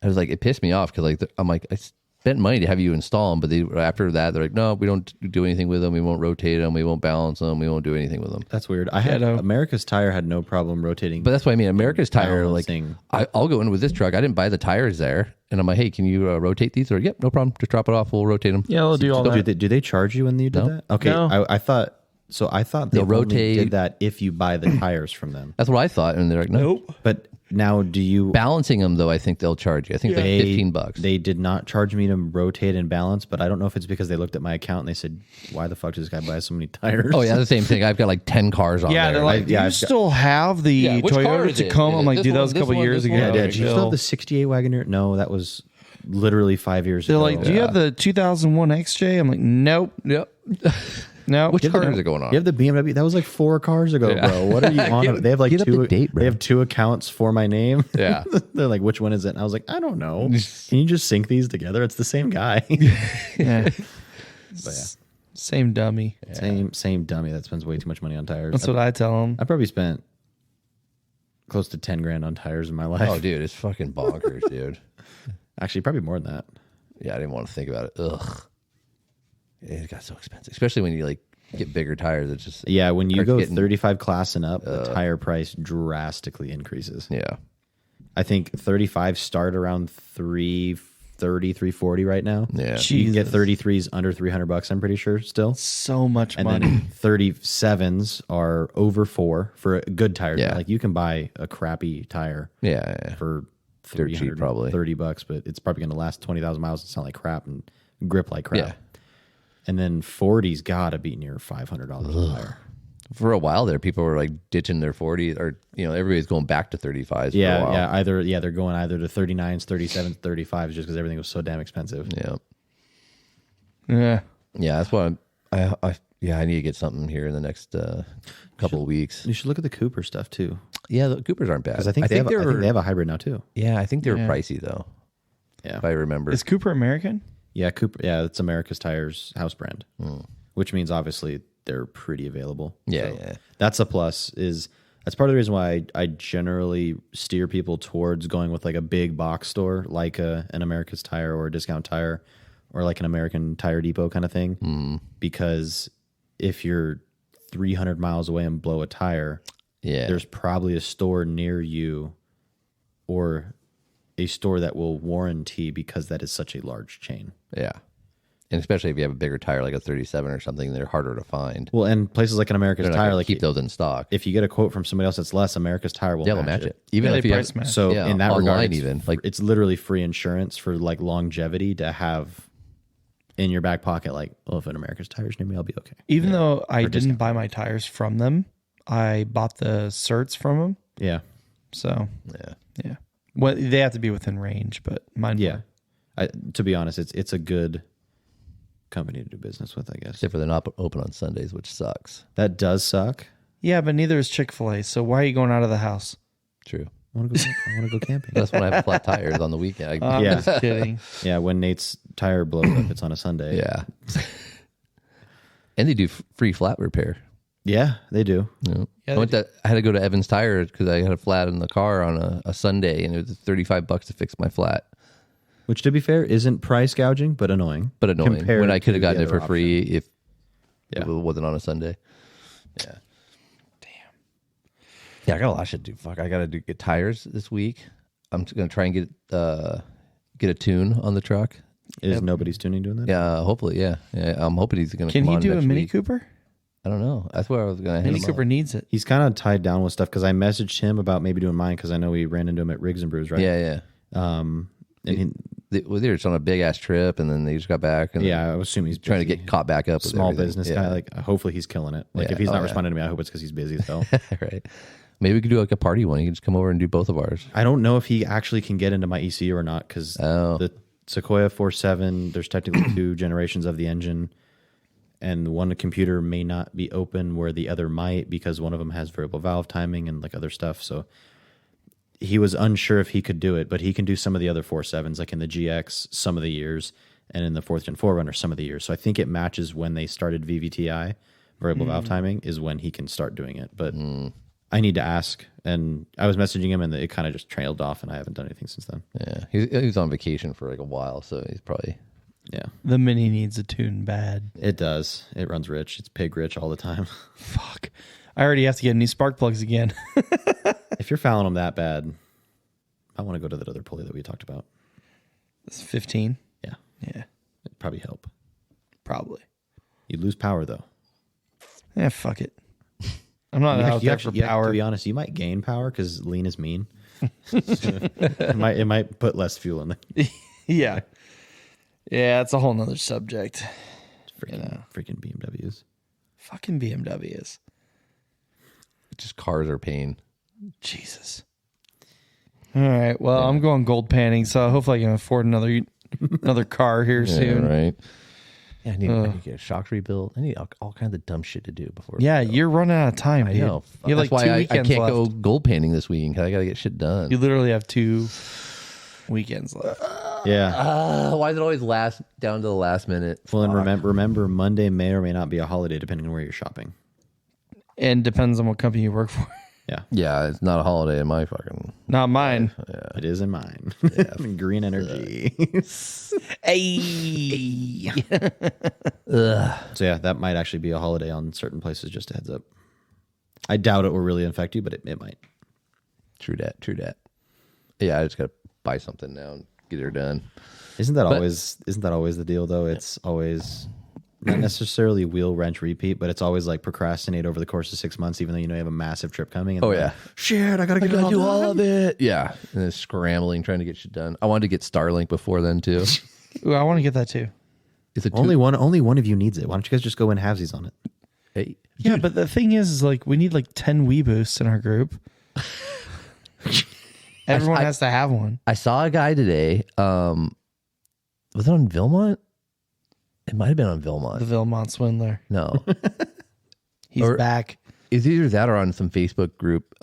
I was like, it pissed me off because like I'm like, I spent money to have you install them, but after that they're like, no, we don't do anything with them. We won't rotate them. We won't balance them. We won't do anything with them. That's weird. I had America's Tire had no problem rotating. But that's what I mean. America's Tire, balancing. Like I'll go in with this truck. I didn't buy the tires there, and I'm like, hey, can you rotate these? Or yep, no problem. Just drop it off. We'll rotate them. Yeah, we'll do all that. Do they charge you when you did that? Okay, no. I thought. So I thought they only did that if you buy the tires from them. That's what I thought, and they're like, nope. But now, do you balancing them though? I think they'll charge you. I think it's like $15. They did not charge me to rotate and balance, but I don't know if it's because they looked at my account and they said, "Why the fuck does this guy buy so many tires?" Oh yeah, the same thing. I've got like 10 cars on there. Yeah, they're like, you still have the Toyota Tacoma? I'm like, dude, that was a couple years ago. Yeah, did you still have the '68 Wagoneer? No, that was literally 5 years ago. They're like, do you have the 2001 XJ? I'm like, nope. Yep. No, which cars are going on? You have the BMW. That was like 4 cars ago, bro. What are you on? They have like two. Date, they have 2 accounts for my name. Yeah, they're like, which one is it? And I was like, I don't know. Can you just sync these together? It's the same guy. Yeah, but yeah, same dummy. Same dummy that spends way too much money on tires. That's what I tell them. I probably spent close to 10 grand on tires in my life. Oh, dude, it's fucking bonkers, dude. Actually, probably more than that. Yeah, I didn't want to think about it. Ugh. It got so expensive, especially when you like get bigger tires. It's just when you go 35 class and up, the tire price drastically increases. Yeah, I think 35 start around 330, 340 right now. Yeah, you can get 33s under $300. I'm pretty sure still. So much money. And then 37s are over 4 for a good tire. Yeah, like you can buy a crappy tire. Yeah. For $300, probably $30, but it's probably going to last 20,000 miles and sound like crap and grip like crap. Yeah. And then 40's got to be near $500 a tire. For a while there, people were like ditching their 40s, or everybody's going back to 35s. Yeah, for a while. They're going either to 39s, 37s, 35s, just because everything was so damn expensive. Yeah. That's why I need to get something here in the next couple of weeks. You should look at the Cooper stuff too. Yeah, the Coopers aren't bad. Because I think they have a hybrid now too. Yeah, I think they were pricey though. Yeah, if I remember. Is Cooper American? Yeah, Cooper. Yeah, it's America's Tires house brand, which means obviously they're pretty available. Yeah, so that's a plus. That's part of the reason why I generally steer people towards going with like a big box store, like an America's Tire or a Discount Tire, or like an American Tire Depot kind of thing. Because if you're 300 miles away and blow a tire, there's probably a store near you, or a store that will warranty, because that is such a large chain. Yeah. And especially if you have a bigger tire like a 37 or something, they're harder to find. Well, and places like an America's Tire, like keep those in stock. If you get a quote from somebody else that's less, America's Tire will match it. Even if you price match. So in that regard, it's literally free insurance for like longevity to have in your back pocket. Like, well, if an America's Tire's near me, I'll be okay. Even though I didn't buy my tires from them, I bought the certs from them. Yeah. So yeah. Well, they have to be within range, but mine. Yeah. To be honest, it's a good company to do business with, I guess. Except for they're not open on Sundays, which sucks. That does suck. Yeah, but neither is Chick-fil-A. So why are you going out of the house? True. I want to go camping. That's when I have flat tires on the weekend. I'm Yeah. just kidding. Yeah, when Nate's tire blows up, it's on a Sunday. Yeah. And they do free flat repair. Yeah, they do. Yeah. Yeah, I had to go to Evans Tire because I had a flat in the car on a Sunday, and it was $35 to fix my flat. Which, to be fair, isn't price gouging, but annoying. But annoying. compared When I could have to gotten the it for other free if Yeah. it wasn't on a Sunday. Yeah. Damn. Yeah, I got a lot of shit to do. Fuck, I got to get tires this week. I'm going to try and get a tune on the truck. Is nobody's tuning doing that? Yeah, hopefully, yeah. I'm hoping he's going to Can come he on do a next Mini week. Cooper? I don't know. That's where I was going to hit Mini him Cooper up. needs it. He's kind of tied down with stuff because I messaged him about maybe doing mine because I know we ran into him at Riggs and Brews, right? Yeah. And he, They were just on a big ass trip, and then they just got back. And yeah, I assume he's trying to busy. get caught back up. With Small everything. business Yeah. guy. Like, hopefully he's killing it. Like, Yeah. if he's Oh, not yeah. responding to me, I hope it's because he's busy as hell. Right. Maybe we could do like a party one. You can just come over and do both of ours. I don't know if he actually can get into my ECU or not because the Sequoia 4.7, there's technically 2 generations of the engine, and one computer may not be open where the other might because one of them has variable valve timing and like other stuff. So he was unsure if he could do it, but he can do some of the other 4.7s, like in the GX some of the years, and in the 4th Gen 4Runner some of the years. So I think it matches when they started VVTI, variable valve timing, is when he can start doing it. But I need to ask, and I was messaging him, and it kind of just trailed off, and I haven't done anything since then. Yeah, he was on vacation for like a while, so he's probably Yeah, The Mini needs a tune bad. it does. It runs rich. It's pig rich all the time. Fuck. I already have to get new spark plugs again. If you're fouling them that bad, I want to go to that other pulley that we talked about. It's 15. Yeah, Yeah, it'd probably help. probably. You lose power though. Yeah, fuck it. I'm not out there for power. To be honest, you might gain power because lean is mean. it might put less fuel in there. Yeah. Yeah, it's a whole nother subject. Freaking BMWs. Fucking BMWs. just cars are pain. Jesus. All right. Well, I'm going gold panning, so hopefully I can afford another car here soon. Right. Yeah, I need to get a shocks rebuilt. I need all kinds of dumb shit to do before. Yeah, you're running out of time, dude. I know. You have That's like 2 why I weekends can't left. go gold painting this weekend because I got to get shit done. You literally have 2 weekends left. Yeah. Why is it always last down to the last minute? Well, and remember, Monday may or may not be a holiday depending on where you're shopping. And depends on what company you work for. Yeah. Yeah, it's not a holiday in my fucking. Not mine. It is in mine. Green energy. Hey. So yeah, that might actually be a holiday on certain places, just a heads up. I doubt it will really affect you, but it might. True that. Yeah, I just got to buy something now and get her done. Isn't that always the deal though? It's always not necessarily wheel wrench repeat, but it's always like procrastinate over the course of 6 months, even though you know you have a massive trip coming. And Oh, then, yeah. shit, I gotta get it all do done. all of it. Yeah, and then scrambling trying to get shit done. I wanted to get Starlink before then too. Ooh, I want to get that too. It's a Only one of you needs it. Why don't you guys just go in halvesies on it? Hey, Yeah, but the thing is like we need like 10 Wii boosts in our group. Everyone has to have one. I saw a guy today. Was it on Vilmont? It might have been on Vilmont. The Vilmont Swindler. No, He's back. it's either that or on some Facebook group.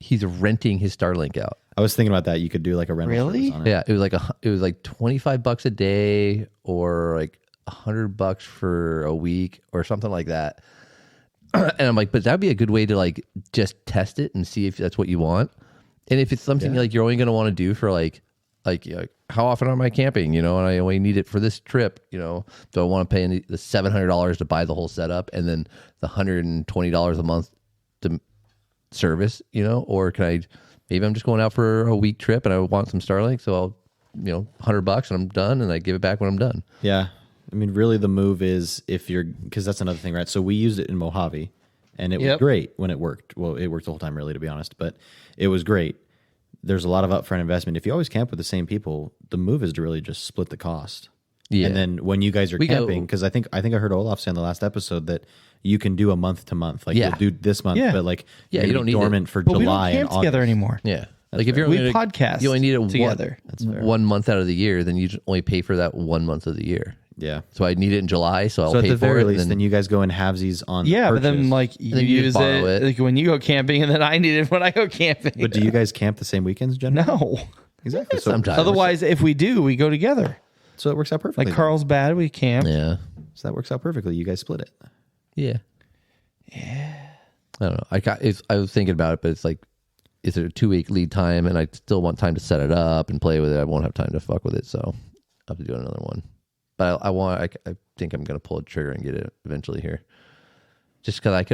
He's renting his Starlink out. I was thinking about that. You could do like a rental Really? service on it. Yeah, it was like $25 a day or like $100 for a week or something like that. And I'm like, but that'd be a good way to like just test it and see if that's what you want. And if it's something like you're only going to want to do for like how often am I camping, and I only need it for this trip, do I want to pay the $700 to buy the whole setup and then the $120 a month to service, or can I, maybe I'm just going out for a week trip and I want some Starlink. So I'll, $100 and I'm done and I give it back when I'm done. Yeah. I mean, really the move is because that's another thing, right? So we used it in Mojave and it was great when it worked. Well, it worked the whole time really, to be honest, but it was great. There's a lot of upfront investment. If you always camp with the same people, the move is to really just split the cost. Yeah. And then when you guys are camping, because I think I heard Olaf say in the last episode that you can do a month to month. Like you'll do this month, but like you don't need dormant it. for But we July don't and camp together August. anymore. Yeah. Like if you're We only podcast you only need it together. one month out of the year, then you just only pay for that 1 month of the year. Yeah. So I need it in July, so I'll So at pay the for very it. least, and then you guys go in halvesies on. Yeah, the but then purchase. like you then you use just borrow it. like when you go camping, and then I need it when I go camping. But do you guys camp the same weekends, generally? No. Exactly. So, Sometimes. Otherwise, if we do, we go together. so it works out perfectly. Like Carlsbad, we camp. yeah, So that works out perfectly. You guys split it. yeah. I don't know. I was thinking about it, but it's like, is it a 2-week lead time? And I still want time to set it up and play with it. I won't have time to fuck with it, so I'll have to do another one. But I think I'm gonna pull a trigger and get it eventually here, just because I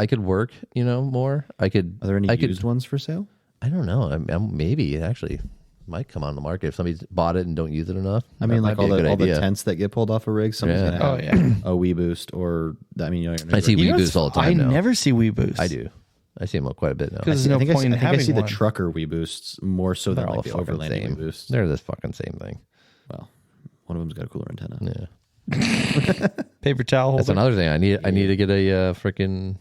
could work, more. Are there any I used ones for sale? I don't know. Maybe it actually might come on the market if somebody's bought it and don't use it enough. I mean, like all the idea. tents that get pulled off a rig, someone's Yeah. gonna have a Wii Boost, or I mean, I see Wii Boost all the time now. I never see Wii Boost. I do. I see them quite a bit now. Because there's no point in I having see the one. trucker Wii Boosts more so than They're all like the fucking Overlanders same. Wii Boosts. They're the fucking same thing. Well, one of them's got a cooler antenna. Yeah. Paper towel holder. That's another thing. I need to get a freaking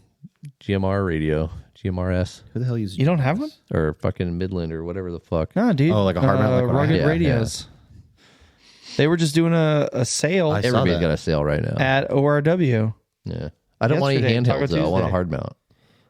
GMR radio, GMRS, Who the hell uses? You don't have one? or fucking Midland or whatever the fuck. No, dude. Oh, like a hard mount, like what I rugged have. radios. They were just doing a sale I saw Everybody's that. got a sale right now. at ORW. Yeah. I don't want any Yesterday, Taco handhelds though. I want a Tuesday. hard mount.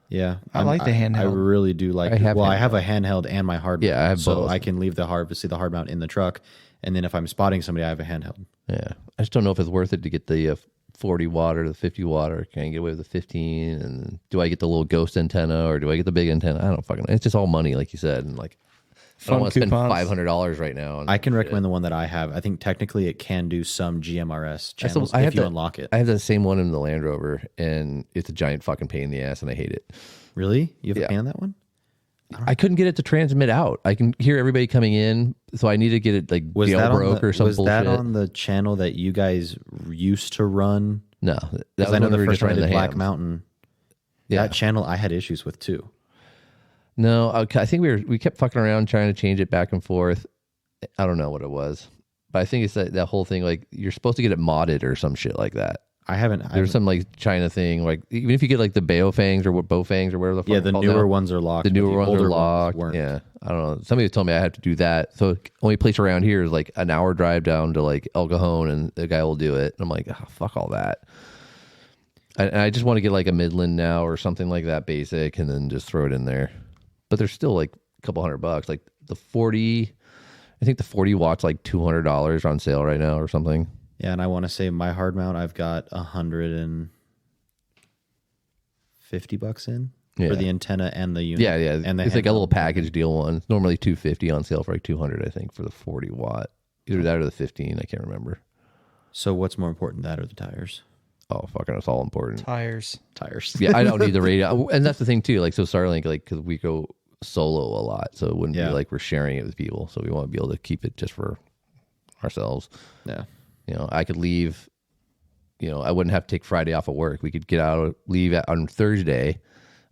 Yeah, I like the handheld. I really do like. I have I handheld. have a handheld and my hard. Yeah, mount, I have so both. I can leave the hard mount in the truck, and then if I'm spotting somebody, I have a handheld. Yeah. I just don't know if it's worth it to get the 40 watt or the 50 watt, or can I get away with the 15? And do I get the little ghost antenna or do I get the big antenna? I don't fucking know. It's just all money, like you said. And like, I Fun don't want to spend coupons. $500 right now. on I can shit. recommend the one that I have. I think technically it can do some GMRS I still- channels I if have you the- unlock it. I have the same one in the Land Rover, and it's a giant fucking pain in the ass, and I hate it. Really? You have Yeah. a pan that one? I couldn't get it to transmit out. I can hear everybody coming in, so I need to get it like Was that jailbroke or some was bullshit. that on the channel that you guys used to run? No, that was Because I know when the we were first just one I running did the Black hams. Mountain. Yeah. That channel I had issues with too. No, I think we kept fucking around trying to change it back and forth. I don't know what it was, but I think it's that whole thing like you're supposed to get it modded or some shit like that. I haven't. There's some like China thing, like even if you get like the Baofangs or Bofangs or whatever the fuck yeah, they're the called newer now, ones are locked. the but newer ones older are locked. weren't. Yeah, I don't know. Somebody told me I have to do that. So only place around here is like an hour drive down to like El Cajon, and the guy will do it. And I'm like, oh, fuck all that. I just want to get like a Midland now or something like that basic, and then just throw it in there. But there's still like a couple $100. Like the 40, I think the 40 watts like $200 on sale right now or something. Yeah, and I want to say my hard mount I've got $150 in for the antenna and the unit. Yeah, yeah. And the it's like a handheld. little package deal one. It's normally $250 on sale for like $200, I think, for the 40 watt. Either that or the 15. I can't remember. So what's more important, that or the tires? Oh, fucking, it's all important. Tires. Tires. Yeah, I don't need the radio, and that's the thing too. Like, so Starlink, like, because we go solo a lot, so it wouldn't Yeah. be like we're sharing it with people. So we want to be able to keep it just for ourselves. Yeah. I could leave. I wouldn't have to take Friday off of work. We could get out, leave on Thursday.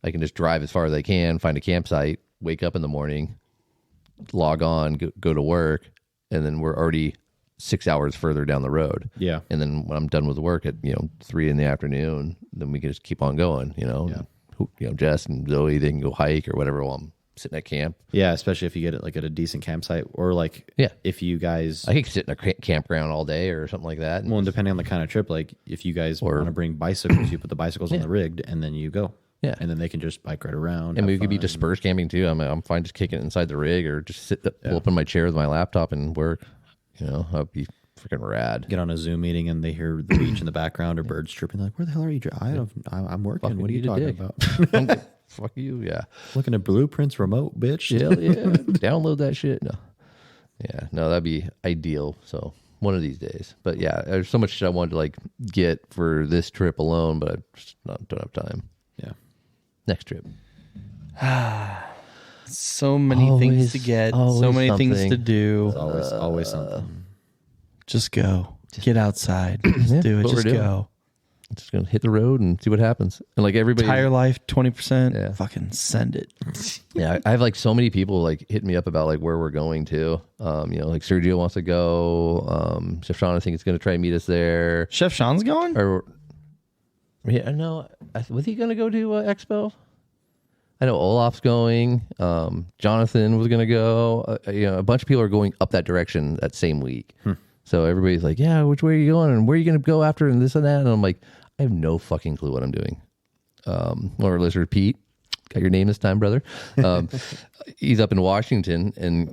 I can just drive as far as I can, find a campsite, wake up in the morning, log on, go to work, and then we're already 6 hours further down the road. Yeah. And then when I'm done with work at 3 in the afternoon, then we can just keep on going. Jess and Zoe, they can go hike or whatever while I'm sitting at camp. Yeah, especially if you get it like at a decent campsite, or like if you guys I could sit in a campground all day or something like that. well, and depending on the kind of trip, like if you guys want to bring bicycles, you put the bicycles on the rig and then you go. Yeah. And then they can just bike right around. And we have could be fun. dispersed camping too. I'm fine just kicking it inside the rig or just pull up in my chair with my laptop and work. That'd be freaking rad. Get on a Zoom meeting and they hear the beach in the background or birds chirping. They're like, where the hell are you? I'm working. Fucking What are you eat a talking dick. about? Fuck you, yeah. Looking at blueprints remote, bitch. Hell yeah. Download that shit. No. Yeah, no, that'd be ideal. So one of these days. But yeah, there's so much shit I wanted to like get for this trip alone, but I just don't have time. Yeah. Next trip. So many things to get. So always many things something. to do. Always something. Just go. Get outside. Just do it. what we're Just doing. go. Just gonna hit the road and see what happens. And like everybody, Tire life 20%. Yeah. Fucking send it. yeah, I have like so many people like hitting me up about like where we're going to. Like Sergio wants to go. Chef Sean, I think is gonna try and meet us there. Chef Sean's going? Or yeah, no, was he gonna go to Expo? I know Olaf's going. Jonathan was gonna go. A bunch of people are going up that direction that same week. So everybody's like, yeah, which way are you going? And where are you going to go after? And this and that. And I'm like, I have no fucking clue what I'm doing. One of our listeners, Pete, got your name this time, brother. He's up in Washington, and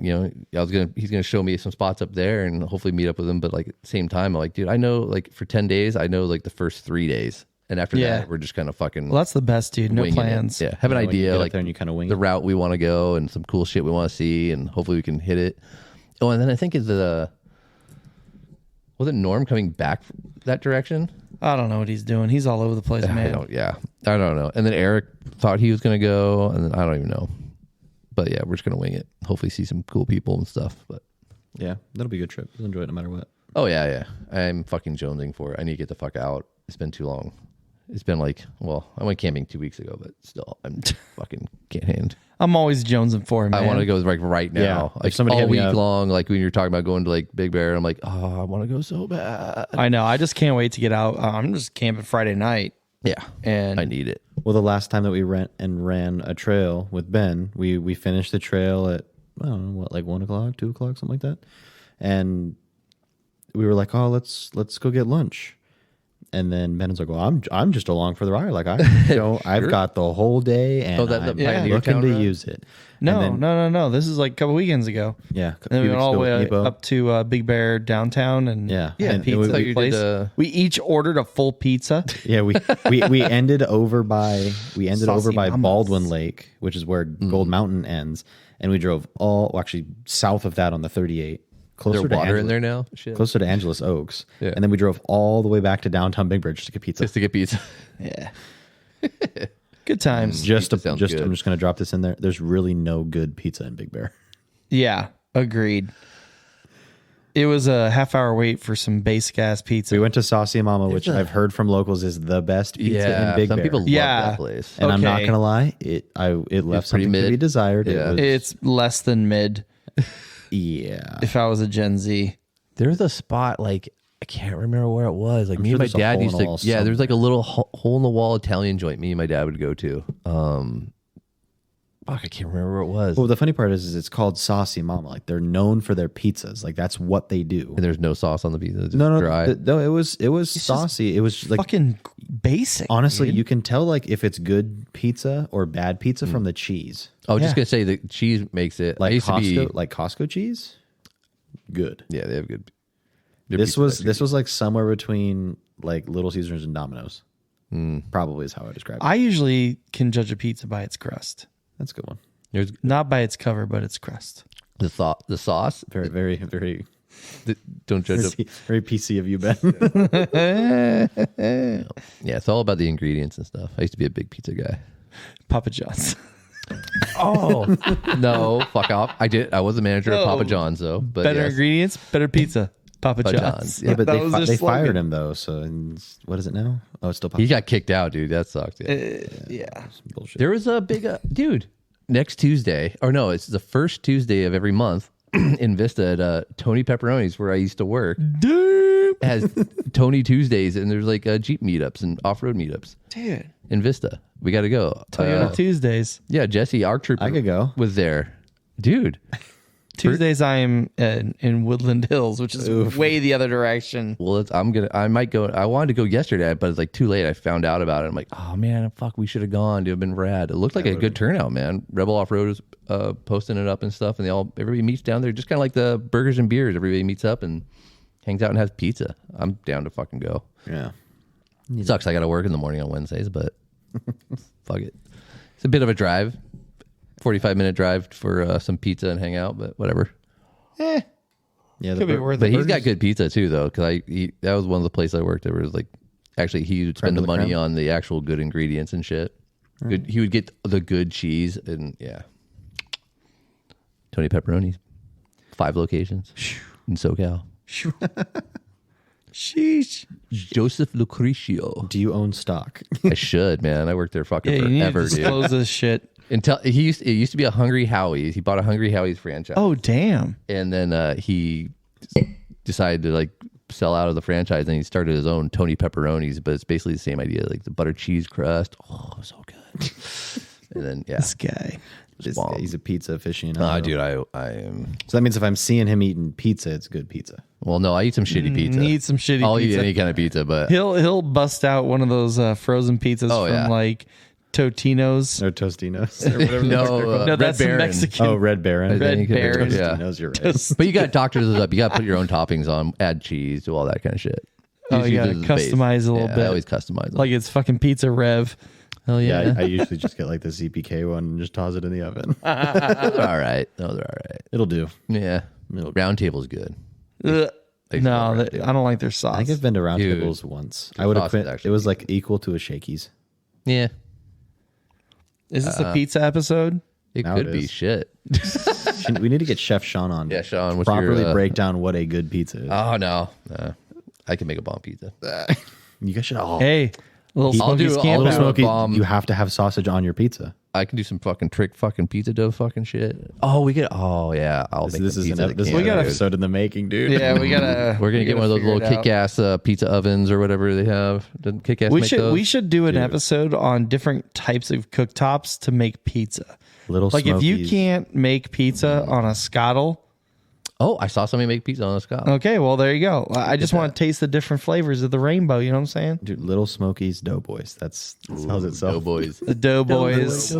he's gonna show me some spots up there, and hopefully meet up with him. But like at the same time, I'm like, dude, I know like for 10 days, I know like the first 3 days, and after that, we're just kind of fucking. Well, that's the best, dude. No plans. Yeah, have an idea like there and you kind of wing the route we want to go and some cool shit we want to see, and hopefully we can hit it. Oh, and then I think was it Norm coming back that direction? I don't know what he's doing. He's all over the place, man. I don't know. And then Eric thought he was going to go, and then I don't even know. But yeah, we're just going to wing it. Hopefully see some cool people and stuff. But yeah, that'll be a good trip. We'll enjoy it no matter what. Oh, yeah. I'm fucking jonesing for it. I need to get the fuck out. It's been too long. It's been like, well, I went camping 2 weeks ago, but still, I'm fucking can't hand. I'm always jonesing for him, man. I want to go like right now. Yeah, like if somebody all hit me week up. long, like when you're talking about going to like Big Bear, I'm like, oh, I want to go so bad. I know. I just can't wait to get out. I'm just camping Friday night. Yeah. And I need it. Well, the last time that we ran a trail with Ben, we finished the trail at, I don't know, what, like 1 o'clock, 2 o'clock, something like that. And we were like, oh, let's go get lunch. And then Ben was like, well, I'm just along for the ride. Like I've got the whole day, and I'm Pioneer looking Town to ride? use it. No. This is like a couple weekends ago. Yeah. And then we went all the way Depot. up to Big Bear downtown, and Yeah. and And pizza we- place. We each ordered a full pizza. Yeah, we ended over by Saucy Mamas. Baldwin Lake, which is where Gold Mountain ends, and we drove actually south of that on the 38, closer Is there to water in Angeles, there now? Shit. closer to Angeles Oaks, Yeah. and then we drove all the way back to downtown Big Bear just to get pizza. Just to get pizza. Yeah. Good times. Pizza sounds good. I'm just gonna drop this in there. There's really no good pizza in Big Bear. Yeah. Agreed. It was a half-hour wait for some basic ass pizza. We went to Saucy Mama, which I've heard from locals is the best pizza in Big some Bear. people love that place. And I'm not Okay. gonna lie, it left pretty something to be mid. desired. Yeah. It's less than mid. Yeah. If I was a Gen Z. There's a spot like I can't remember where it was. Like me sure and my there's a dad hole in used the to. wall Yeah, there's like a somewhere. little hole in the wall Italian joint. Me and my dad would go to. Fuck, I can't remember where it was. Well, the funny part is it's called Saucy Mama. Like they're known for their pizzas. Like that's what they do. And there's no sauce on the pizza. It's just No, dry. no, it was saucy. It was like Fucking basic. honestly, dude. you can tell like if it's good pizza or bad pizza from the cheese. I was just yeah. gonna say the cheese makes it. I Like used to be. Costco cheese. Good. Yeah, they have good. their This pizza was actually- like somewhere between like Little Caesars and Domino's. Probably is how I describe it. I usually can judge a pizza by its crust. That's a good one. There's Not by its cover, but its crust. the sauce. Very, very, very, Don't judge it. very PC of you, Ben. Yeah, it's all about the ingredients and stuff. I used to be a big pizza guy. Papa John's. Oh no, fuck off! I was the manager of No. Papa John's though. But Better yes. ingredients, better pizza. Papa Papa John's. John's, Yeah, but That was their they slogan. fired him though. So and what is it now? Oh, it's still He got kicked out, dude. That sucked. Yeah. Yeah. bullshit. There was a big dude next Tuesday, or no, it's the first Tuesday of every month in Vista at Tony Pepperoni's where I used to work. Dude. Has Tony Tuesdays, and there's like Jeep meetups and off-road meetups Dude. in Vista. We got to go. Toyota Tuesdays. Yeah, Jesse, our trooper, I could go. was there, dude. Tuesdays I am in Woodland Hills, which is way the other direction. Well, I might go. I wanted to go yesterday, but it's like too late. I found out about it. I'm like, oh man, fuck, we should have gone. Dude, it'd been rad. It looked like a good turnout, man. Rebel Off Road was posting it up and stuff, and everybody meets down there, just kind of like the burgers and beers. Everybody meets up and hangs out and has pizza. I'm down to fucking go. Yeah. Sucks. I got to work in the morning on Wednesdays, but fuck it. It's a bit of a drive. 45-minute drive for some pizza and hang out, but whatever. Yeah. Could be worth But it. he's got good pizza too, though, because that was one of the places I worked at where it was like, actually, he would spend Creme de the la money creme? on the actual good ingredients and shit. Good, he would get the good cheese and yeah. Tony Pepperoni's, 5 locations in SoCal. Sheesh. Joseph Lucretio. Do you own stock? I should, man. I worked there fucking Yeah, you need to forever, dude. disclose this shit. Until it used to be a Hungry Howie's. He bought a Hungry Howie's franchise. Oh, damn. And then he decided to like sell out of the franchise, and he started his own Tony Pepperoni's, but it's basically the same idea, like the butter cheese crust. Oh, so good. And then This guy. He's a pizza aficionado. dude, I am. So that means if I'm seeing him eating pizza, it's good pizza. Well, no, I eat some shitty pizza. Need some shitty I'll pizza. eat any kind of pizza, but He'll bust out one of those frozen pizzas from like Totino's. Or Tostinos. Or whatever. no, No, that's the Baron. Mexican. Oh, Red Baron. Red Baron. Yeah. Tostinos, you're right. But you got to doctor those up. You got to put your own toppings on, add cheese, do all that kind of shit. Oh, you gotta Usually this is the customize base. a little Yeah, bit. I always customize them. Like it's fucking Pizza Rev. Hell Yeah, yeah. I usually just get like the CPK one and just toss it in the oven. Those are all right. Those are all right. It'll do. Yeah. Round Table's good. Ugh. I No, love Round Table. I don't like their sauce. I think I've been to Round Dude. Tables once. The I would have sauce is quit. actually It was like equal to a Shakey's. Yeah. Is this a pizza episode? It Now could it be is. shit. We need to get Chef Sean on. Yeah, Sean, to what's properly your, break down what a good pizza is. Oh, no. I can make a bomb pizza. You guys should all. Hey, little I'll do- Smokies I'll Camp do Out. a Smokey, bomb. you have to have sausage on your pizza. I can do some fucking trick fucking pizza dough fucking shit. Oh, we get. Oh, yeah. I'll make This some is pizza. an, this is can, an gotta- dude. episode in the making, dude. Yeah, we gotta. We're gonna we get one of gotta those little figure it out. kick-ass pizza ovens or whatever they have. Doesn't kick-ass We make should those? we should do an episode on different types of cooktops to make pizza. Little Like if you Smokies. can't make pizza on a scuttle, Oh, I saw somebody make pizza on a scotch. okay, well there you go. I just want to taste the different flavors of the rainbow. You know what I'm saying? Dude, Little Smokies Doughboys. That sells itself. Doughboys. The Doughboys.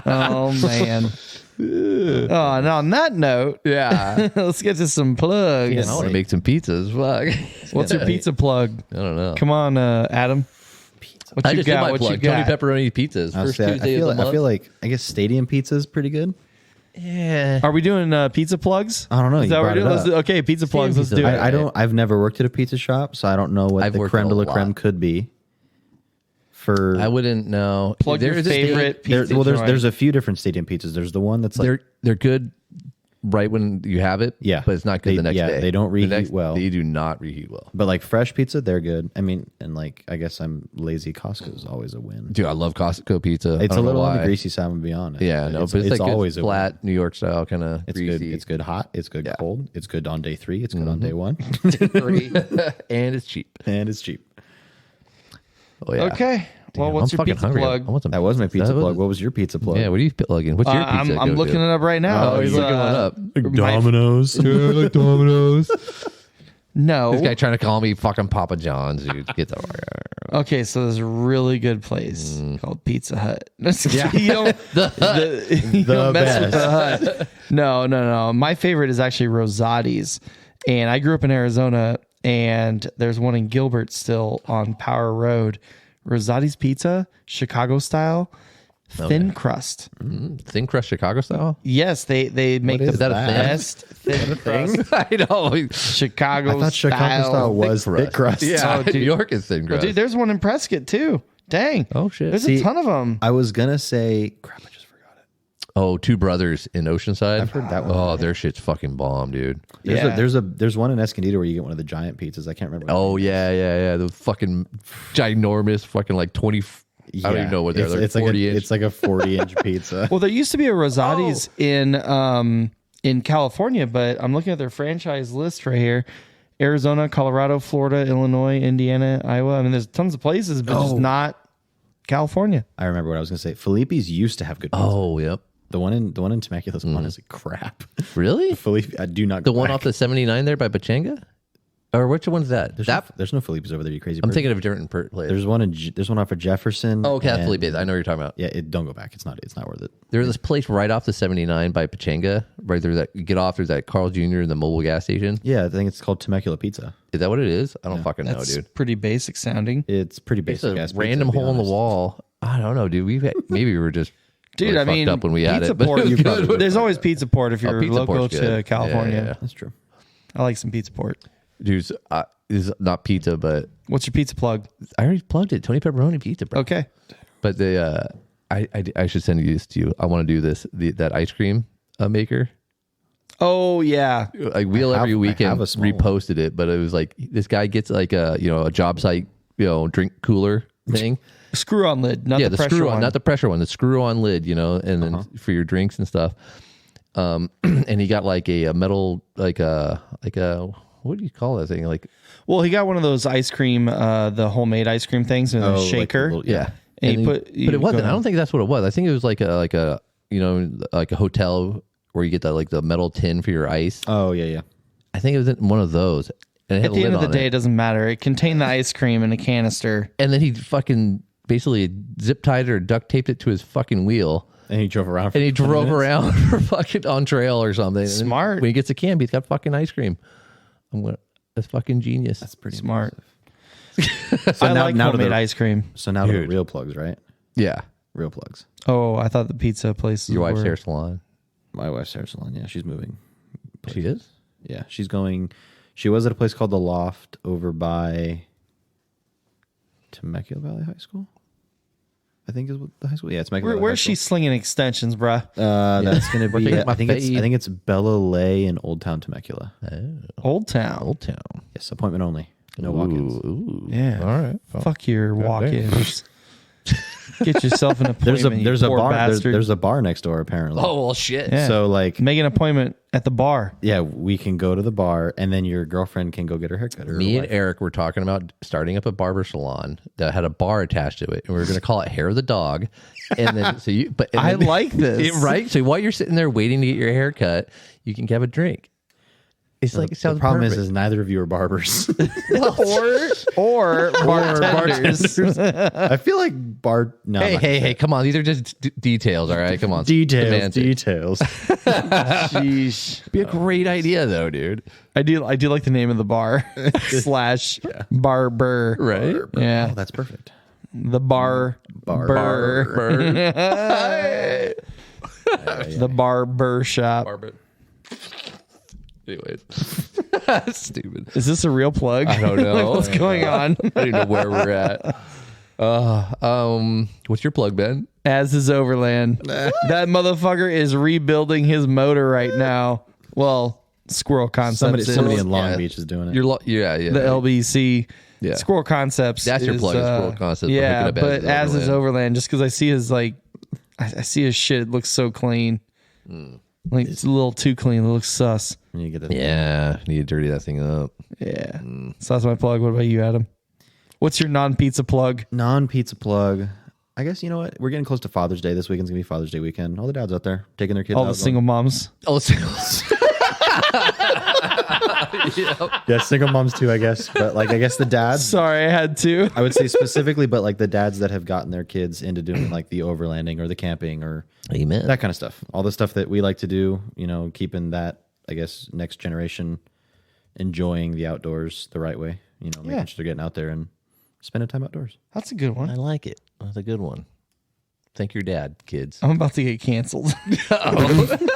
Oh man. Oh, and on that note, Yeah. let's get to some plugs. I want to make some pizzas. Fuck. What's your pizza plug? I don't know. Come on, Adam. What I you just did got? my What plug. you got? Tony Pepperoni Pizzas. I First Tuesday of the month. feel like I guess Stadium Pizza is pretty good. Yeah. Are we doing pizza plugs? I don't know. Is You that what brought we're it doing? up. Okay, pizza plugs. Let's pizza. do it. I don't. I've never worked at a pizza shop, so I don't know what I've the worked creme at de a la creme lot. could be. For I wouldn't know. Plug your There's a favorite there, pizza well, joint. there's a few different Stadium pizzas. There's the one that's like They're good right when you have it. Yeah. But it's not good They- the next yeah, day. they don't The reheat next- well. They do not reheat well. But like fresh pizza, they're good. I mean, and like I guess I'm lazy. Costco is always a win. Dude, I love Costco pizza. It's I a don't know little on the why. greasy side, I'm gonna be honest. Yeah, no, but it's like always good, a win. flat New York style kind of It's greasy. good. It's good hot. It's good Yeah. cold. It's good on day 3. It's good on day 1, and it's cheap. and it's cheap. Oh yeah. Okay. Well, Damn, what's I'm your fucking pizza hungry. plug? I want some. That was my pizza That plug. What was your pizza plug? Yeah, what are you plugging? What's your pizza? I'm looking it up right now. Oh, he's It's, looking one up. Domino's. like Domino's. No. This guy trying to call me fucking Papa John's, dude. Get the Okay, so there's a really good place called Pizza Hut. Yeah. You don't, you don't mess with the Hut. No. My favorite is actually Rosati's. And I grew up in Arizona, and there's one in Gilbert still on Power Road. Rosati's Pizza, Chicago style, thin crust. thin crust Chicago style. Yes, they make the is that a thing? best thin crust. I know. Chicago I thought Chicago style was thick crust. Yeah, Oh, dude. New York is thin Well, crust. dude, there's one in Prescott too. Dang. Oh, shit. There's See, a ton of them. I was gonna say crap. I just forgot it. Oh, Two Brothers in Oceanside. I've heard that one. Oh, their shit's fucking bomb, dude. There's one in Escondido where you get one of the giant pizzas. I can't remember. Oh yeah. The fucking ginormous, fucking like 20. I don't even know what they're. It's They're like 40 inch. it's like a 40-inch pizza. Well, there used to be a Rosati's in California, but I'm looking at their franchise list right here. Arizona, Colorado, Florida, Illinois, Indiana, Iowa. I mean, there's tons of places, but just not California. I remember what I was gonna say. Felipe's used to have good pizza. Oh, yep. The one in Temecula's one is like crap. Really? Felipe, I do not. The go one back. off the 79 there by Pachanga? Or which one's that? There's no Felipe's over there. You crazy. I'm person. thinking of a different place. There's one off of Jefferson. Oh, okay, that's and- Felipe's. I know what you're talking about. Yeah, don't go back. It's not worth it. There's this place right off the 79 by Pachanga. Right there, that you get off. There's that Carl Jr. and the mobile gas station. Yeah, I think it's called Temecula Pizza. Is that what it is? I don't fucking know, That's dude. pretty basic sounding. It's pretty It's basic. a ass random pizza, to be hole in the honest. wall. I don't know, dude. Maybe we were just Dude, really I mean, fucked up when we had Pizza it. But Port, it was good. there's always Pizza Port if you're Pizza local Port's to good. California. Yeah. That's true. I like some Pizza Port. Dude, this is not pizza, but What's your pizza plug? I already plugged it. Tony Pepperoni Pizza, bro. Okay. But I should send this to you. I want to do this. That ice cream maker. Oh, yeah. Like Wheel have- every I weekend have a small reposted it, but it was like this guy gets like a job site drink cooler thing. Screw on lid, not Yeah, the the pressure screw on, one. not the pressure one, the screw on lid, and then for your drinks and stuff. And he got like a metal, like a what do you call that thing? Like Well, he got one of those ice cream, the homemade ice cream things, and a like shaker. the little- yeah. And but it wasn't. I don't think that's what it was. I think it was like a like a hotel where you get that like the metal tin for your ice. Oh yeah. I think it was in one of those. And it had At the end of the day, it it doesn't matter. It contained the ice cream in a canister. And then he fucking basically zip tied it or duct taped it to his fucking wheel. And he drove around. And he drove around for fucking on trail or something. Smart. And when he gets a Camby, he's got fucking ice cream. That's fucking genius. That's pretty smart. So I like now homemade ice cream. So now to the real plugs, right? Yeah. Real plugs. Oh, I thought the pizza place. Your wife's hair salon. My wife's hair salon. Yeah, she's moving. She is? Yeah, she's going. She was at a place called The Loft over by Temecula Valley High School. I think is what the high school. Yeah, it's Temecula. Where's she slinging extensions, bruh? That's gonna be. I think it's Bella Lay in Old Town Temecula. Old Town. Old Town. Yes, appointment only. No walk-ins. Ooh. Yeah. All right. Well, Fuck your walk-ins. Get yourself an There's appointment. a you poor bar. bastard. There's a bar next door apparently. oh, well, shit. Yeah. So like, Make an appointment at the bar. yeah, we can go to the bar, and then your girlfriend can go get her haircut. Or Me her and wife. Eric were talking about starting up a barber salon that had a bar attached to it, and we were going to call it Hair of the Dog. And then, so you, but and I then- like this. right? So while you're sitting there waiting to get your hair cut, you can have a drink. It's like, it sounds The problem perfect. is neither of you are barbers. or bartenders. I feel like bar. No, I'm not gonna say Hey, it. come on. These are just details, all right? Come on. Details. Semantics. Sheesh. Be a great idea, though, dude. I do like the name of the bar slash barber. Right? Yeah. Oh, that's perfect. The bar. The barber shop. Barber. Anyways. Stupid. Is this a real plug? I don't know. What's going on? I don't even know where we're at. What's your plug, Ben? As is Overland. That motherfucker is rebuilding his motor right now. Well, Squirrel Concepts. Somebody is. in Long Yeah. Beach is doing it. Yeah. The LBC. Yeah. Squirrel Concepts. That's your is, plug, is Squirrel Concepts. I'm Yeah, looking at but as is Overland, just because I see his I see his shit. It looks so clean. Like it's a little too clean. It looks sus. When you get the Yeah. Need to dirty that thing up. Yeah. So that's my plug. What about you, Adam? What's your non-pizza plug? non-pizza plug. I guess you know what? We're getting close to Father's Day. This weekend's gonna be Father's Day weekend. All the dads out there taking their kids All out. the single moms. Oh, Yeah, single moms too, I guess. But like, I guess the dads. Sorry, I had to. I would say specifically, but like the dads that have gotten their kids into doing like the overlanding or the camping or amen. that kind of stuff. All the stuff that we like to do, you know, keeping that, I guess, next generation enjoying the outdoors the right way. You know, making sure they're getting out there and spending time outdoors. That's a good I one. like it. That's a good one. Thank your dad, kids. I'm about to get canceled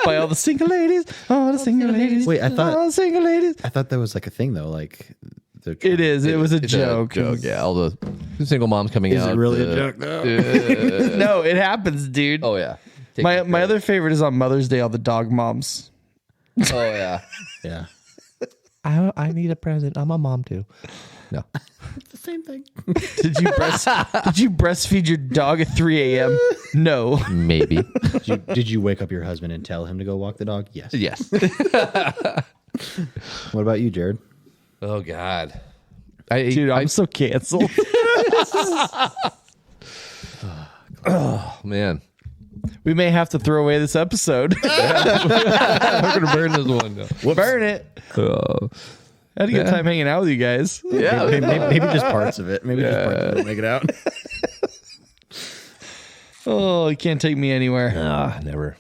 by all the single ladies. All the single ladies. Wait, I thought- all the single ladies. I thought that was like a thing though. Like, It is. It was a It's joke. Yeah, all the single moms coming Is out. it really a joke though? No, it happens, dude. Oh, yeah. Take my it. my other favorite is on Mother's Day. All the dog moms. Oh, yeah. Yeah, I need a present. I'm a mom, too. No. it's the same thing. Did you breastfeed your dog at 3 a.m.? No. Maybe. Did you wake up your husband and tell him to go walk the dog? Yes. Yes. What about you, Jared? Oh, God. Dude, I'm so canceled. Oh, man. We may have to throw away this episode. I'm going to burn this one. No. Burn it. I had a good time hanging out with you guys. Yeah. Maybe just parts of it. Maybe just parts of it. Make it out. Oh, you can't take me anywhere. Never.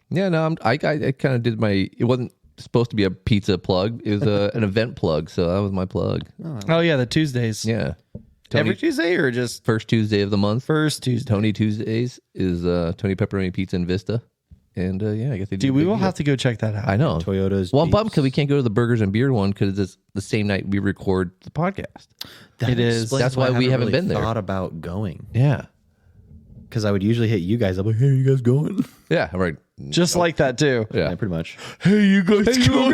Yeah, no, I kind of did my, it wasn't supposed to be a pizza plug. It was an event plug. So that was my plug. Oh, yeah, the Tuesdays. Yeah. Every Tuesday or just First Tuesday of the month. first Tuesday? Tony Tuesdays is Tony Pepperoni Pizza in Vista. And yeah, I guess they do. Dude, we will have to go check that out. I know. Toyota's. Well, I'm bummed Jeeps. because we can't go to the Burgers and Beer one because it's the same night we record the podcast. That It is. explains That's why we haven't really been there. Thought about going Yeah. because I would usually hit you guys. I'm like, hey, you guys going? Yeah. Right. Just like that, too. Yeah. Yeah, pretty much. Hey, you guys going?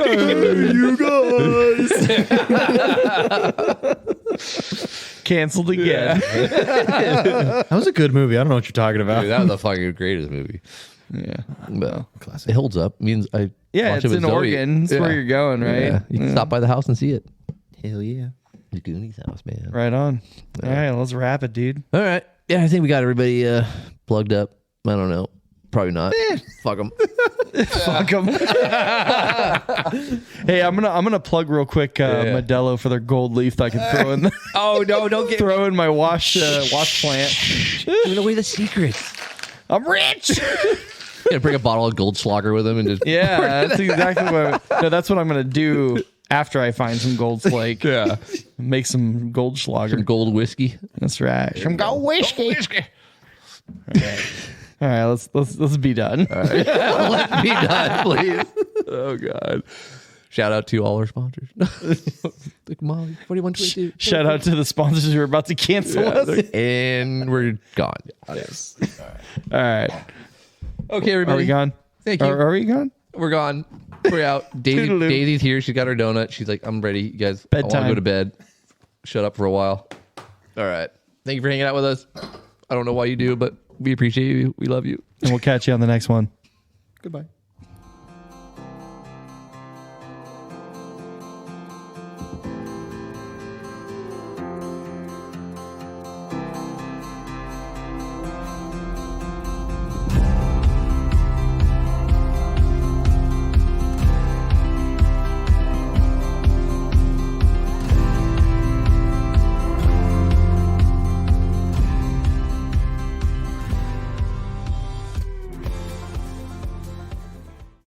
Canceled again. That was a good movie. I don't know what you're talking about. Dude, that was the fucking greatest movie. Yeah. But Classic. it holds up. Means I Yeah, watched it's it with in Zoe. Oregon. It's Yeah. where you're going, right? Yeah. You can stop by the house and see it. Hell yeah. The Goonies house, man. Right on. All right, let's wrap it, dude. All right. I think we got everybody plugged up. I don't know. Probably not. Fuck them. Fuck them. Hey, I'm gonna plug real quick Modelo for their gold leaf that I can throw in. Oh no! Don't Throw in my wash plant. giving away the secrets. I'm rich. Yeah, bring a bottle of Goldschlager with him and just That's exactly that's what I'm gonna do after I find some gold flake. yeah, Make some Goldschlager. some gold whiskey. That's right. Some gold whiskey. All right, let's be done. All right. Let's be done, please. Oh God. Shout out to all our sponsors. Like Molly, 4122. Shout out to the sponsors who are about to cancel us. And we're gone. Yes. All right. Okay, everybody. Are we gone? Thank you. Are we gone? We're gone. We're out. Toodaloo. Daisy's here. She got her donut. She's like, I'm ready. You guys, I want Bedtime. to go to bed. Shut up for a while. All right. Thank you for hanging out with us. I don't know why you do, but we appreciate you. We love you. And we'll catch you on the next one. Goodbye.